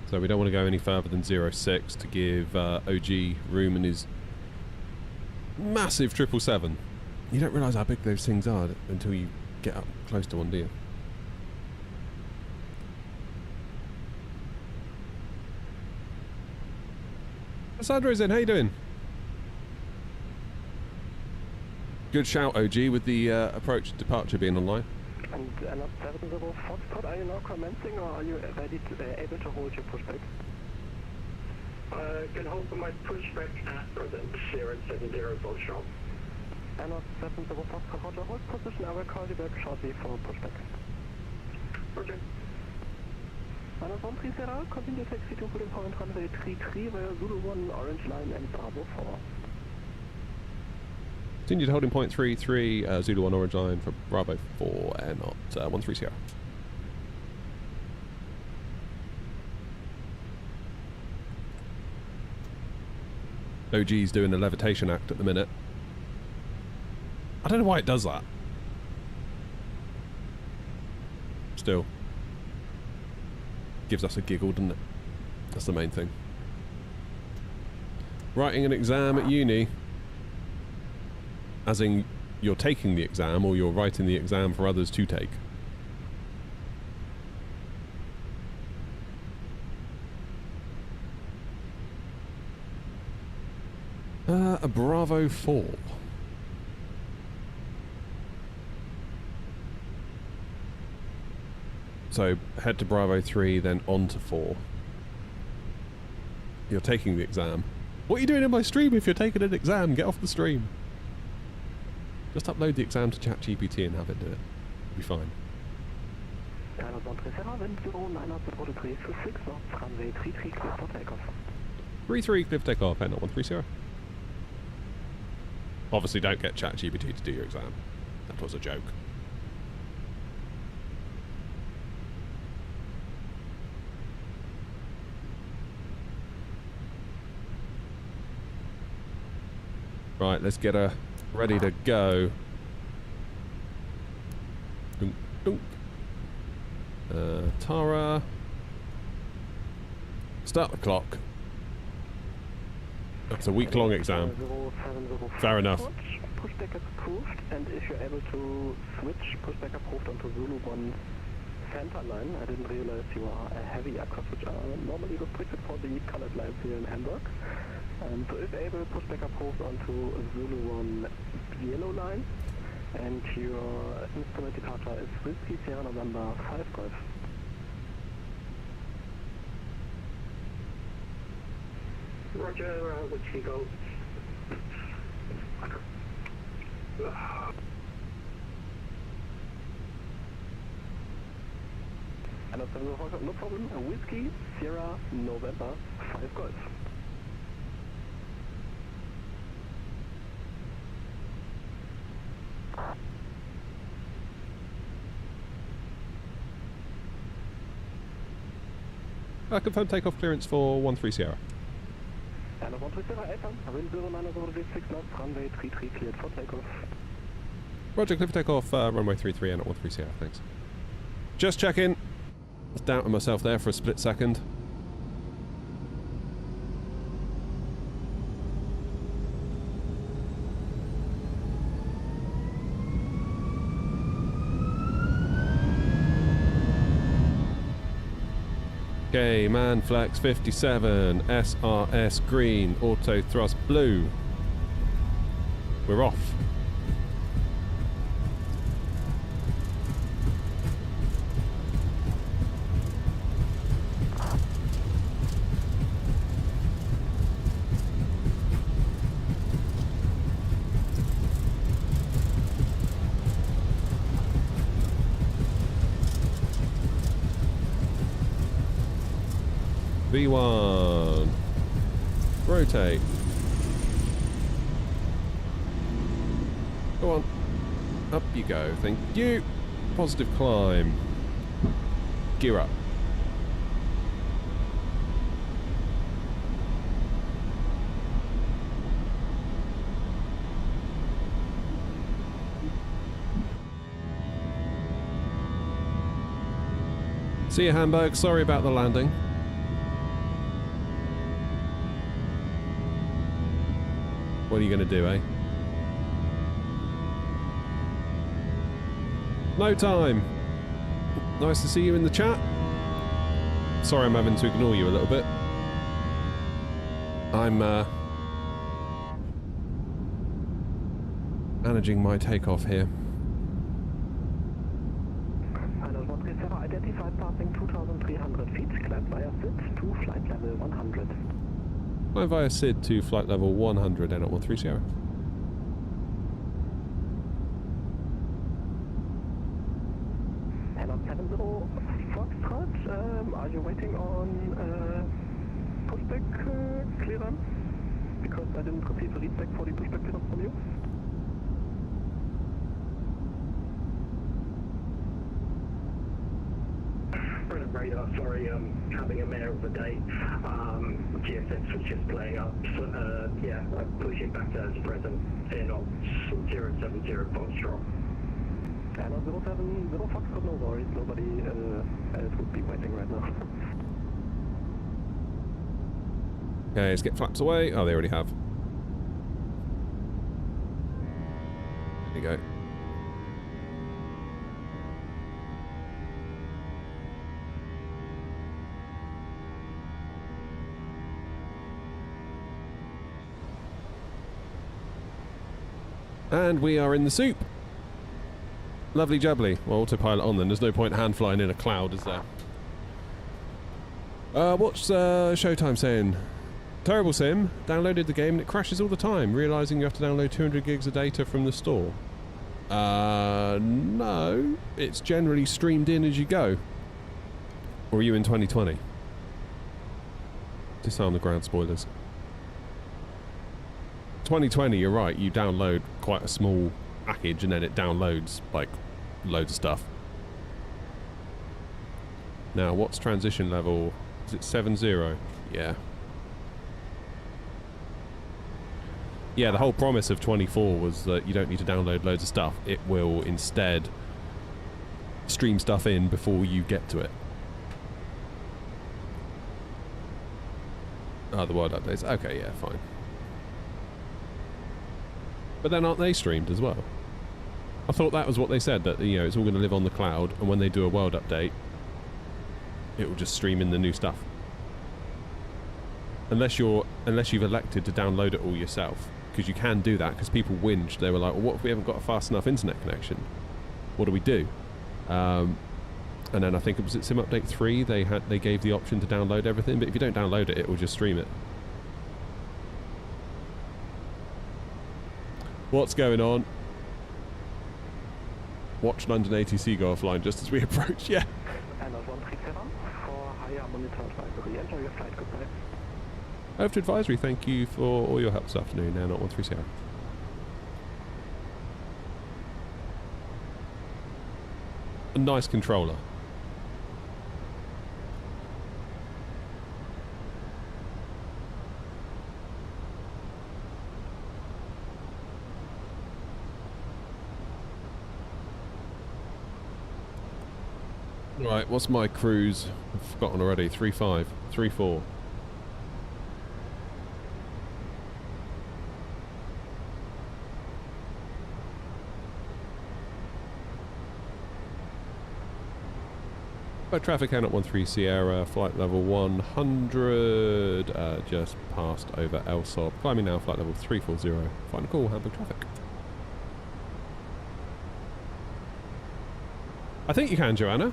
So we don't want to go any further than 06 to give OG room in his massive 777. You don't realise how big those things are until you get up close to one, do you? Sandro's in, how you doing? Good shout, OG, with the approach to departure being online. And Anna 70 Foxtrot, are you now commencing or are you ready to, able to hold your pushback? Can hold for my pushback at present 070 Foxtrot. Anna 70 Foxtrot, Roger, hold position. I will call you back shortly for pushback. Roger. Anna 130, continue taxi to put in point runway 33 via Zulu 1, Orange Line and Bravo 4. Continued holding point 33, Zulu 1 Orange Line for Bravo 4 and not 130. OG's doing a levitation act at the minute. I don't know why it does that. Still. Gives us a giggle, doesn't it? That's the main thing. Writing an exam at uni. As in, you're taking the exam or you're writing the exam for others to take. A Bravo 4. So head to Bravo 3, then on to 4. You're taking the exam. What are you doing in my stream if you're taking an exam? Get off the stream. Just upload the exam to ChatGPT and have it do it. Be fine. 33 clear for takeoff, and 130. Obviously don't get ChatGPT to do your exam. That was a joke. Right, let's get her ready to go. Dunk, dunk. Tara. Start the clock. It's a week-long exam. Fair enough. Pushback is approved, and if you're able to switch, pushback approved onto Zulu 1 center line. I didn't realize you are a heavy aircraft, which are normally restricted for the colored lines here in Hamburg. So if able, pushback approved onto Zulu 1 yellow line, and your instrument departure is Whiskey Sierra November 5 Golf. Roger, Whiskey Golf. No problem. Whiskey Sierra November 5 Golf. Confirm takeoff clearance for 13 Sierra. And 13 Sierra, Alpha, wind 0906 knots, runway 33 cleared for takeoff. Roger, clear for takeoff, runway 33 and 13 Sierra, thanks. Just checking. I was doubting myself there for a split second. Okay, man flex 57, SRS green, auto thrust blue. We're off. V1. Rotate. Go on. Up you go. Thank you. Positive climb. Gear up. See you, Hamburg. Sorry about the landing. What are you going to do, eh? No time. Nice to see you in the chat. Sorry I'm having to ignore you a little bit. I'm managing my takeoff here. Pilot 137 identified passing 2,300 feet, climb via SID to flight level 100. Flying via SID to flight level 100, N130 Sierra. N70 Foxtrot, are you waiting on pushback clearance? Because I didn't receive a readback for the pushback clearance from you. Brennan radar, sorry, having a mare of the day. GSX was just playing up. So, yeah, I'm pushing back to as present. N0 070 Foxtrot. And 070 Foxtrot, no worries, nobody else would be waiting right now. Okay, let's get flaps away. Oh, they already have. There you go. And we are in the soup. Lovely jubbly. Well, autopilot on then. There's no point hand flying in a cloud, is there? What's Showtime saying? Terrible sim. Downloaded the game and it crashes all the time, realising you have to download 200 gigs of data from the store. No. It's generally streamed in as you go. Or are you in 2020? Disarm the ground spoilers. 2020, you're right, you download quite a small package and then it downloads like loads of stuff. Now, what's transition level? Is it 7.0? Yeah. Yeah, the whole promise of 24 was that you don't need to download loads of stuff. It will instead stream stuff in before you get to it. Oh, the world updates. Okay, yeah, fine. But then aren't they streamed as well? I thought that was what they said, that, you know, it's all going to live on the cloud, and when they do a world update, it will just stream in the new stuff. Unless you've elected to download it all yourself, because you can do that, because people whinged. They were like, well, what if we haven't got a fast enough internet connection? What do we do? And then I think it was at Sim Update 3, they gave the option to download everything, but if you don't download it, it will just stream it. What's going on? Watch London ATC go offline just as we approach, yeah. And 137 for higher monitor advisory. Enjoy your flight, goodbye. Over to advisory, thank you for all your help this afternoon. Now, not 130. A nice controller. Right, what's my cruise? I've forgotten already. 3.5, 3.4. Pushback traffic, out 13 Sierra, flight level 100, just passed over LSOB. Climbing now, flight level 340, final call, Hamburg traffic. I think you can, Joanna.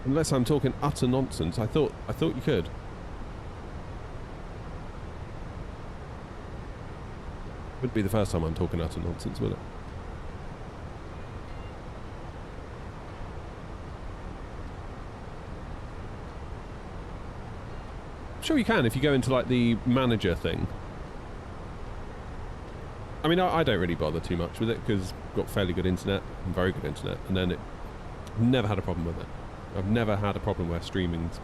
Unless I'm talking utter nonsense, I thought you could. Wouldn't be the first time I'm talking utter nonsense, will it? I'm sure you can if you go into like the manager thing. I mean, I don't really bother too much with it because I've got fairly good internet and very good internet, and then never had a problem with it. I've never had a problem where streaming's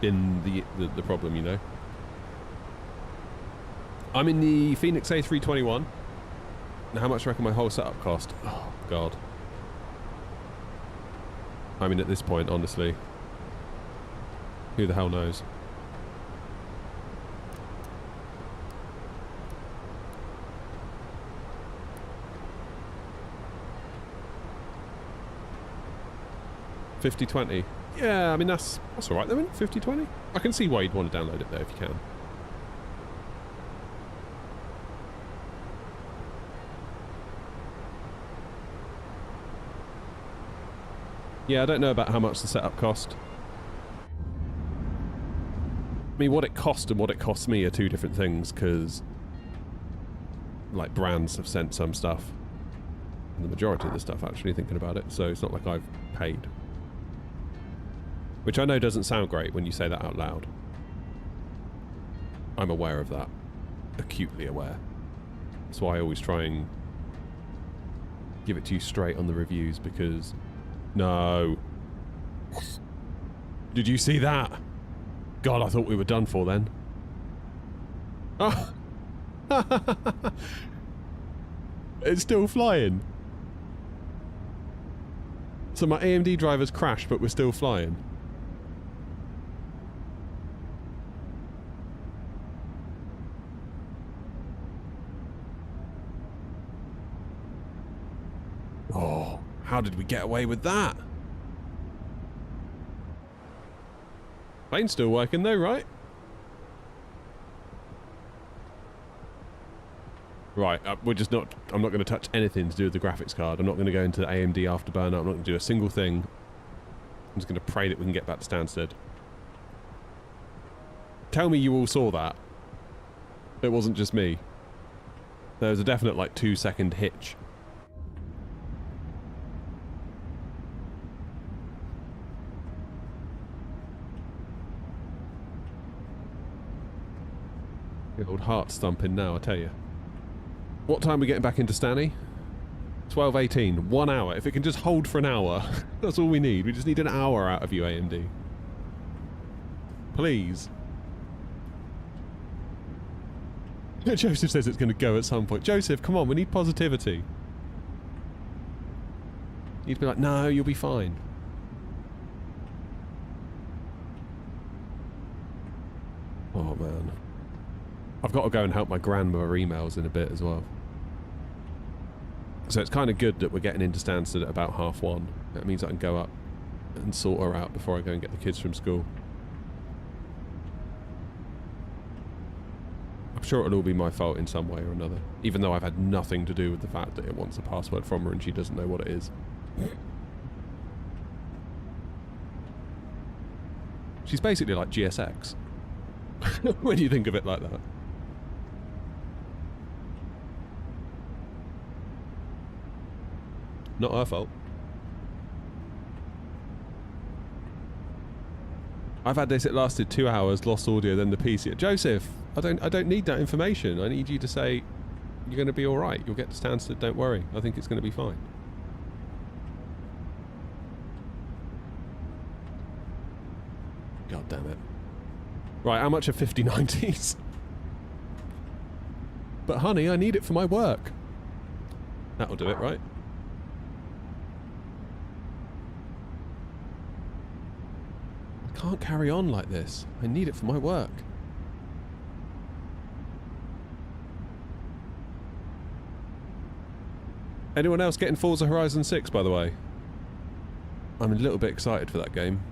been the problem, you know. I'm in the Phoenix A321. Now, how much do I reckon my whole setup cost? Oh, God. I mean, at this point, honestly, who the hell knows? $50.20. Yeah, I mean, that's all right, though, isn't it? $50.20? I can see why you'd want to download it, though, if you can. Yeah, I don't know about how much the setup cost. I mean, what it cost and what it costs me are two different things, because like brands have sent some stuff. And the majority of the stuff, actually, thinking about it, so it's not like I've paid. Which I know doesn't sound great when you say that out loud. I'm aware of that. Acutely aware. That's why I always try and give it to you straight on the reviews, because... No. Did you see that? God, I thought we were done for then. Oh. It's still flying. So my AMD drivers crashed, but we're still flying. Oh. How did we get away with that? Plane's still working though, right? Right, we're just not... I'm not going to touch anything to do with the graphics card. I'm not going to go into AMD Afterburner. I'm not going to do a single thing. I'm just going to pray that we can get back to Stansted. Tell me you all saw that. It wasn't just me. There was a definite, like, 2-second hitch. Good old heart thumping now, I tell you. What time are we getting back into Stanny? 12:18. 1 hour. If it can just hold for an hour, that's all we need. We just need an hour out of you, AMD. Please. Joseph says it's going to go at some point. Joseph, come on, we need positivity. You need to be like, no, you'll be fine. Oh, man. I've got to go and help my grandma emails in a bit as well. So it's kind of good that we're getting into Stansted at about 1:30. That means I can go up and sort her out before I go and get the kids from school. I'm sure it'll all be my fault in some way or another, even though I've had nothing to do with the fact that it wants a password from her and she doesn't know what it is. She's basically like GSX. When you think of it like that. Not her fault. I've had this, it lasted 2 hours, lost audio, then the PC. Joseph, I don't need that information. I need you to say, you're going to be alright. You'll get to Stansted, don't worry. I think it's going to be fine. God damn it. Right, how much are 5090s? But honey, I need it for my work. That'll do it, right? I can't carry on like this. I need it for my work. Anyone else getting Forza Horizon 6, by the way? I'm a little bit excited for that game.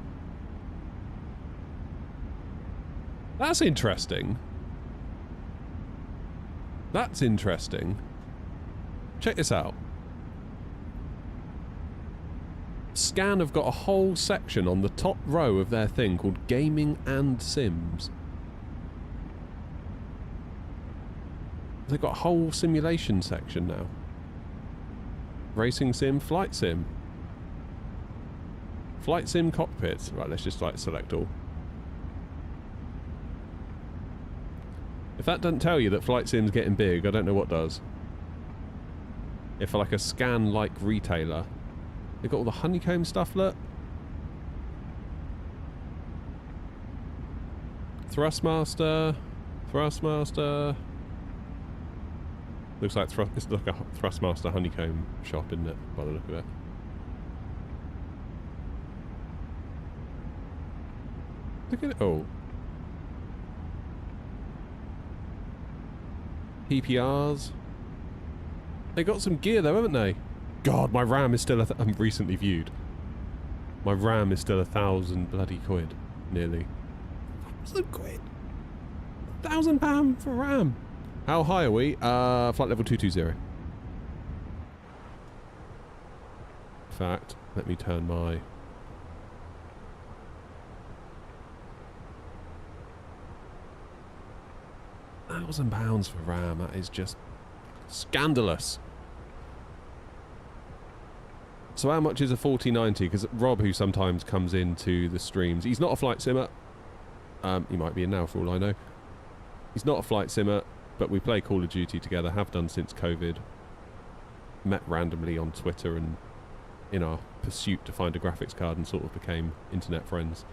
That's interesting. That's interesting. Check this out. Scan have got a whole section on the top row of their thing called Gaming and Sims. They've got a whole simulation section now. Racing sim, flight sim. Flight sim cockpit. Right, let's just like select all. If that doesn't tell you that flight sim's getting big, I don't know what does. If like a scan-like retailer. They've got all the honeycomb stuff, look. Thrustmaster. Thrustmaster. Looks like it's like a Thrustmaster honeycomb shop, isn't it? By the look of it. Look at it all. PPRs. They got some gear though, haven't they? God, my RAM is still I'm recently viewed. My RAM is still 1,000 bloody quid, nearly. 1,000 quid. £1,000 for RAM. How high are we? Flight level 220. In fact, let me turn my... £1,000 for RAM, that is just scandalous. So how much is a 4090? Because Rob, who sometimes comes into the streams, he's not a flight simmer. He might be in now for all I know. He's not a flight simmer, but we play Call of Duty together, have done since COVID. Met randomly on Twitter and in our pursuit to find a graphics card and sort of became internet friends.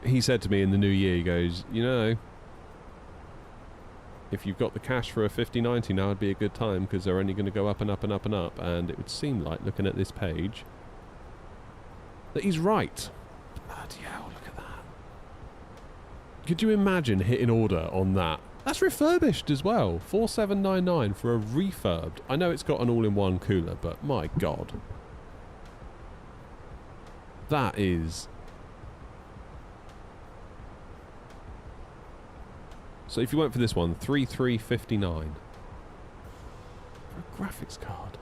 He said to me in the new year, he goes, you know, if you've got the cash for a 5090 now would be a good time because they're only going to go up and up and up and up, and it would seem like, looking at this page, that he's right. Bloody hell, look at that. Could you imagine hitting order on that? That's refurbished as well. 4799 for a refurbed. I know it's got an all-in-one cooler, but my God. That is... So if you went for this one, 3359 for a graphics card.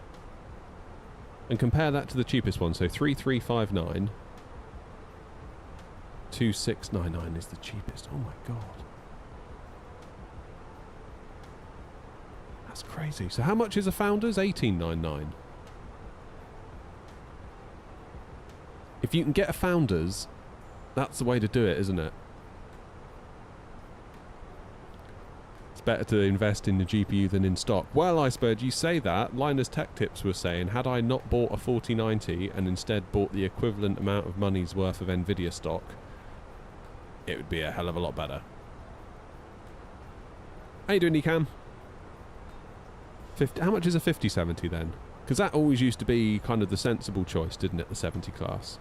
And compare that to the cheapest one, so 3359. 2699 is the cheapest. Oh my God. That's crazy. So how much is a Founders? 1899. If you can get a Founders, that's the way to do it, isn't it? It's better to invest in the GPU than in stock. Well, Iceberg, you say that. Linus Tech Tips was saying, had I not bought a 4090 and instead bought the equivalent amount of money's worth of Nvidia stock, it would be a hell of a lot better. How you doing, Ecam? How much is a 5070 then? Because that always used to be kind of the sensible choice, didn't it, the 70 class?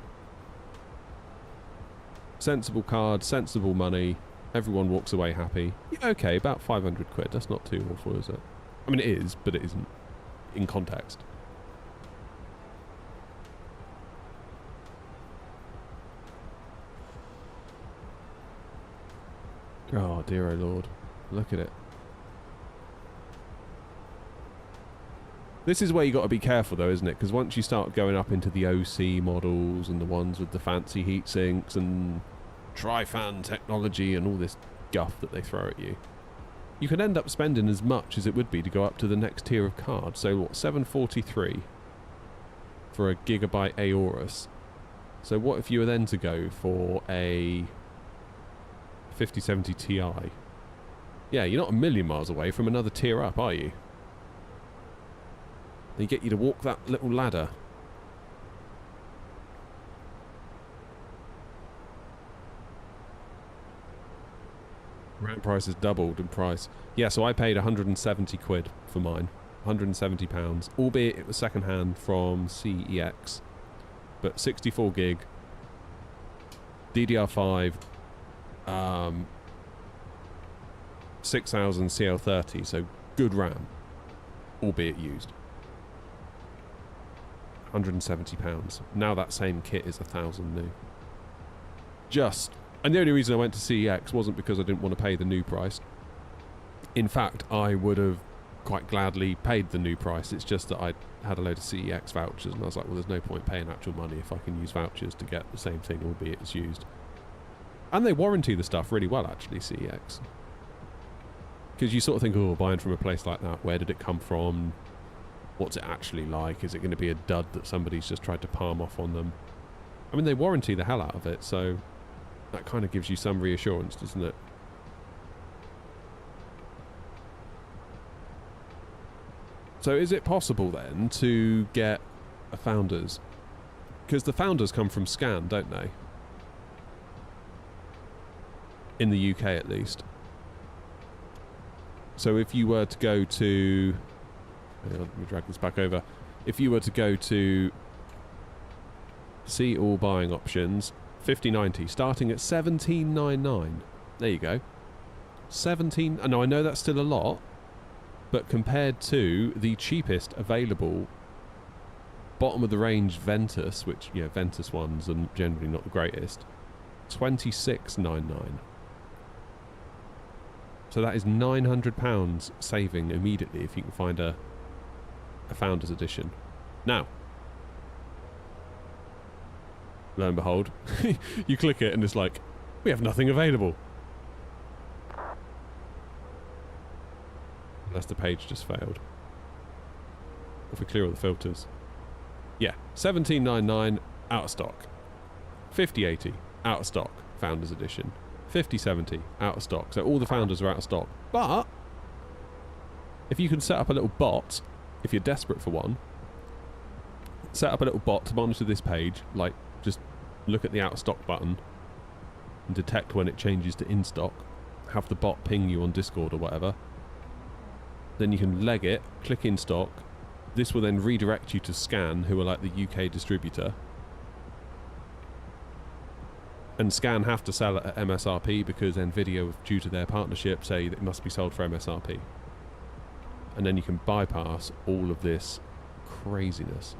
Sensible card, sensible money, everyone walks away happy. Yeah, okay, about 500 quid, that's not too awful, is it? I mean, it is, but it isn't in context. Oh, dear oh Lord. Look at it. This is where you got to be careful though, isn't it? Because once you start going up into the OC models and the ones with the fancy heat sinks and tri-fan technology and all this guff that they throw at you, you can end up spending as much as it would be to go up to the next tier of card. So what, 743 for a gigabyte Aorus. So what if you were then to go for a 5070 Ti? Yeah, you're not a million miles away from another tier up, are you? They get you to walk that little ladder. RAM price has doubled in price. Yeah, so I paid 170 quid for mine. £170, albeit it was second hand from CEX. But 64 gig, DDR5, 6000 CL30, so good RAM. albeit used. £170. Now that same kit is 1,000 new. And the only reason I went to CEX wasn't because I didn't want to pay the new price. In fact, I would have quite gladly paid the new price. It's just that I had a load of CEX vouchers, and I was like, well, there's no point paying actual money if I can use vouchers to get the same thing, albeit it's used. And they warranty the stuff really well, actually, CEX. Because you sort of think, oh, buying from a place like that, where did it come from? What's it actually like? Is it going to be a dud that somebody's just tried to palm off on them? I mean, they warranty the hell out of it, so that kind of gives you some reassurance, doesn't it? So is it possible then to get a Founders? Because the Founders come from Scan, don't they? In the UK at least. So if you were to go to... hang on, let me drag this back over. If you were to go to see all buying options, 5090, starting at 1799. There you go. 17... no, I know that's still a lot, but compared to the cheapest available bottom of the range Ventus, which, you know, Ventus ones are generally not the greatest, 2699. So that is £900 saving immediately if you can find a Founders edition. Now, lo and behold, you click it and it's like, we have nothing available. Unless the page just failed. If we clear all the filters. Yeah, 1799 out of stock. 5080 out of stock, Founders edition. 5070 out of stock. So all the Founders are out of stock. But if you can set up a little bot, if you're desperate for one, set up a little bot to monitor this page, like just look at the out of stock button and detect when it changes to in stock, have the bot ping you on Discord or whatever, then you can leg it, click in stock. This will then redirect you to Scan, who are like the UK distributor. And Scan have to sell it at MSRP because Nvidia, due to their partnership, say that it must be sold for MSRP. And then you can bypass all of this craziness.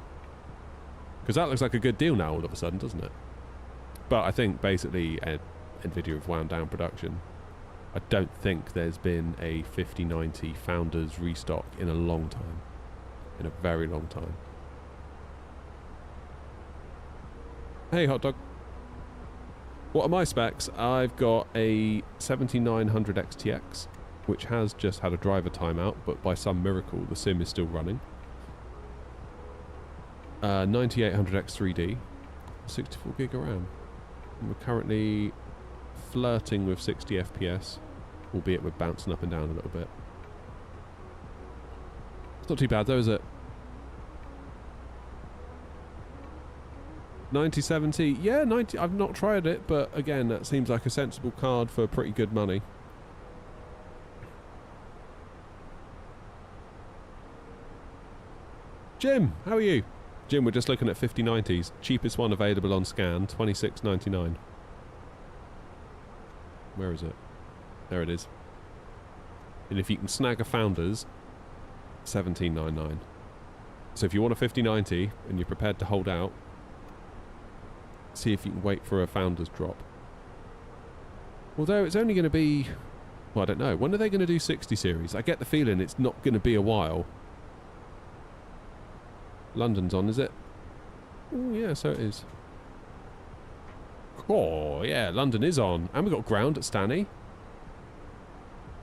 Because that looks like a good deal now all of a sudden, doesn't it? But I think basically Nvidia have wound down production. I don't think there's been a 5090 Founders restock in a long time. In a very long time. Hey, hot dog. What are my specs? I've got a 7900 XTX, which has just had a driver timeout, but by some miracle the sim is still running. 9800 X3D, 64 gig of RAM. And we're currently flirting with 60 FPS, albeit we're bouncing up and down a little bit. It's not too bad though, is it? 9070, yeah, 90. I've not tried it, but again, that seems like a sensible card for pretty good money. Jim, how are you? Jim, we're just looking at 5090s. Cheapest one available on Scan, $26.99. Where is it? There it is. And if you can snag a Founders, $17.99. So if you want a 5090 and you're prepared to hold out, see if you can wait for a Founders drop. Although it's only going to be... well, I don't know. When are they going to do 60 series? I get the feeling it's not going to be a while. London's on, is it? Oh, yeah, so it is. Oh, yeah, London is on. And we got ground at Stanny.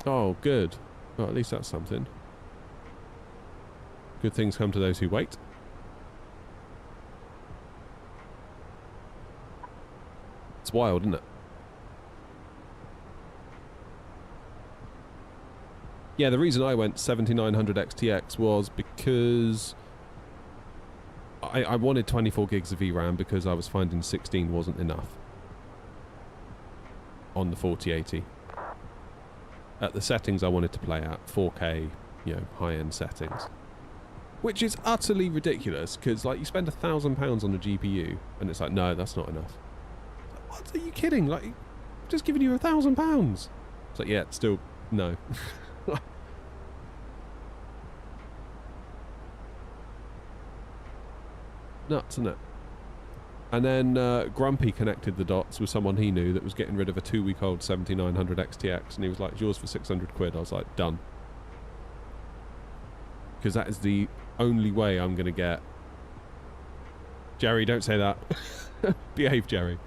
Oh, good. Well, at least that's something. Good things come to those who wait. It's wild, isn't it? Yeah, the reason I went 7900 XTX was because I wanted 24 gigs of VRAM because I was finding 16 wasn't enough on the 4080. At the settings I wanted to play at, 4K, you know, high-end settings. Which is utterly ridiculous, because like you spend £1,000 on a GPU, and it's like, no, that's not enough. What? Are you kidding? Like, I've just giving you £1,000. It's like, yeah, still, no. Nuts, isn't it? And then Grumpy connected the dots with someone he knew that was getting rid of a 2-week-old 7900 XTX, and he was like, "It's yours for 600 quid." I was like, done. Because that is the only way I'm going to get... Jerry, don't say that. Behave, Jerry.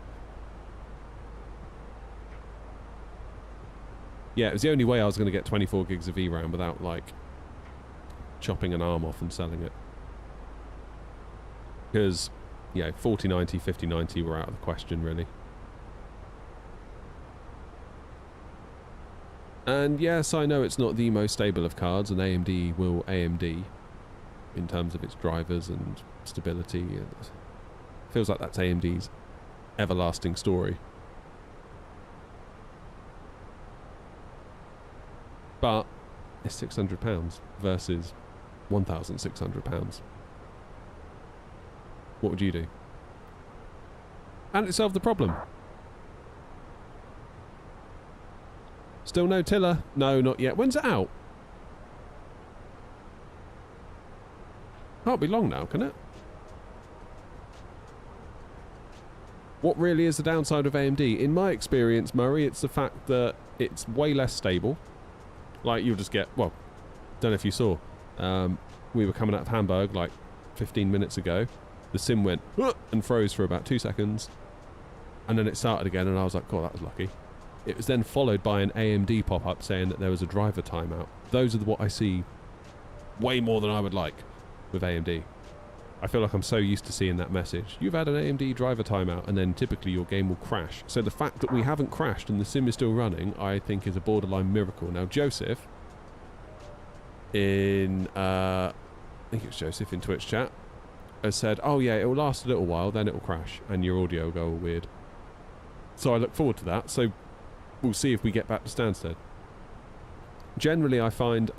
Yeah, it was the only way I was going to get 24 gigs of VRAM without, like, chopping an arm off and selling it. Because, yeah, 4090, 5090 were out of the question, really. And yes, I know it's not the most stable of cards, and AMD will AMD in terms of its drivers and stability. It feels like that's AMD's everlasting story. But it's £600 versus £1,600. What would you do? And it solved the problem. Still no tiller? No, not yet. When's it out? Can't be long now, can it? What really is the downside of AMD? In my experience, Murray, it's the fact that it's way less stable. Like, you'll just get... Well, don't know if you saw. We were coming out of Hamburg, like, 15 minutes ago. The sim went... and froze for about 2 seconds. And then it started again, and I was like, God, that was lucky. It was then followed by an AMD pop-up saying that there was a driver timeout. Those are what I see way more than I would like with AMD. I feel like I'm so used to seeing that message. You've had an AMD driver timeout, and then typically your game will crash. So the fact that we haven't crashed and the sim is still running, I think is a borderline miracle. Now, Joseph, in... I think it was Joseph in Twitch chat, has said, oh yeah, it will last a little while, then it will crash, and your audio will go all weird. So I look forward to that. So we'll see if we get back to Stansted. Generally, I find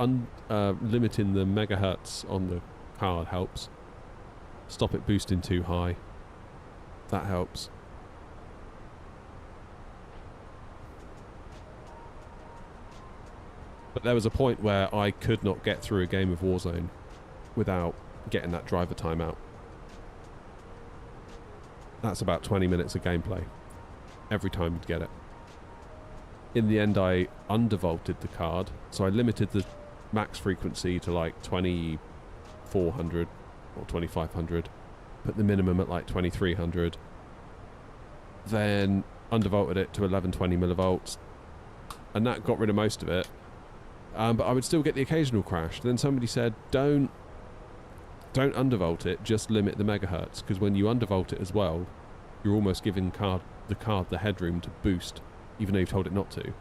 limiting the megahertz on the card helps. Stop it boosting too high. That helps. But there was a point where I could not get through a game of Warzone without getting that driver timeout. That's about 20 minutes of gameplay. Every time you'd get it. In the end, I undervolted the card, so I limited the max frequency to like 2400 or 2500, put the minimum at like 2300, then undervolted it to 1120 millivolts, and that got rid of most of it. But I would still get the occasional crash. Then somebody said, don't undervolt it, just limit the megahertz, because when you undervolt it as well, you're almost giving the card the headroom to boost, even though you've told it not to.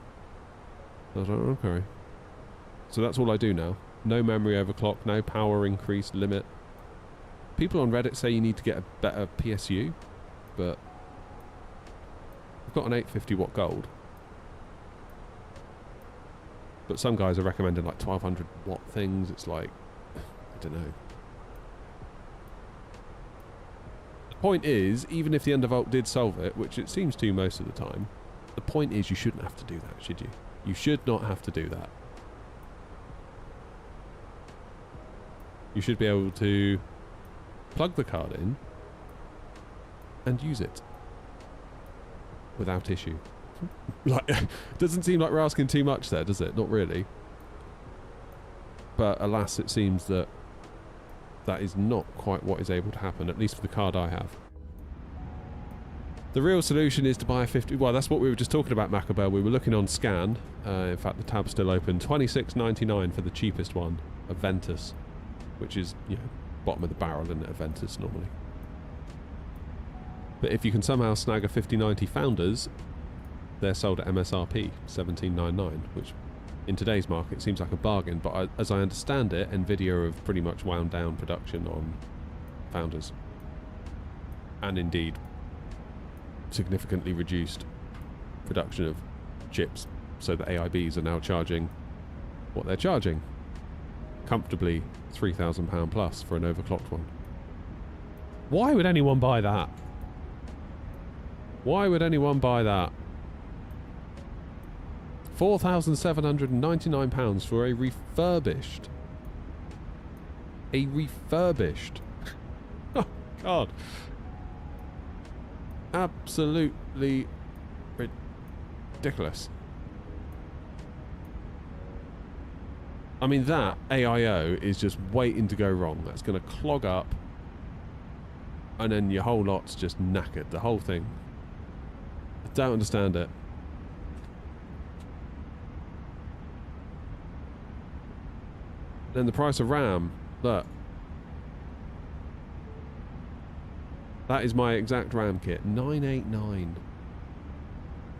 I was like, okay. So that's all I do now. No memory overclock, no power increase limit. People on Reddit say you need to get a better PSU, but I've got an 850 watt gold. But some guys are recommending like 1200 watt things. It's like, I don't know. The point is, even if the undervolt did solve it, which it seems to most of the time, the point is you shouldn't have to do that, should you? You should not have to do that. You should be able to plug the card in and use it without issue. Like, doesn't seem like we're asking too much there, does it? Not really. But alas, it seems that that is not quite what is able to happen, at least for the card I have. The real solution is to buy a 50... Well, that's what we were just talking about, Macabell. We were looking on Scan. In fact, the tab's still open. $26.99 for the cheapest one, a Ventus, which is, you know, bottom of the barrel in a Ventus normally. But if you can somehow snag a 5090 Founders, they're sold at MSRP, $17.99, which in today's market seems like a bargain, but as I understand it, Nvidia have pretty much wound down production on Founders. And indeed, significantly reduced production of chips, so the AIBs are now charging what they're charging. Comfortably £3,000 plus for an overclocked one. Why would anyone buy that? Why would anyone buy that? £4,799 for a refurbished. A refurbished. God. Absolutely ridiculous. I mean, that AIO is just waiting to go wrong. That's going to clog up, and then your whole lot's just knackered. The whole thing. I don't understand it. Then the price of RAM. Look. That is my exact RAM kit. 989.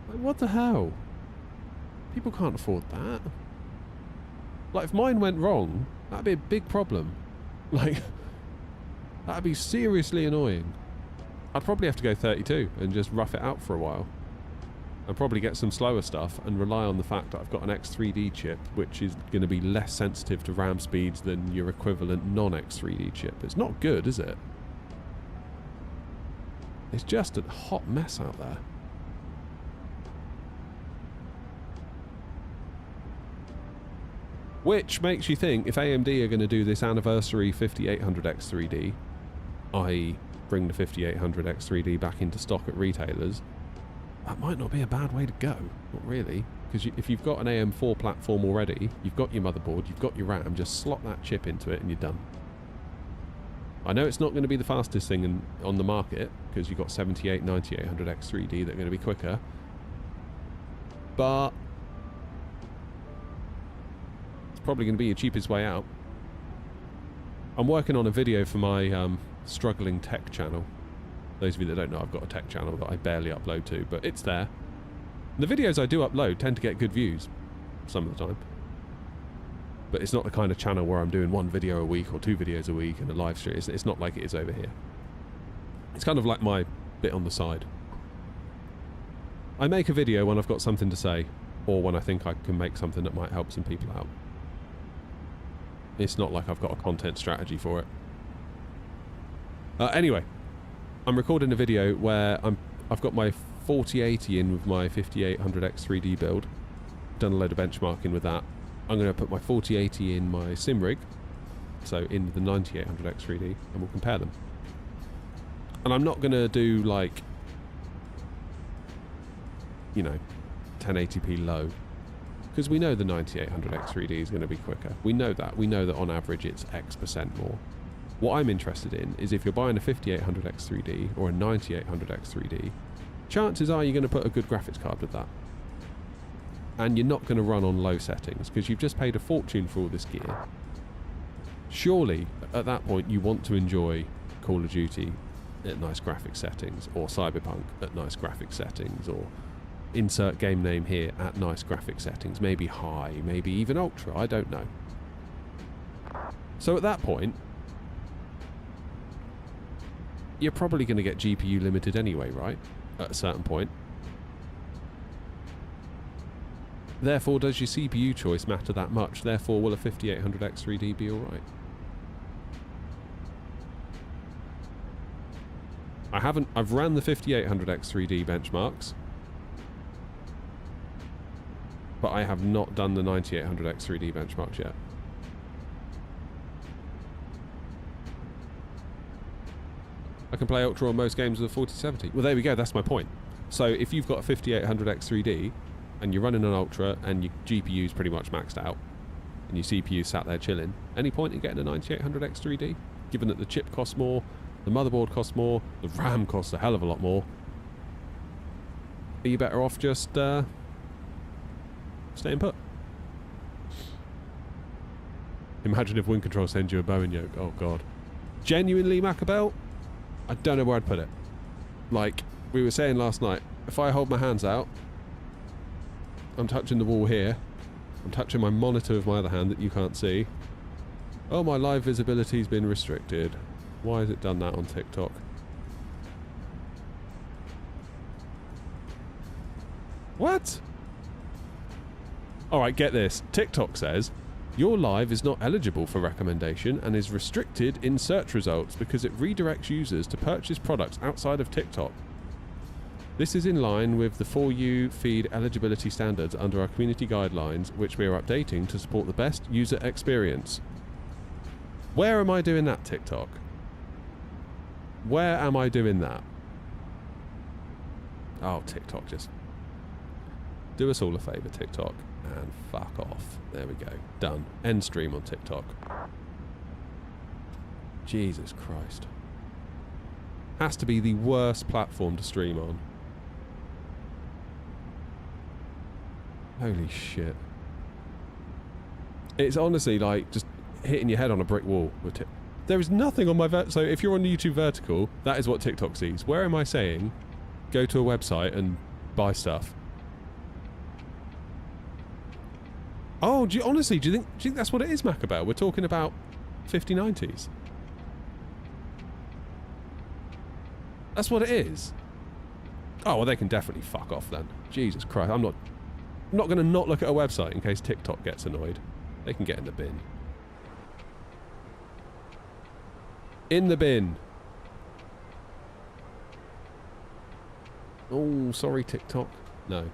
Like, what the hell? People can't afford that. Like, if mine went wrong, that'd be a big problem. Like, that'd be seriously annoying. I'd probably have to go 32 and just rough it out for a while. And probably get some slower stuff and rely on the fact that I've got an X3D chip, which is going to be less sensitive to RAM speeds than your equivalent non-X3D chip. It's not good, is it? It's just a hot mess out there. Which makes you think, if AMD are going to do this anniversary 5800X3D, i.e. bring the 5800X3D back into stock at retailers, that might not be a bad way to go. Not really. Because if you've got an AM4 platform already, you've got your motherboard, you've got your RAM, just slot that chip into it and you're done. I know it's not going to be the fastest thing on the market, because you've got 9800X3D that are going to be quicker. But it's probably going to be your cheapest way out. I'm working on a video for my struggling tech channel. Those of you that don't know, I've got a tech channel that I barely upload to, but it's there. The videos I do upload tend to get good views some of the time. But it's not the kind of channel where I'm doing one video a week or 2 videos a week and a live stream. It's not like it is over here. It's kind of like my bit on the side. I make a video when I've got something to say, or when I think I can make something that might help some people out. It's not like I've got a content strategy for it. Anyway, I'm recording a video where I've got my 4080 in with my 5800X3D build. Done a load of benchmarking with that. I'm going to put my 4080 in my sim rig, so in the 9800X3D, and we'll compare them. And I'm not going to do, like, you know, 1080p low, because we know the 9800X3D is going to be quicker. We know that. We know that on average it's X% more. What I'm interested in is if you're buying a 5800X3D or a 9800X3D, chances are you're going to put a good graphics card with that. And you're not going to run on low settings because you've just paid a fortune for all this gear. Surely, at that point, you want to enjoy Call of Duty at nice graphics settings, or Cyberpunk at nice graphics settings, or insert game name here at nice graphics settings, maybe high, maybe even ultra, I don't know. So at that point, you're probably going to get GPU limited anyway, right? At a certain point. Therefore, does your CPU choice matter that much? Therefore, will a 5800X3D be alright? I've ran the 5800X3D benchmarks, but I have not done the 9800X3D benchmarks yet. I can play Ultra on most games with a 4070. Well, there we go, that's my point. So if you've got a 5800X3D, and you're running an Ultra, and your GPU's pretty much maxed out, and your CPU's sat there chilling, any point in getting a 9800X3D? Given that the chip costs more, the motherboard costs more, the RAM costs a hell of a lot more. Are you better off just staying put? Imagine if Wind Control sends you a bow and yoke. Oh god. Genuinely, Macabell, I don't know where I'd put it. Like we were saying last night, if I hold my hands out, I'm touching the wall here. I'm touching my monitor with my other hand that you can't see. Oh, my live visibility's been restricted. Why has it done that on TikTok? What? Alright, get this. TikTok says, your live is not eligible for recommendation and is restricted in search results because it redirects users to purchase products outside of TikTok. This is in line with the For You feed eligibility standards under our community guidelines, which we are updating to support the best user experience. Where am I doing that, TikTok? Where am I doing that? Oh, TikTok, just do us all a favour, TikTok, and fuck off. There we go. Done. End stream on TikTok. Jesus Christ. Has to be the worst platform to stream on. Holy shit. It's honestly like just hitting your head on a brick wall with there is nothing on my so if you're on YouTube vertical, that is what TikTok sees. Where am I saying go to a website and buy stuff? Oh, do you think that's what it is, Macabell? We're talking about 5090s. That's what it is. Oh, well, they can definitely fuck off then. Jesus Christ, I'm not going to not look at a website in case TikTok gets annoyed. They can get in the bin. In the bin. Oh, sorry, TikTok. No.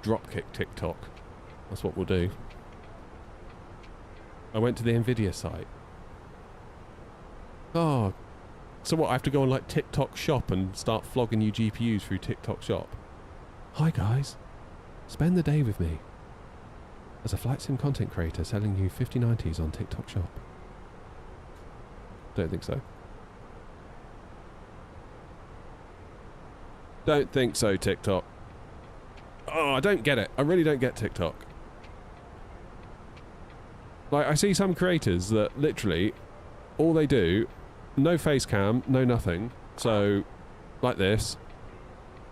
Dropkick TikTok. That's what we'll do. I went to the Nvidia site. Oh. So what, I have to go on like TikTok shop and start flogging you GPUs through TikTok shop? Hi guys. Spend the day with me. As a flight sim content creator selling you 5090s on TikTok shop. Don't think so. Don't think so, TikTok. Oh, I don't get it. I really don't get TikTok. Like, I see some creators that literally, all they do, no face cam, no nothing. So, like this,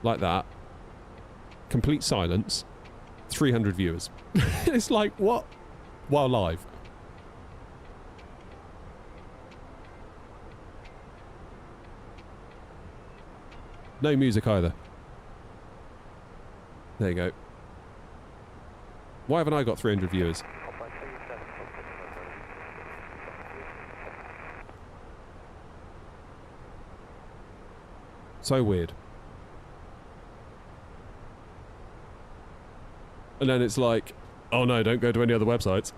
like that, complete silence, 300 viewers. It's like, what? While live. No music either. There you go. Why haven't I got 300 viewers? So weird. And then it's like, oh no, don't go to any other websites.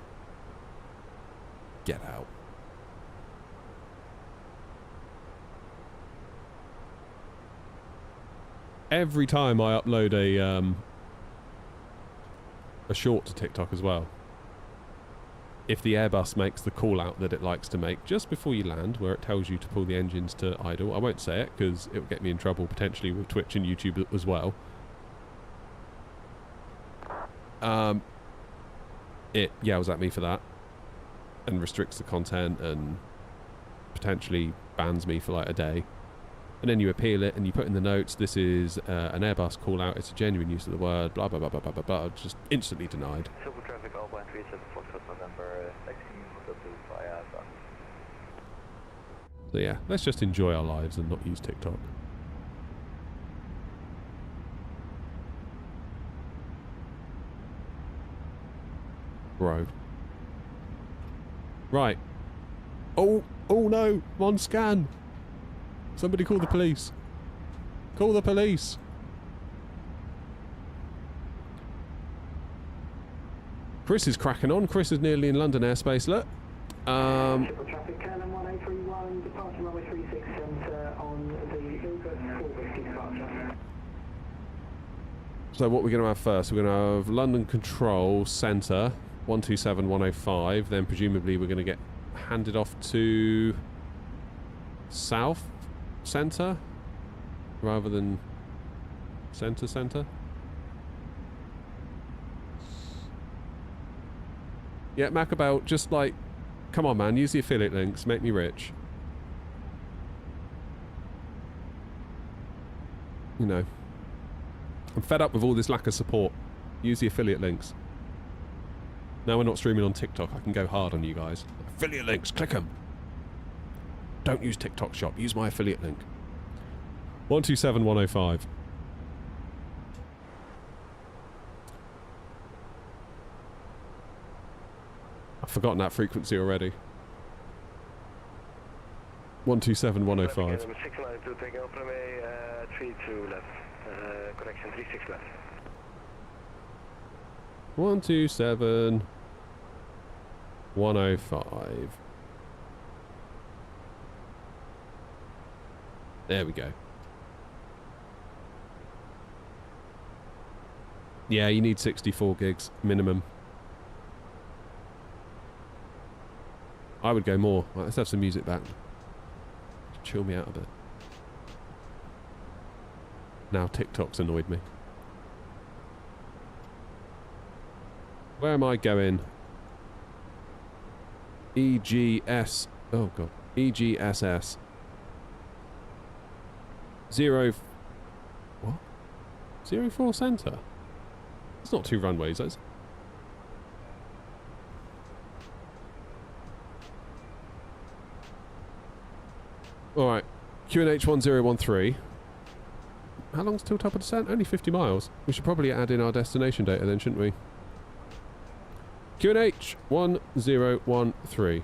Get out. Every time I upload a short to TikTok as well, if the Airbus makes the call out that it likes to make just before you land, where it tells you to pull the engines to idle, I won't say it because it will get me in trouble potentially with Twitch and YouTube as well. It yells at me for that and restricts the content and potentially bans me for like a day. And then you appeal it and you put in the notes, this is an Airbus call out, it's a genuine use of the word, blah, blah, blah, blah, blah, blah, blah, just instantly denied. Civil traffic Alpine 37 Foxtrot November, taxi via Alpha. So yeah, let's just enjoy our lives and not use TikTok. Bro. Right. Oh no, I'm on scan. Somebody call the police. Call the police. Chris is cracking on. Chris is nearly in London airspace. Look. Triple traffic, Canon 1831, departure runway 36 centre on the Lucas 450 departure. So what we're going to have first, we're going to have London Control Centre 127105. Then presumably we're going to get handed off to South Centre rather than Centre. Yeah, Macabell, just like, come on man, use the affiliate links, make me rich. You know, I'm fed up with all this lack of support. Use the affiliate links. Now we're not streaming on TikTok, I can go hard on you guys. Affiliate links, click them. Don't use TikTok shop, use my affiliate link. 127105. I've forgotten that frequency already. 127105. 692 taking off runway 32 left. Connection 36 left. 127105. There we go. Yeah, you need 64 gigs minimum. I would go more. Right, let's have some music back. Chill me out a bit. Now TikTok's annoyed me. Where am I going? EGS. Oh god. EGSS. 0. What? 04 center? It's not 2 runways, is it? Alright. QNH 1013. How long's till top of descent? Only 50 miles. We should probably add in our destination data then, shouldn't we? QNH 1013.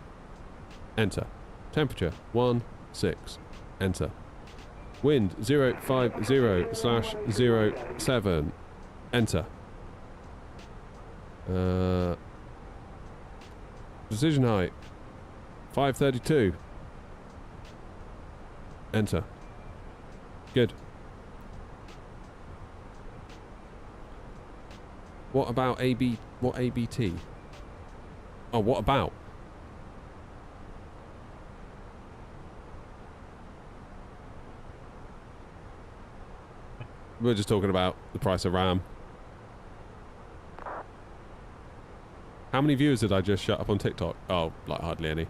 Enter. Temperature 16. Enter. Wind 050/07. Enter. Precision height 532. Enter. Good. What about AB? What ABT? Oh, what about? We're just talking about the price of RAM. How many viewers did I just shut up on TikTok? Oh, like hardly any.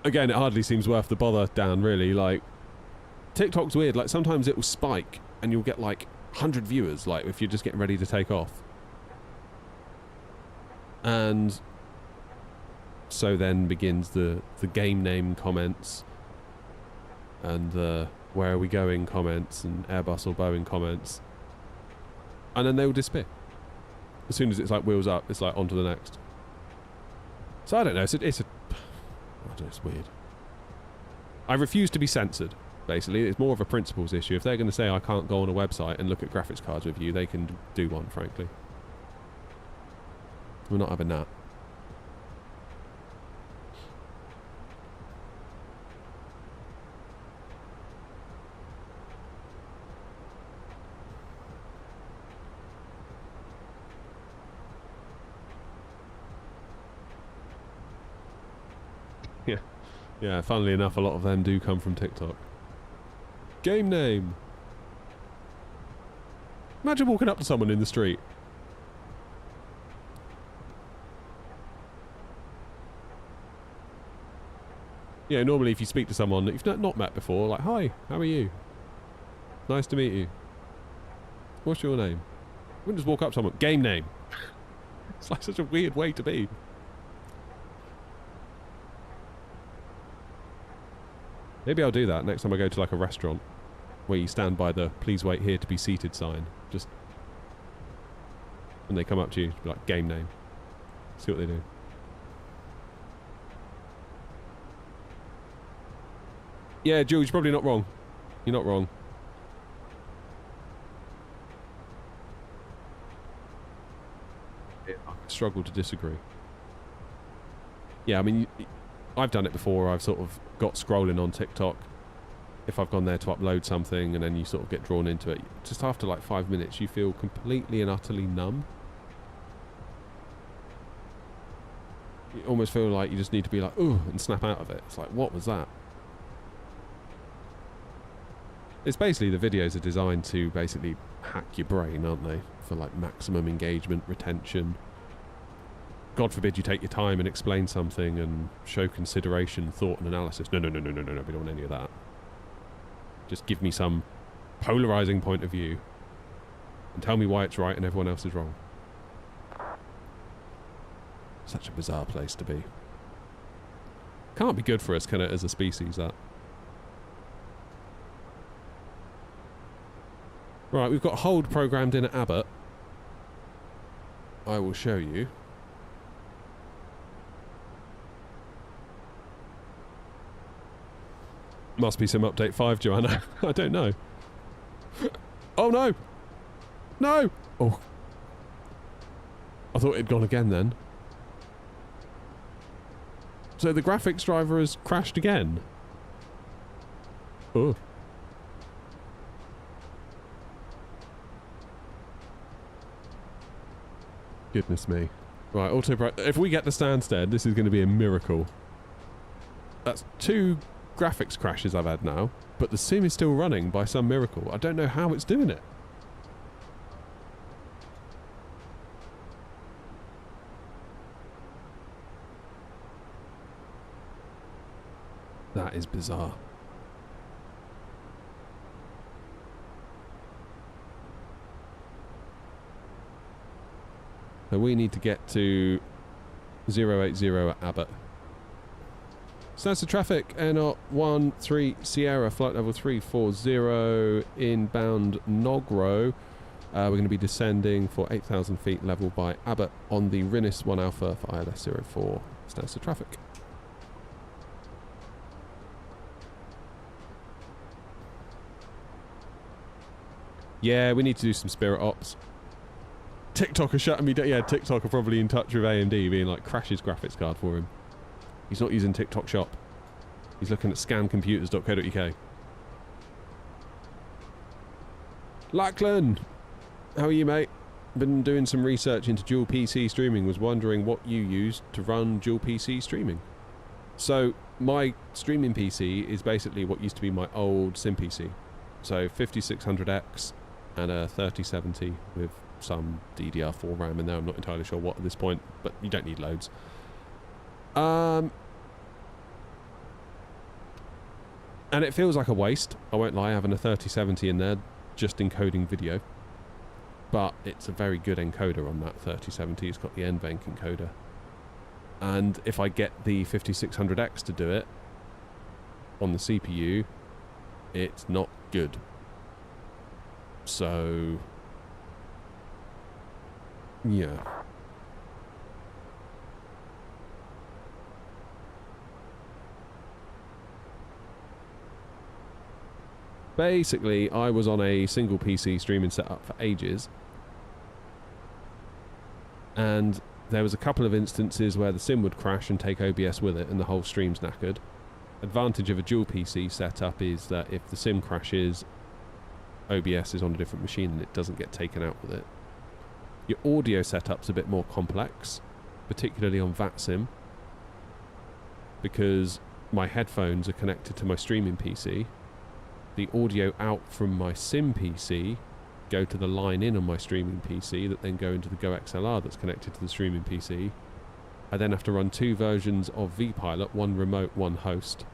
Again, it hardly seems worth the bother, Dan, really. Like, TikTok's weird. Like, sometimes it will spike and you'll get like 100 viewers, like if you're just getting ready to take off. And so then begins the game name comments and the where are we going comments and Airbus or Boeing comments. And then they will disappear. As soon as it's like wheels up, it's like on to the next. So I don't know, I don't know, it's weird. I refuse to be censored, basically. It's more of a principles issue. If they're going to say I can't go on a website and look at graphics cards with you, they can do one, frankly. We're not having that. Yeah. Yeah, funnily enough, a lot of them do come from TikTok. Game name. Imagine walking up to someone in the street. Yeah, normally if you speak to someone that you've not met before, like, hi, how are you? Nice to meet you. What's your name? You wouldn't just walk up to someone, game name. It's like such a weird way to be. Maybe I'll do that next time I go to like a restaurant where you stand by the please wait here to be seated sign. Just when they come up to you, be like, game name. See what they do. Yeah, Jules, you're probably not wrong. You're not wrong. I struggle to disagree. Yeah, I mean, I've done it before. I've sort of got scrolling on TikTok. If I've gone there to upload something and then you sort of get drawn into it, just after like 5 minutes you feel completely and utterly numb. You almost feel like you just need to be like, ooh, and snap out of it. It's like, what was that? It's basically, the videos are designed to basically hack your brain, aren't they? For like maximum engagement, retention. God forbid you take your time and explain something and show consideration, thought and analysis. No, we don't want any of that. Just give me some polarizing point of view and tell me why it's right and everyone else is wrong. Such a bizarre place to be. Can't be good for us, can it, as a species, that? Right, we've got hold programmed in at Abbott. I will show you. Must be some update 5, Joanna. I don't know. Oh no! No! Oh. I thought it'd gone again then. So the graphics driver has crashed again. Oh. Goodness me. Right, if we get the Stansted, this is going to be a miracle. That's 2 graphics crashes I've had now, but the sim is still running by some miracle. I don't know how it's doing it. That is bizarre. So we need to get to 080 at Abbott. Stansted traffic, Air 13 Sierra, flight level 340, inbound Nogro. We're going to be descending for 8,000 feet level by Abbott on the Rinnis 1 Alpha for ILS 04. Stansted traffic. Yeah, we need to do some Spirit Ops. TikTok are shutting me down. Yeah, TikTok are probably in touch with AMD, being like, crash his graphics card for him. He's not using TikTok Shop. He's looking at scamcomputers.co.uk. Lachlan! How are you, mate? Been doing some research into dual PC streaming. Was wondering what you use to run dual PC streaming. So, my streaming PC is basically what used to be my old sim PC. So, 5600X and a 3070 with some DDR4 RAM in there. I'm not entirely sure what at this point, but you don't need loads. And it feels like a waste, I won't lie, having a 3070 in there just encoding video. But it's a very good encoder on that 3070. It's got the NVENC encoder. And if I get the 5600X to do it on the CPU, it's not good. So yeah. Basically, I was on a single PC streaming setup for ages, and there was a couple of instances where the sim would crash and take OBS with it, and the whole stream's knackered. Advantage of a dual PC setup is that if the sim crashes, OBS is on a different machine and it doesn't get taken out with it. Your audio setup's a bit more complex, particularly on VATSIM, because my headphones are connected to my streaming PC. The audio out from my sim PC go to the line in on my streaming PC that then go into the Go XLR that's connected to the streaming PC. I then have to run 2 versions of vPilot, one remote, one host.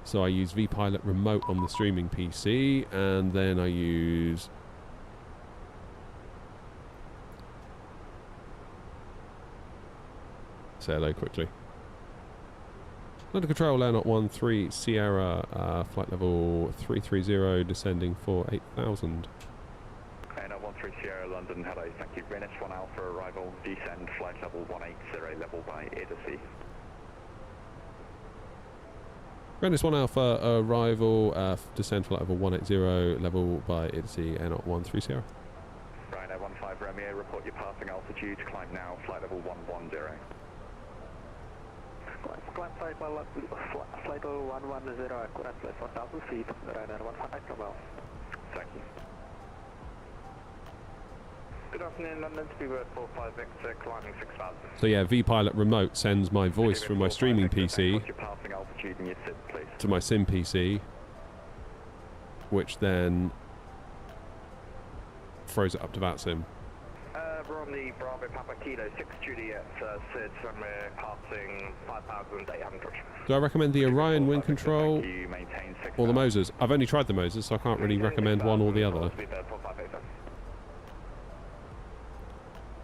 So I use vPilot remote on the streaming PC, and then I use say hello quickly. Under control, Air 13 Sierra, flight level 330, descending for 8,000. Air 13 Sierra, London, hello, thank you. Rinnis 1 Alpha, arrival, descend, flight level 180, level by Idasi. Rinnis 1 Alpha, arrival, descend flight level 180, level by Idasi, Air 13 Sierra. Right, Air 15 Romeo, report your passing altitude, climb now, flight level 110. Climb flight level 110, current flight 4,000 feet, Ryanair 15 Romeo. Thank you. Good afternoon, London, Speedbird 45 Victor, climbing 6,000. So yeah, vPilot remote sends my voice from my streaming PC What's your passing altitude and your SID, please? to my sim PC, which then throws it up to VATSIM. We're on the Bravo Papa Kilo 6 Juliet SID, and we're passing 5,800. Do I recommend the Orion wind control You maintain 6,000. or the Mosas? I've only tried the Mosas, so I can't really recommend one or the other. Speedbird 45 Victor.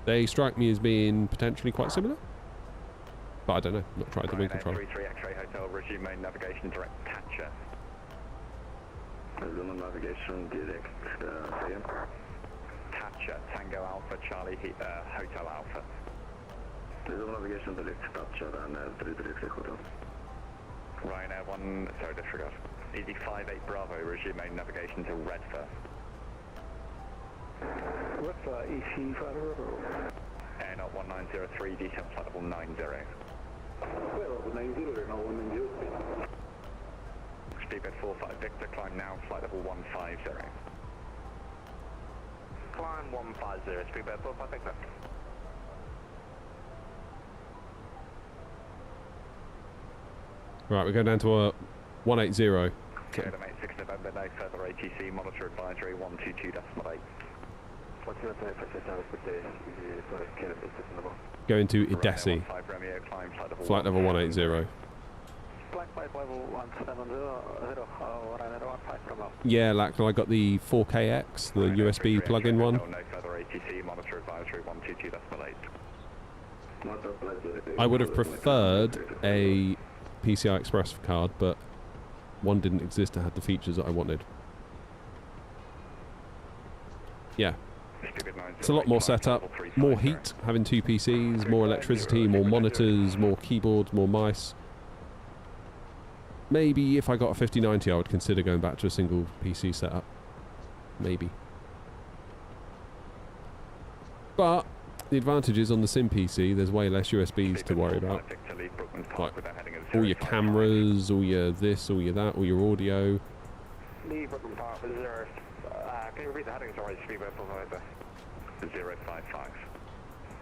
They strike me as being potentially quite similar, but I don't know. Not tried the wind control. 33 X-ray Hotel, resume main navigation direct Thatcher. Resume navigation direct AM. Thatcher, Tango Alpha, Charlie Hotel Alpha. Resume navigation direct Thatcher and 33 Hotel. Ryanair 1, sorry, disregard. Easy 58 Bravo, resume main navigation to Redford. Redford, EC 5 Air 1903, descent flight level 90. Well, 90, Air 190. Speedbird 45 Victor, climb now, flight level 150. Climb 150, Speedbird 45 Victor. Right, we're going down to a 180. Clear to mate 6 November, no further ATC, monitor advisory 122.8. Going to Edesi. Flight level 180. Flight level 170, Yeah, like I got the 4KX, the USB plug-in one. No further ATC, monitor advisory 122.8. I would have preferred a PCI Express card, but one didn't exist that had the features that I wanted. Yeah. It's a lot more setup, more heat, having two PCs, more electricity, more monitors, more keyboards, more mice. Maybe if I got a 5090 I would consider going back to a single PC setup. Maybe. But the advantage is on the Sim PC there's way less USBs to worry about. Like all your cameras, all your this, all your that, all your audio. Leave Brooklyn Park with 0. Can you repeat the heading, sorry, Speedbird 45? 055.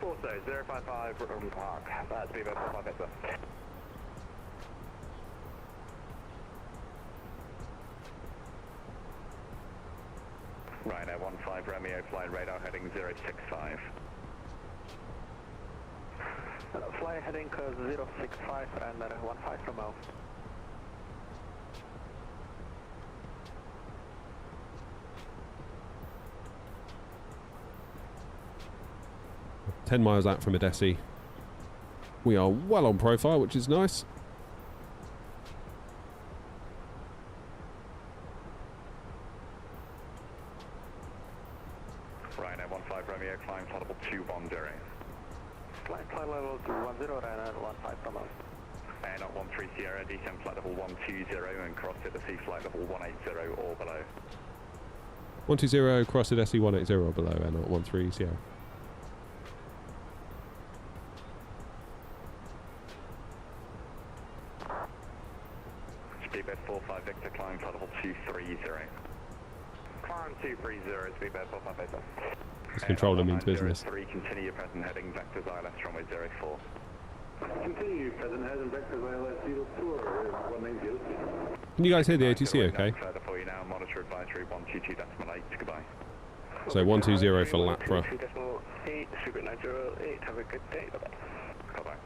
Also, 055 Brooklyn Park, Speedbird 45 Victor. Rhino 15 Romeo, flying radar heading 065. Fly heading 065 and 15 Romeo. Ten miles out from Edesi. We are well on profile, which is nice. Rhino 15 Romeo, climb flight level 210. Flight level 210 and 15 Romeo. Air not 13 Sierra, descend flight level 120 and cross Edesi flight level 180 or below. 120, cross Edesi 180 or below, and not 13 Sierra. Speedbird 45 Victor, climb flight level 230. Climb 230, Speedbird 45 Victor. This controller means business. 3, continue your present heading, vectors ILS runway 04. Continue present heading vectors ILS 04, 190. Can you guys hear the ATC okay? Further for you now, monitor advisory 122.8, goodbye. So 120 for Lapra. 2.8, Super 908, have a good day, bye-bye. Bye-bye.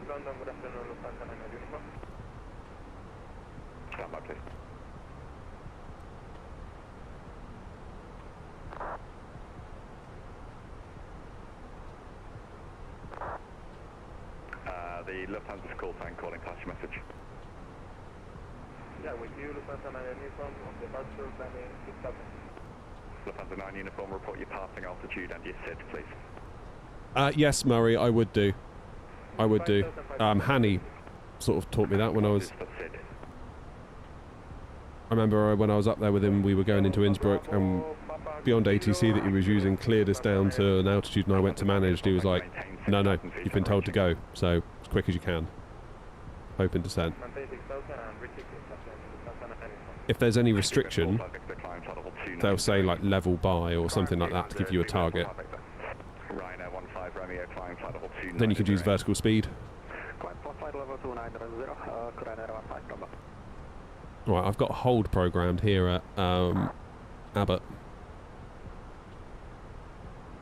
London, good afternoon, Lufthansa 9 uniform. Stand by, please. The Lufthansa's call sign calling, pass your message. Yeah, with you, Lufthansa 9 uniform, on departure planning 6000. Lufthansa 9 uniform, report your passing altitude and your SID, please. Yes, Murray, I would do. I would do. Hanny sort of taught me that when I was... I remember when I was up there with him, we were going into Innsbruck, and beyond ATC that he was using cleared us down to an altitude, and I went to managed. He was like, no, you've been told to go, so as quick as you can. Open descent. If there's any restriction, they'll say like level by or something like that to give you a target. Then you could use vertical speed. Right, I've got hold programmed here at Abbott.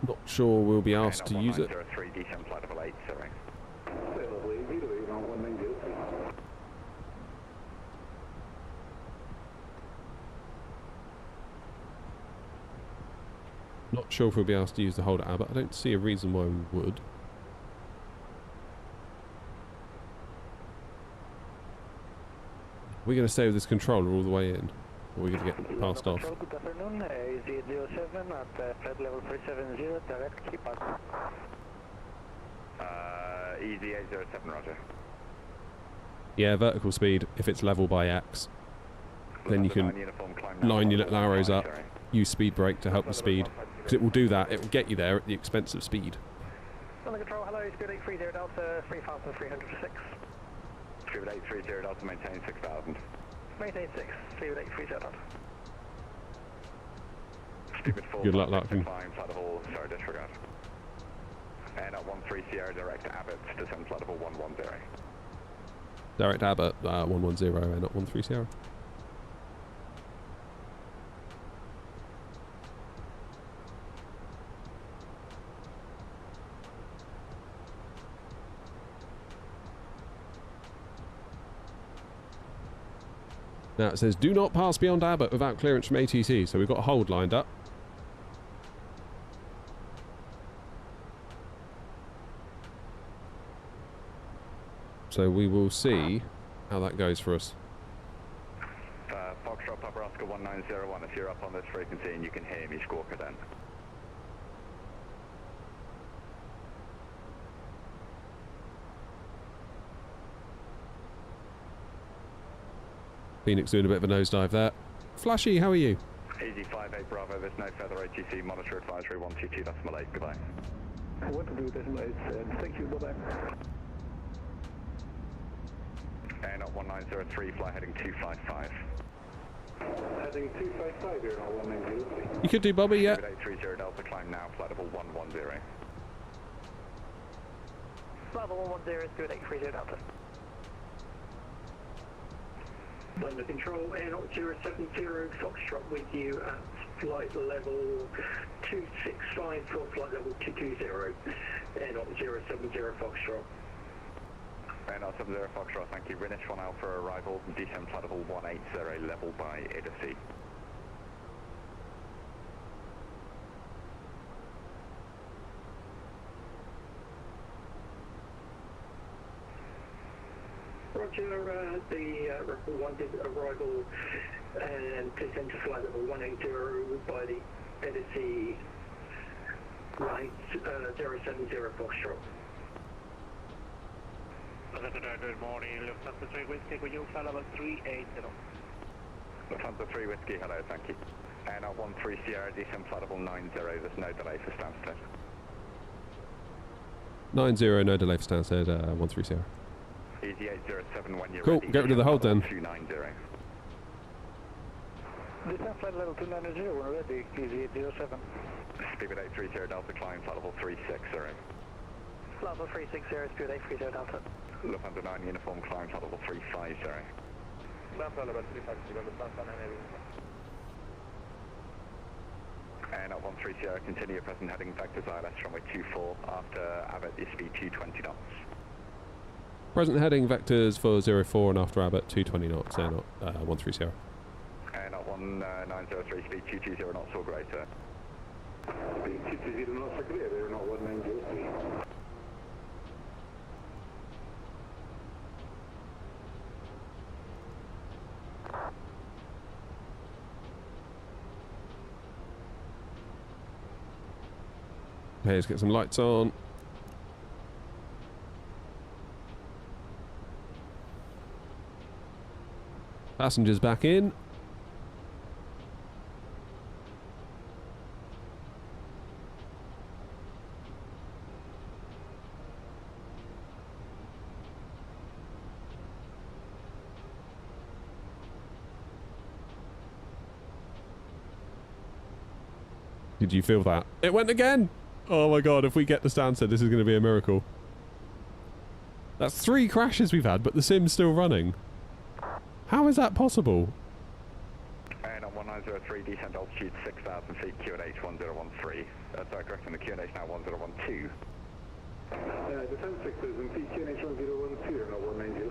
Not sure we'll be asked to use it. Not sure if we'll be asked to use the hold at Abbott. I don't see a reason why we would. We're going to stay with this controller all the way in, or we're going to get passed off. Good afternoon, EZ07 at flight level 370, direct keep us. EZ807, roger. Yeah, vertical speed, if it's level by X, then you can line your little arrows up, use speed brake to help the speed, because it will do that, it will get you there at the expense of speed. Under control, hello, speed 830 Delta, 3,306. Speed 830 Delta, maintain 6,000. Maintain 6, speed 830 Delta. Stupid 4. Good luck, Larkin. Climb, flight level, sorry, disregard. And at 13 Sierra, direct to Abbott, descend flight level 110. Direct Abbott, 110, and not 13 Sierra. Now it says, do not pass beyond Abbott without clearance from ATC. So we've got a hold lined up. So we will see how that goes for us. Foxtrot Papa Oscar 1901, if you're up on this frequency and you can hear me, squawk it then. Phoenix doing a bit of a nosedive there. Flashy, how are you? Easy 58 Bravo, there's no further ATC, monitor advisory 122, that's Malay, goodbye. What to do, decimal 8, thank you, bye-bye. And at 1903, fly heading 255. Heading 255 here, not 190. You could do Bobby, yeah. 830 Delta, climb now, flight level 110. Level 110, speed 830 Delta. Under control, Air 070 Foxtrot with you at flight level 265 for flight level 220. Air 070 Foxtrot. Air 070 Foxtrot, thank you. Greenwich 1 Alpha arrival, descend flight level 180, level by ADC. Roger, the report 1 did arrival and descend to flight level 180 by the ADC right 070 Foxtrot. Good morning, Lufthansa 3 Whiskey, with you, flight level 380. Lufthansa 3 Whiskey, hello, thank you. And at 13 Sierra, descend flight level 90, there's no delay for Stansted. 90, no delay for Stansted, 13 Sierra. Easy 807 when you're Cool, ready. get rid of the hold then. 290. Descend flight level 290, we're ready, easy 807. Speed 830 Delta, climb flight level 360. Level 360, speed 830 Delta. Lufthansa 9 uniform, climb flight level 350. Lufthansa level 350, Lufthansa 9 And at 13 Sierra, continue present heading vectors ILS runway 24, after Abbott is speed 220 knots. Present heading vectors for 04 and after Abbott 220 knots, they're not 13 Sierra. And at 1903, speed 220 knots or greater. Speed 220 knots are clear, they're not 190. Okay, let's get some lights on. Passengers back in. Did you feel that? It went again! Oh my god, if we get the Stansted, this is going to be a miracle. That's 3 crashes we've had, but the sim's still running. How is that possible? And on 1903, descent altitude 6,000 feet, QNH 1013. Sorry, correction, the QNH now 1012. Descend 6,000 feet, QNH 1012, not 190.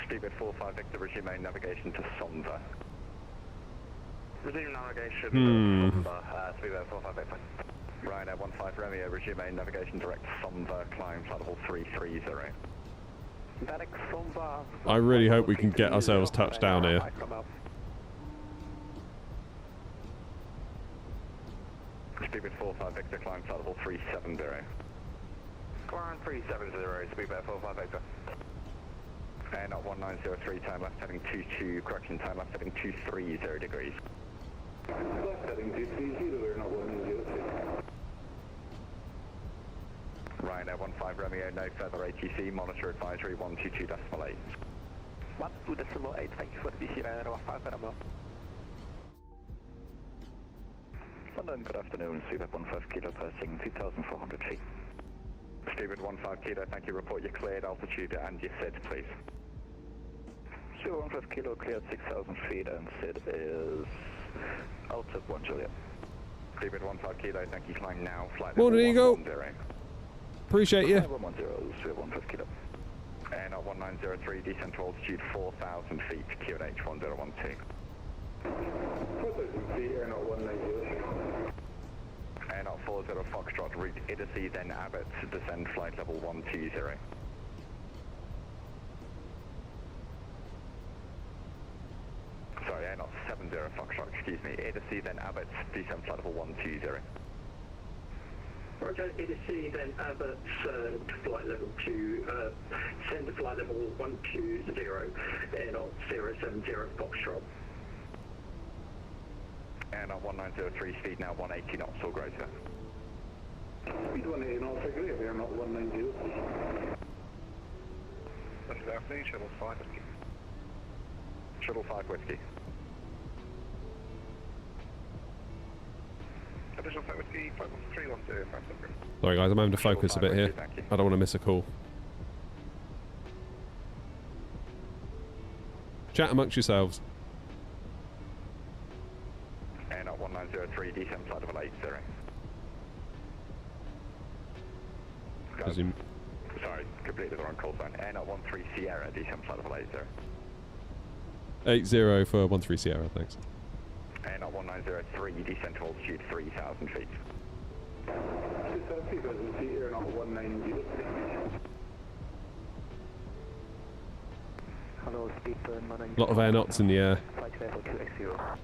Speedbird 45 Victor, resume main navigation to Sonda. Resume navigation, Speedbird 45 Victor. Ryanair 15 Romeo, resume main navigation direct to Sonda, climb flight level 330. I really hope we can get ourselves touched down here. Speedbird 45 Victor, climb flight level 370. climb 370, Speedbird 45 Victor. And at 1903, turn left heading 22, correction, turn left heading 230 degrees. Left heading 230, we're not 190. Ryanair 15 Romeo, no further ATC, monitor advisory 122.8. 122.8, thank you for the DC Ryanair 15 Romeo. London, good afternoon, Speedbird 15 Kilo passing 2,400 feet. Speedbird 15 Kilo, thank you, report your cleared altitude and your SID, please. Speedbird 15 Kilo cleared 6,000 feet and SID is out of 1 Juliet. Speedbird 15 Kilo, thank you, climb now, flight level Morning, Eagle. 110. Appreciate you. 110, Speedbird 15 Kilo. And 1903, descent to altitude 4,000 feet, QNH 1012. 4,000 feet, air not 190. Air not 40 Foxtrot, route Idacy, then Abbott, descend flight level 120. Sorry, Air not 70 Foxtrot, excuse me, Idacy, then Abbott, descend flight level 120. Roger, Idacy, then Abbott, flight level 2, send to flight level 120, air not 070 Foxtrot. Air not 1903, speed now 180 knots or greater. Speed 180 knots or greater, air not 190. Good afternoon, Shuttle 5 Whiskey. Shuttle 5 Whiskey. Additional 5 Whiskey, 51312, passenger. Sorry guys, I'm having to focus a bit here. Thank you. I don't want to miss a call. Chat amongst yourselves. Air not 1903, descend flight level 80. Resume. Sorry, completely the wrong call sign. Air not 13 Sierra, descend flight level 80. 80 for 13 Sierra, thanks. Air not 1903, descend to altitude 3,000 feet. 3,000 feet, air not 190. Hello, Speedbird, A lot of air knots in the air. flight level 2X0.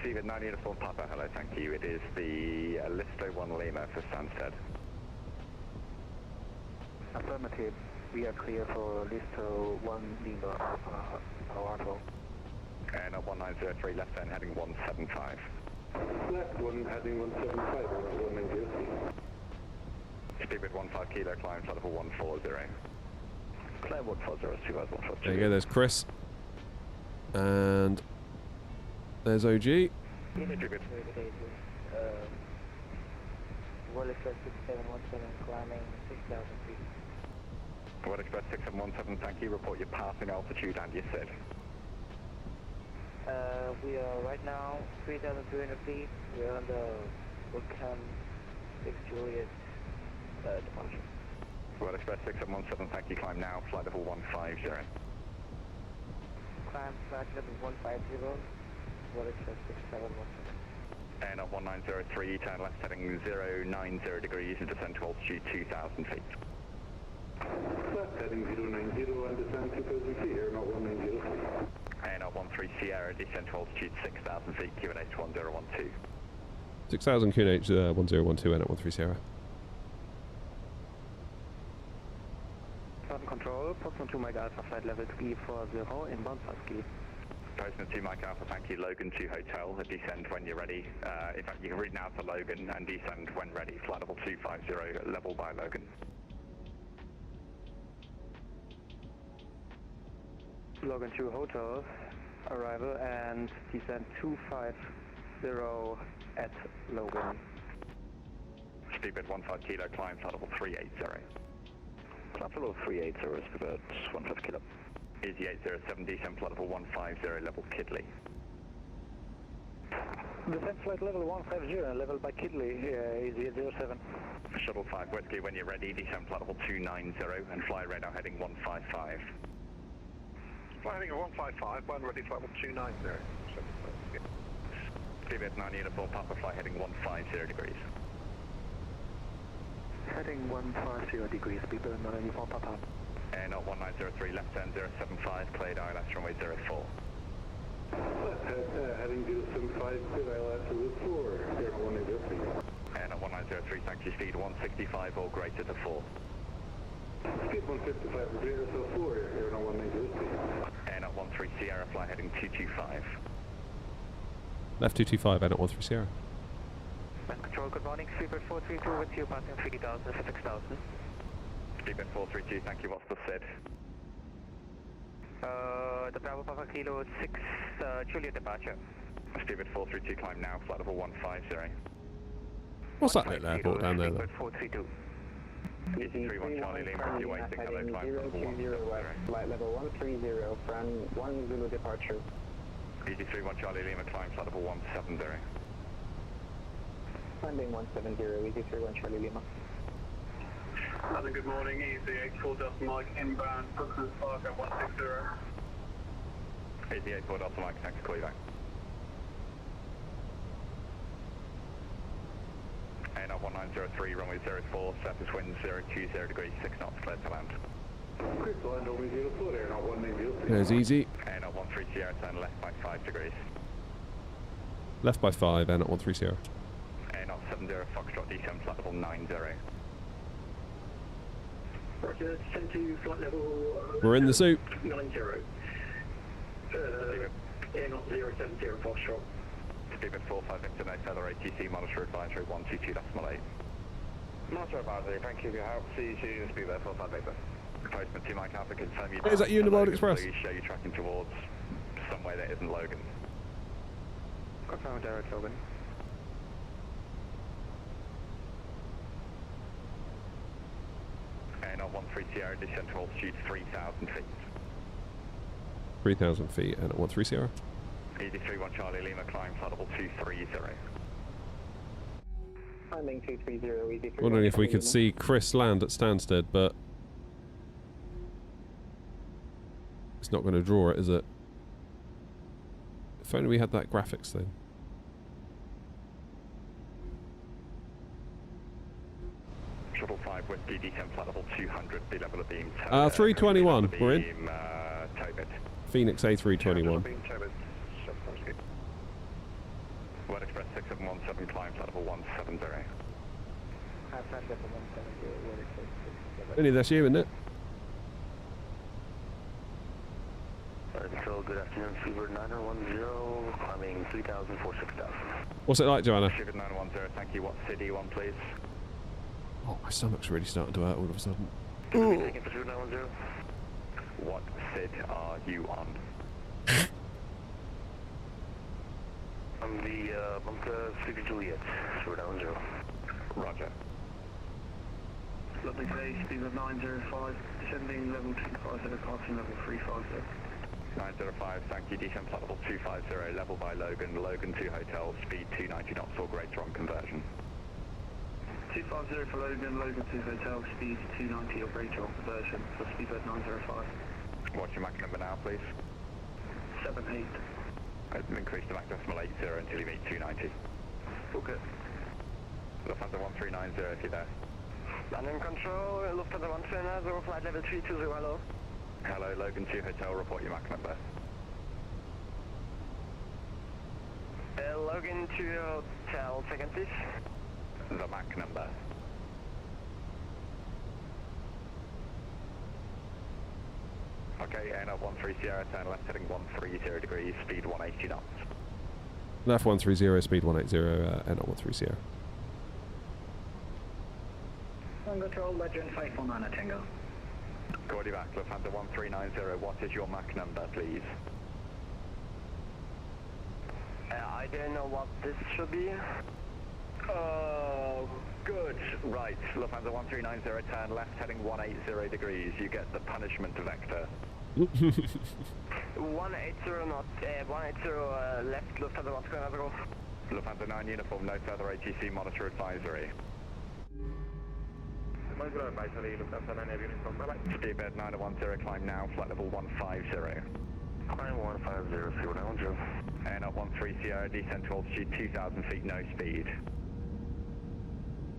Seabird 9 Uniform Papa, hello, thank you. It is the Listo 1 Lima for Stansted. Affirmative, we are clear for Listo 1 Lima Alpha Alvarado. Air not 1903, left turn heading 175. Left one heading 175, air not 190. Speedbird 15 Kilo, climb flight level 140. Climb 140, Speedbird 140. There you go, there's Chris. And there's OG. Speedbird. World Express 6717 climbing 6,000 feet. World Express 6717, thank you. Report your passing altitude and your SID. We are right now 3,300 feet. We are on the Vulcan 6 Juliet departure. World Express 6717, thank you. Climb now, flight level 150. Climb flight level 150. World Express 6717. Air not 1903, turn left heading 090 degrees and descend to altitude 2,000 feet. Left heading 090 and descend 2,000 feet, air not 190. Air not 13 Sierra, descend to altitude 6,000 feet, QNH 1012. 6000 QNH 1012 and at 13 Sierra. Southern Control, Postman 2 Mike Alpha, flight level 340, inbound 5 key. Postman 2 Mike Alpha, thank you. Logan 2 Hotel, descend when you're ready. In fact, you can read now to Logan and descend when ready. Flight level 250, level by Logan. Logan 2 Hotel, arrival and descend 250 at Logan. Speedbird 15 Kilo, climb flight level 380. Climb level 380, Speedbird 15 Kilo. Easy 807, descend flight level 150, level Kidley. Descent flight level 150, level by Kidley, Easy 807. Shuttle 5 Whiskey, when you're ready, descend flight level 290 and fly radar heading 155. Fly heading 155, when ready, flight level 290. Speedbird 9 Uniform Papa, fly heading 150 degrees. Heading 150 degrees, Speedbird 9 Uniform Papa. Air not 1903, left turn 075, cleared ILS runway 04. Left heading 075, clear ILS 04, air not 190. Air not 1903, thank you. Speed 165 or greater to 4. Speed 155 or greater to 4, air not 190. Air not 13 Sierra, fly heading 225. Left 225, out 13 Sierra. Control, good morning. Speedbird 432 with you, passing 3000 for 6000. Speedbird 432, thank you. What's the SID? The Bravo Papa Kilo 6, Juliet departure. Speedbird 432, climb now, flight level 150. What's that little airport down there, though? Speedbird 432. Easy 31 Charlie Lima, you're waiting, hello, climb level 170. Flight level 130, from 1 Zulu departure. Easy 31 Charlie Lima, climb flight level 170. Landing 170, Easy 31 Charlie Lima. Hello, good morning. Easy 84 Delta Mike inbound, Brooklyn Park at 160. Easy 84 Delta Mike, thanks for call you back. ANR 1903, runway 04, surface wind 020 degrees, 6 knots, clear to land. Crystal and only 04 there, not 190. There's easy. ANR 13 Sierra, turn left by 5 degrees. Left by 5, out 13 Sierra. ANR 70 Foxtrot, descend flight level 90. Roger, send to flight level... We're in the soup. 90. Air not 070 Foxtrot. Speedbird 45 Victor, no further ATC, monitor advisory 122.8. Monitor advisory, thank you for your help. See you soon, Speedbird 45 Victor. Postman 2 Mike Alpha, confirm you... Is that you in the World Express? Please show you tracking towards somewhere that isn't Logan. Confirm direct Logan. ANR 13 Sierra, descend to altitude 3,000 feet. 3,000 feet, out 13 Sierra. Easy 31 Charlie Lima, climb flight level 230. Landing 230, Easy 31 Wondering if we Charlie could Lima. see Chris land at Stansted, but it's not going to draw it, is it? If only we had that graphics thing. Shuttle 5 Whiskey, descend flight level 200, be level of beam. 321, we're in. Tobit. Phoenix A321. Word Express 6717, climb flight level 170. Flight level 170, Word Express 67. Vinny, that's you, isn't it? Control, good afternoon, Freebird 9010, climbing 3000 for 6000. What's it like, Joanna? Freebird 910, thank you. What city you on, please? Oh, my stomach's really starting to hurt all of a sudden. Taking for Freebird 910. What SID are you on? I'm the bunker City Juliet, Freebird 910. Roger. Lovely day, Speedbird 905, descending level 250, passing level 350. 905, thank you. Descend flight level 250, level by Logan, Logan 2 Hotel, speed 290 knots or greater on conversion. 250 for Logan, Logan 2 Hotel, speed 290 or greater on conversion for Speedbird 905. What's your Mach number now, please? 78. Increase the Mach decimal 80 until you meet 290. Okay. Lufthansa 1390 if you're there. Landing control, Lufthansa 130, flight level 320, hello. Hello, Logan 2 Hotel, report your Mach number. Logan 2 Hotel, second please. The Mach number. Okay, ANR 13 Sierra, turn left heading 130 degrees, speed 180 knots. Left 130, speed 180, N 13 Sierra. Control, Legend 549 at Tango. Call you back, Lufthansa 1390, what is your Mach number, please? I don't know what this should be. Oh, good. Right, Lufthansa 1390, turn left heading 180 degrees, you get the punishment vector. 180 not, 180 left, Lufthansa 120. Lufthansa 9 uniform, no further ATC monitor advisory. Speedbird 910, climb now, flight level 150. Climb 150, Freebird 910. ANR 13 Sierra, descend to altitude 2,000 feet, no speed.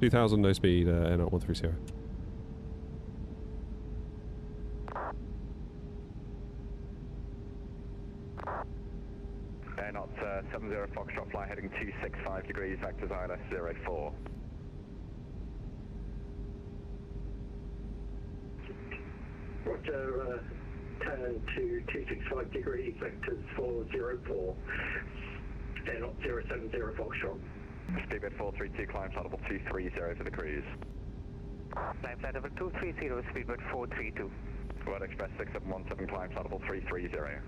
2000, no speed, N 13 Sierra. ANR 70 Foxtrot, fly heading 265 degrees, vectors ILS 04. Roger, turn to 265 degrees, vectors 404. Air 070 Foxtrot. Speedbird 432, climb flight level 230 for the cruise. Climb flight level 230, speedbird 432. World Express 6717, climb flight level 330.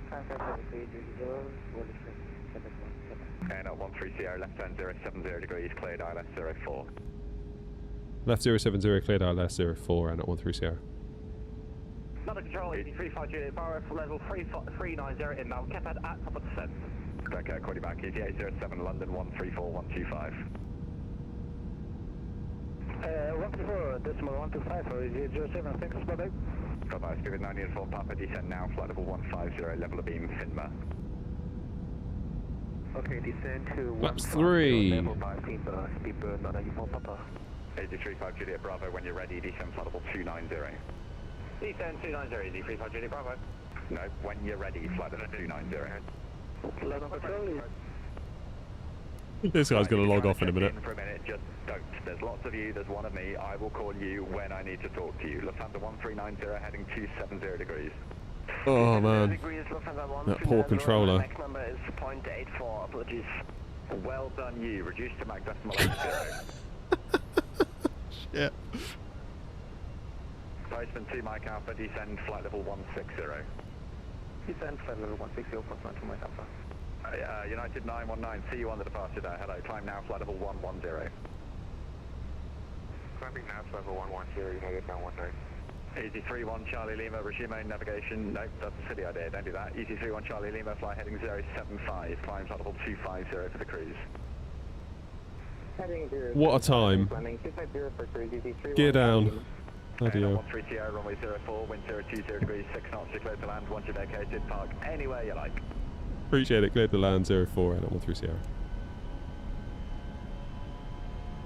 Climb flight level 330, World Express 717. Air 130, left turn 070 degrees, cleared ILS 04. Left 070, cleared ILS 04 and at 130. Another control, 8350 Juliet, Barrow for level 390, inbound, kept at top of descent. Okay, call you back, ETA 07, London 134125. 134, decimal 125, or is it 07, thanks, bye-bye. Bye-bye, Speedbird 9 uniform, Papa, descend now, flight level 150, level of beam, Finma. Okay, descend to Flaps 150, 3. level by speedbird 9 uniform, Papa. 83.5 Juliet Bravo, when you're ready, descend flight level 290. Descend 290, 83.5 Juliet Bravo. No, when you're ready, flight level 290. Level control. This guy's going to log off in a minute. For a minute, just don't. There's lots of you, there's one of me. I will call you when I need to talk to you. Lufthansa 1390, heading 270 degrees. Oh man, that poor controller. Next number is 0.84, apologies. Well done you, reduced to Mach decimal 80. Yeah. Postman 2 Mike Alpha, descend flight level 160. Descend flight level 160, Postman 2 Mike Alpha. United 919, see you on the departure there. Hello, climb now, flight level 110. Climbing now, level 110, United 919. Easy 31 Charlie Lima, resume navigation. Nope, that's a silly idea, don't do that. Easy 31 Charlie Lima, fly heading 075, climb flight level 250 for the cruise. What a time. Gear down. Bloody hell. 130, runway 04, wind 020 degrees, 6 knots, you're clear to land. Once you're vacated, park anywhere you like. Appreciate it. Cleared the land 04 and at 130.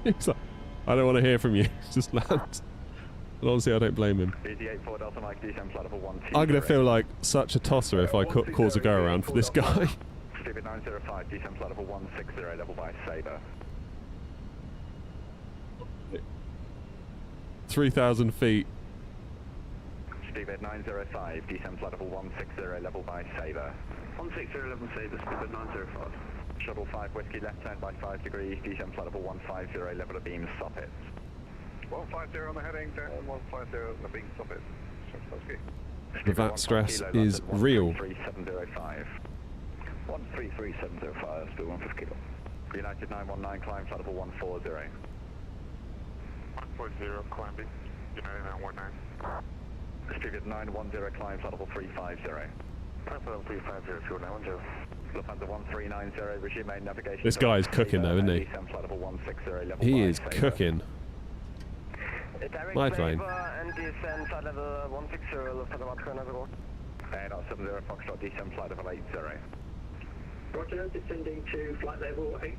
He's like, I don't want to hear from you. Just land. And honestly, I don't blame him. Easy 84 Delta Mike, descend flight level 120. I'm going to feel like such a tosser if I cause a go around for this guy. Stupid 905, descend flight level 160, level by Sabre. 3,000 feet. Speedbird 905, descend flight level 160, level by Sabre. 160, level Sabre, Speedbird 905. Shuttle 5 whiskey, left turn by 5 degrees, descend flight level 150, level of beam, stop it. 150 on the heading, turn 150 on the beam, stop it. The VAT stress is real. 133,705. 133,705, still 150 kilo. United 919, climb flight level 140. 140, climbing, United 919. Speedbird 910, climb flight level 350. Climb level 350, fuel 910. Lufthansa 1390, resume main navigation. This guy is cooking though, isn't he? Descend flight level 160, level He by is Sabre. cooking. My plane. And descend flight level 160, Lufthansa 130. Air 70 Foxtrot, descend flight level 80. Roger, descending to flight level 80.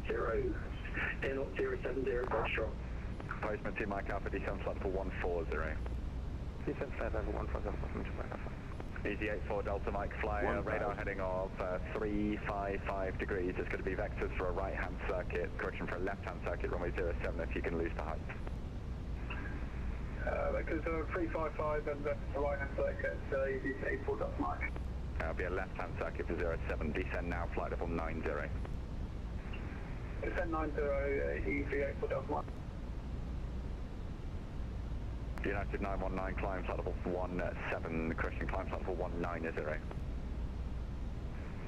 Air 070 Foxtrot. Postman 2 Mike Alpha, descend flight level 140. Descend flight level 140, Postman 2 Mike Alpha. Easy 84 Delta Mike, fly radar heading of 355 degrees. It's going to be vectors for a right-hand circuit, correction for a left-hand circuit, runway 07 if you can lose the height. Because 355 and the right-hand circuit, easy 84 Delta Mike. It'll be a left-hand circuit for 07, descend now, flight level 90. Descend 90, easy 84 Delta Mike. United 919, climb flight level 17, correction, climb flight level 190.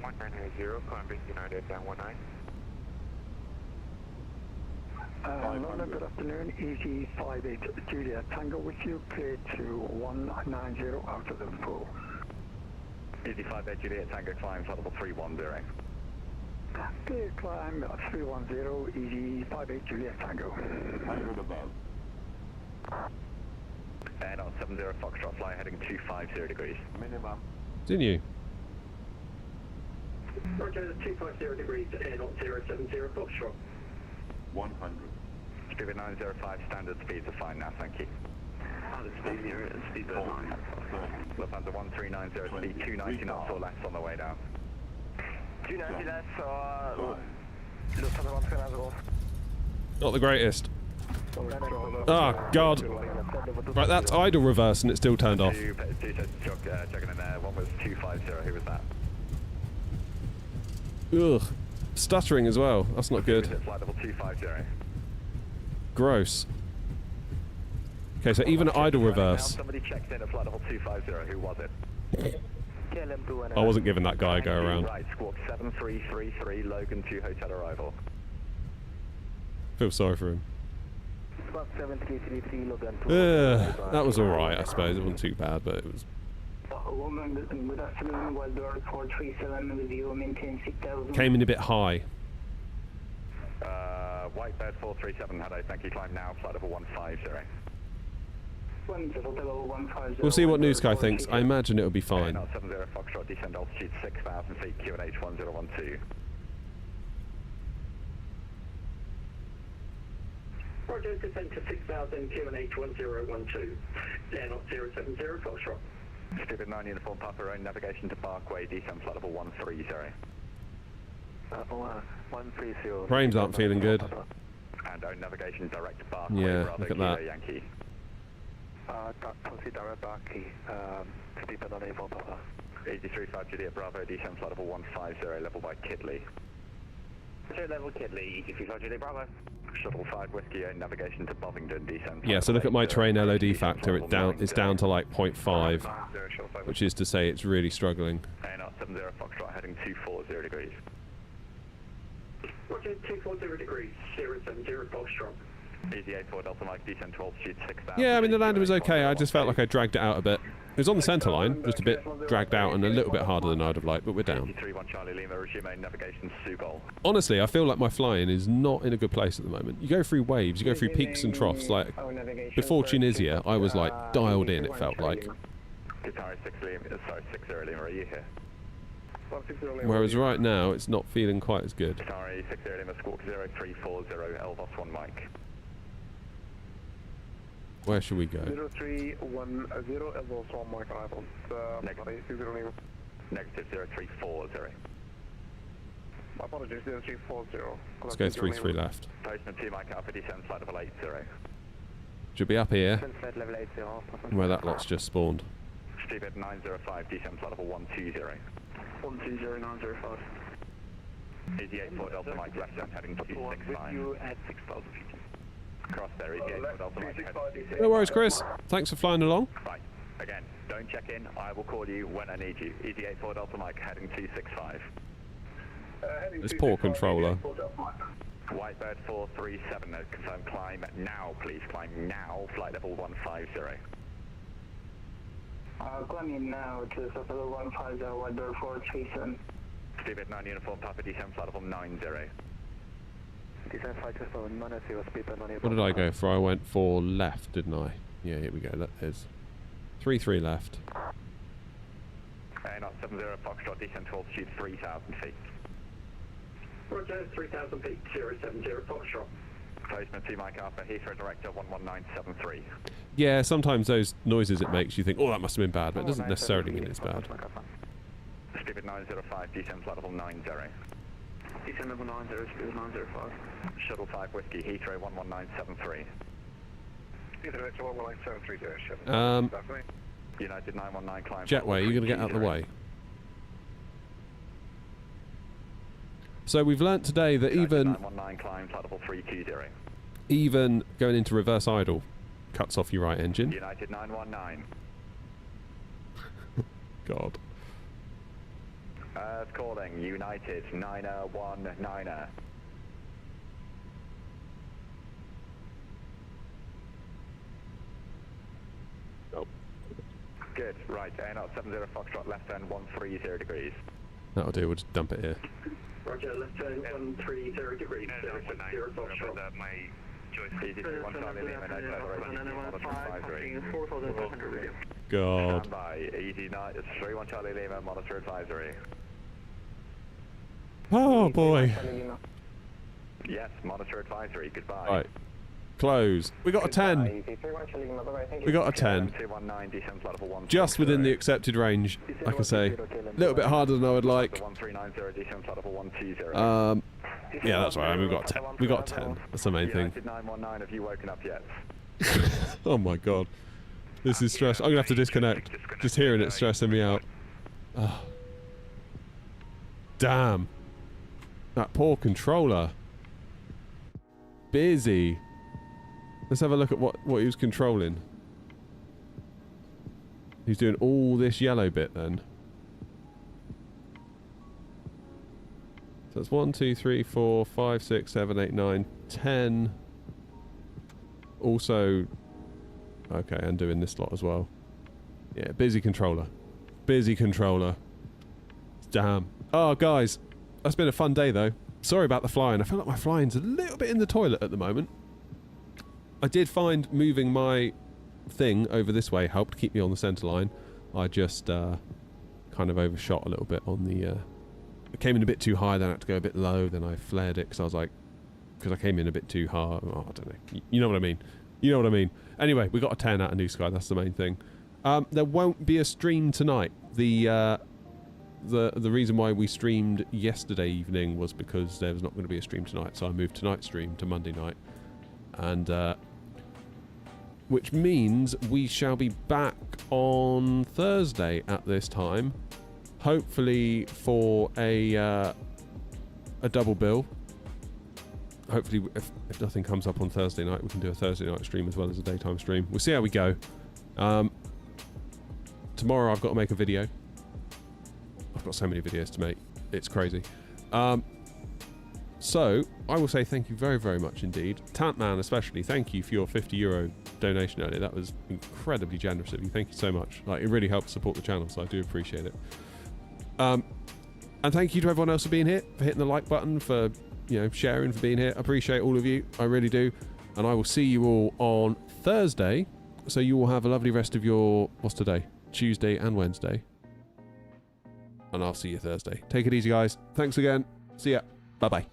190, climbing, United 919. London, good afternoon, EG 58 Juliet Tango with you, clear to 190 out of Liverpool. Easy 58 Juliet Tango, climb flight level 310. Clear climb 310, EG 58 Juliet Tango. 100 above. Air 70 Foxtrot, fly heading 250 degrees. Minimum. Didn't you? Roger, 250 degrees, Air 070 Foxtrot. 100. Speedbird 905, standard speeds are fine now, thank you. Standard speed here at Speedbird 9. Lufthansa 1390, speed 290 knots or less on the way down. 290 less, Lufthansa 130. Not the greatest. Oh, God. Right, that's idle reverse and it still turned off. Two sets chugging in there, one was 250, who was that? Ugh. stuttering as well. That's not good. Flight level 250. Gross. Okay, so even at idle reverse. Somebody checked in at flight level 250. Who was it? I wasn't giving that guy a go around. Right, squawk 7333, Logan 2 hotel arrival. Feel sorry for him. Squawk 7333, Logan 2. That was alright, I suppose. It wasn't too bad, but it was... Good afternoon, Wildor 437 with you, maintain 6000. Came in a bit high. Whitebird 437, hello, thank you, climb now, flight level 150. We'll see what New Sky thinks. I imagine it'll be fine. 70 Foxtrot, descend altitude 6,000 feet, QNH 1012. Roger, descend to 6,000, QNH 1012. Air not 070 Foxtrot. Stupid 9 uniform, Papa, own navigation to Barkway, descend flight level 130. 130. Frames aren't feeling good. And own navigation direct to Barkway, Yeah, Bravo, look at Kilo that. Yankee. Taxi direct Barkey, speed on A4 Papa. 83.5 Juliet Bravo, descend flight level 150, level by Kidley. Level Kidley, 83.5 Juliet Bravo. Shuttle 5 Whiskey, own navigation to Bovingdon, descend. Yeah, so look at my terrain LOD factor. It's down to like 0.5, which is to say it's really struggling. ANR 70 Foxtrot, heading 240 degrees. Roger, 240 degrees, 070 Foxtrot. Easy 84 Delta Mike, descend to altitude 6,000. Yeah, I mean, the landing was okay. I just felt like I dragged it out a bit. It was on the centre line, just a bit dragged out and a little bit harder than I'd have liked, but we're down. 3-1 Charlie Lima, resume own navigation Sugol. Honestly, I feel like my flying is not in a good place at the moment. You go through waves, you go through peaks and troughs. Like, before Tunisia, I was like dialed in, it felt like. Guitar 60 Lima, are you here? Whereas right now, it's not feeling quite as good. Guitar 60 Lima, squawk 0340, Elvos 1 Mike. Where should we go? 0310, Elvos 1 Mike arrival. Negative 0340. My apologies, 0340. Let's go 3-3 left. Postman 2 Mike Alpha, descend flight level 80. Should be up here, Level 80. where that lot's just spawned. Stupid 905, descend flight level 120. 120905. Easy 84 Delta Mike, left turn heading 265. You at 6,000 feet. Cross there, Easy 84 Delta Mike, heading. No worries, Chris. Thanks for flying along. Right, again, don't check in, I will call you when I need you. Easy 84 Delta Mike, heading 265. This poor controller. Whitebird 437, note confirm climb now, please, climb now, flight level 150. Climbing now to level 150, Wildor 437. Stupid 9 uniform, Papa, descend flight level 90. Descend flight level 90, speed on A4. What did I go for? I went for left, didn't I? Yeah, here we go. That is 3-3 left. Not 70 Foxtrot, descend to altitude 3,000 feet. Roger, 3,000 feet, 070 Foxtrot. Postman 2 Mike Alpha, Heathrow Director 11973. Yeah, sometimes those noises it makes, you think, oh, that must have been bad, but it doesn't necessarily mean it's bad. Stupid 905, descend flight level 90. Descend level 90, speed 905. Shuttle 5 Whiskey, Heathrow 11973. Heathrow Director 11973, United 919 climb. Jetway, you're going to get out of the way. So we've learnt today that even 919 climb, flight level 320. even going into reverse idle cuts off your right engine. United 919. God. Earth calling, United 919er. Oh. Good, right, ANR 70 Foxtrot, left turn 130 degrees. That'll do, we'll just dump it here. Roger, left turn 130 degrees, 060 Foxtrot. Easy 31 Charlie Lima, no advisory. God. Stand by, easy 31 Charlie Lima, monitor advisory. Oh boy. Yes, monitor advisory, goodbye. Right. Close. We got a 10. We got a 10. 219, descend flight level 1. Just within the accepted range, like I say. A little bit harder than I would like. 1390, descend flight level 120. Yeah, that's right. We got a 10. We got a 10. That's the main thing. United 919, have you woken up yet? Oh my god. This is stress. I'm going to have to disconnect. Just hearing it stressing me out. Oh. Damn. That poor controller. Busy. Let's have a look at what he was controlling. He's doing all this yellow bit then. So it's 1, 2, 3, 4, 5, 6, 7, 8, 9, 10. Also, okay, and doing this lot as well. Yeah, busy controller. Busy controller. Damn. Oh, guys, that's been a fun day though. Sorry about the flying. I feel like my flying's a little bit in the toilet at the moment. I did find moving my thing over this way helped keep me on the centre line. I just kind of overshot a little bit on the... I came in a bit too high, then I had to go a bit low, then I flared it because I was like... Because I came in a bit too hard. Oh, I don't know. You know what I mean. You know what I mean. Anyway, we got a 10 out of New Sky. That's the main thing. There won't be a stream tonight. The reason why we streamed yesterday evening was because there was not going to be a stream tonight, so I moved tonight's stream to Monday night. And... which means we shall be back on Thursday at this time, hopefully for a double bill. Hopefully, if nothing comes up on Thursday night, we can do a Thursday night stream as well as a daytime stream. We'll see how we go. Tomorrow I've got to make a video. I've got so many videos to make. It's crazy. So, I will say thank you very, very much indeed. Tantman especially, thank you for your €50 donation earlier. That was incredibly generous of you. Thank you so much. Like, it really helps support the channel, so I do appreciate it. And thank you to everyone else for being here, for hitting the like button, for, you know, sharing, for being here. I appreciate all of you. I really do. And I will see you all on Thursday. So you will have a lovely rest of your... What's today? Tuesday and Wednesday. And I'll see you Thursday. Take it easy, guys. Thanks again. See ya. Bye-bye.